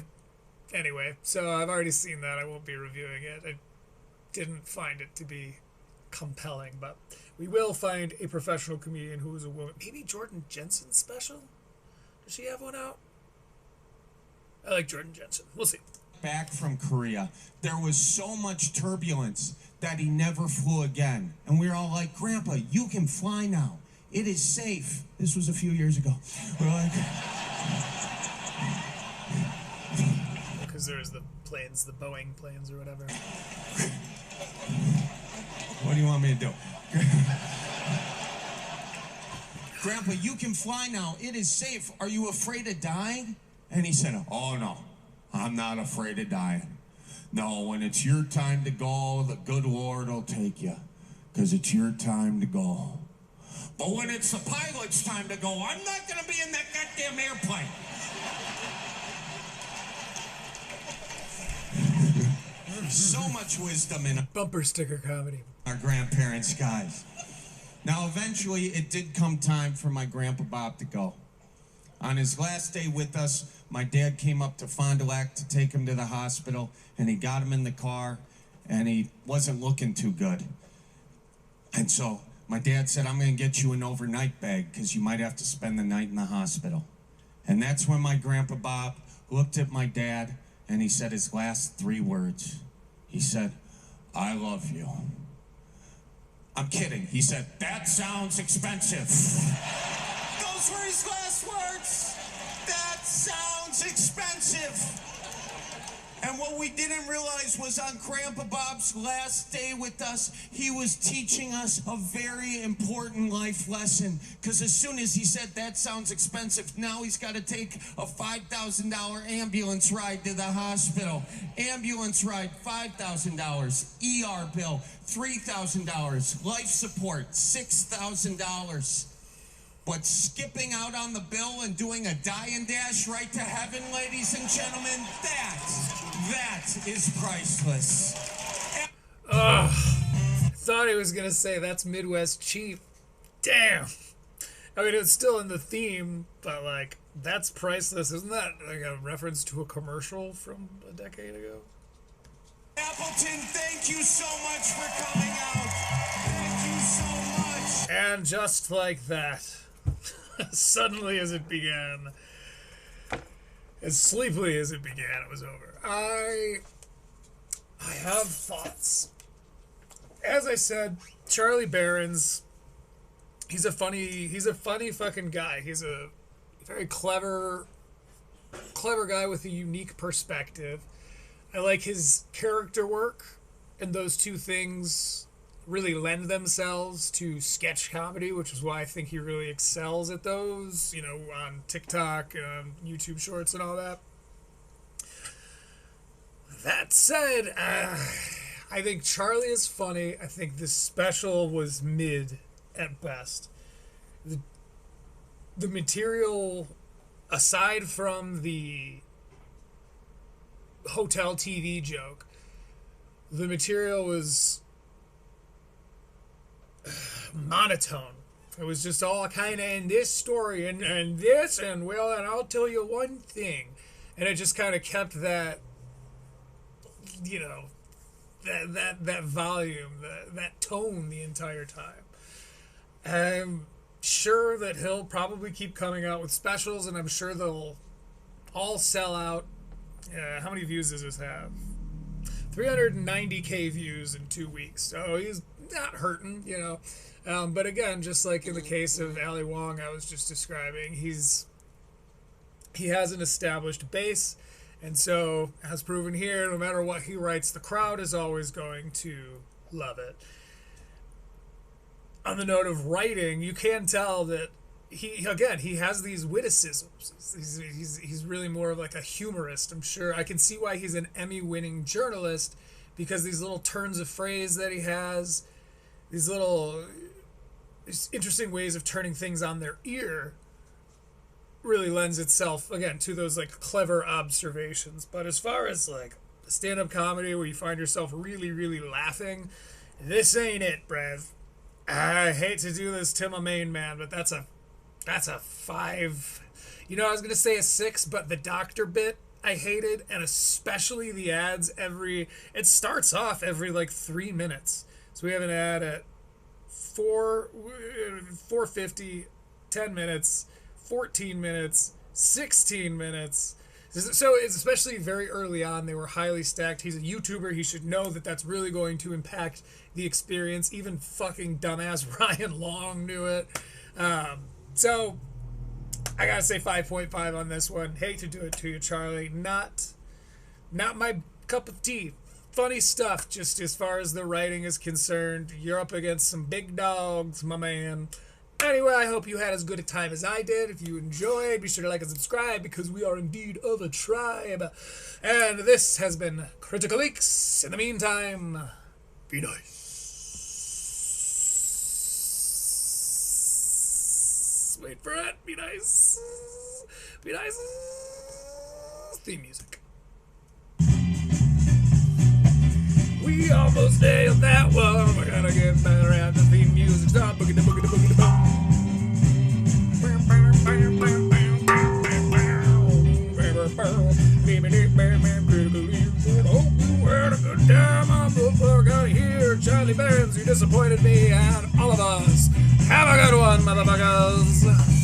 Anyway, so I've already seen that. I won't be reviewing it. I didn't find it to be compelling, but we will find a professional comedian who is a woman. Maybe Jordan Jensen's special? Does she have one out? I like Jordan Jensen. We'll see. Back from Korea, there was so much turbulence that he never flew again. And we were all like, Grandpa, you can fly now. It is safe. This was a few years ago. We're like... Because there's the planes, the Boeing planes or whatever. What do you want me to do? Grandpa, you can fly now. It is safe. Are you afraid of dying? And he said, oh, no, I'm not afraid of dying. No, when it's your time to go, the good Lord will take you, because it's your time to go. But when it's the pilot's time to go, I'm not going to be in that goddamn airplane. So much wisdom in a bumper sticker comedy. Our grandparents' guys. Now, eventually, it did come time for my Grandpa Bob to go. On his last day with us, my dad came up to Fond du Lac to take him to the hospital, and he got him in the car, and he wasn't looking too good. And so my dad said, I'm going to get you an overnight bag because you might have to spend the night in the hospital. And that's when my Grandpa Bob looked at my dad and he said his last 3 words. He said, I love you. I'm kidding. He said, that sounds expensive. Those were his last words. That sounds expensive. And what we didn't realize was on Grandpa Bob's last day with us, he was teaching us a very important life lesson. Because as soon as he said, that sounds expensive, now he's got to take a $5,000 ambulance ride to the hospital. Ambulance ride, $5,000. ER bill, $3,000. Life support, $6,000. But skipping out on the bill and doing a die and dash right to heaven, ladies and gentlemen, that is priceless. Thought he was going to say that's Midwest cheap. Damn. I mean, it's still in the theme, but, like, that's priceless. Isn't that, like, a reference to a commercial from a decade ago? Appleton, thank you so much for coming out. Thank you so much. And just like that, suddenly as it began, as sleepily as it began, it was over. I have thoughts. As I said, Charlie Berens, he's a funny fucking guy. He's a very clever guy with a unique perspective. I like his character work, and those two things really lend themselves to sketch comedy, which is why I think he really excels at those, you know, on TikTok and YouTube Shorts and all that. That said, I think Charlie is funny. I think this special was mid at best. The material, aside from the hotel TV joke, the material was monotone. It was just all kind of in this story and this and well, and I'll tell you one thing, and it just kind of kept that, you know, that volume, that tone the entire time. I'm sure that he'll probably keep coming out with specials, and I'm sure they'll all sell out. How many views does this have? 390K views in 2 weeks. So he's not hurting, you know. But again, just like in the case of Ali Wong I was just describing, he has an established base, and so as proven here, no matter what he writes, the crowd is always going to love it. On the note of writing, you can tell that he has these witticisms. He's really more of like a humorist. I'm sure I can see why he's an Emmy-winning journalist, because these little turns of phrase that he has, these interesting ways of turning things on their ear, really lends itself again to those like clever observations. But as far as like stand-up comedy where you find yourself really, really laughing, this ain't it, bruv. I hate to do this to my main man, but that's a 5. You know, I was going to say a 6, but the doctor bit I hated, and especially the ads it starts off every like 3 minutes. So we have an ad at 4:50, 10 minutes, 14 minutes, 16 minutes. So it's especially very early on, they were highly stacked. He's a YouTuber. He should know that that's really going to impact the experience. Even fucking dumbass Ryan Long knew it. So I gotta say 5.5 on this one. Hate to do it to you, Charlie. Not my cup of tea. Funny stuff, just as far as the writing is concerned. You're up against some big dogs, my man. Anyway, I hope you had as good a time as I did. If you enjoyed, be sure to like and subscribe, because we are indeed of a tribe. And this has been Critical Eeks. In the meantime, be nice. Wait for it. Be nice. Be nice. Theme music. We almost nailed that one. We're gonna get better at the theme music. Stop boogie the boogie the boogie the boom. Hope you had a good time. I'm the fuck out of here. YouTuber Charlie Berens. You disappointed me and all of us. Have a good one, motherfuckers.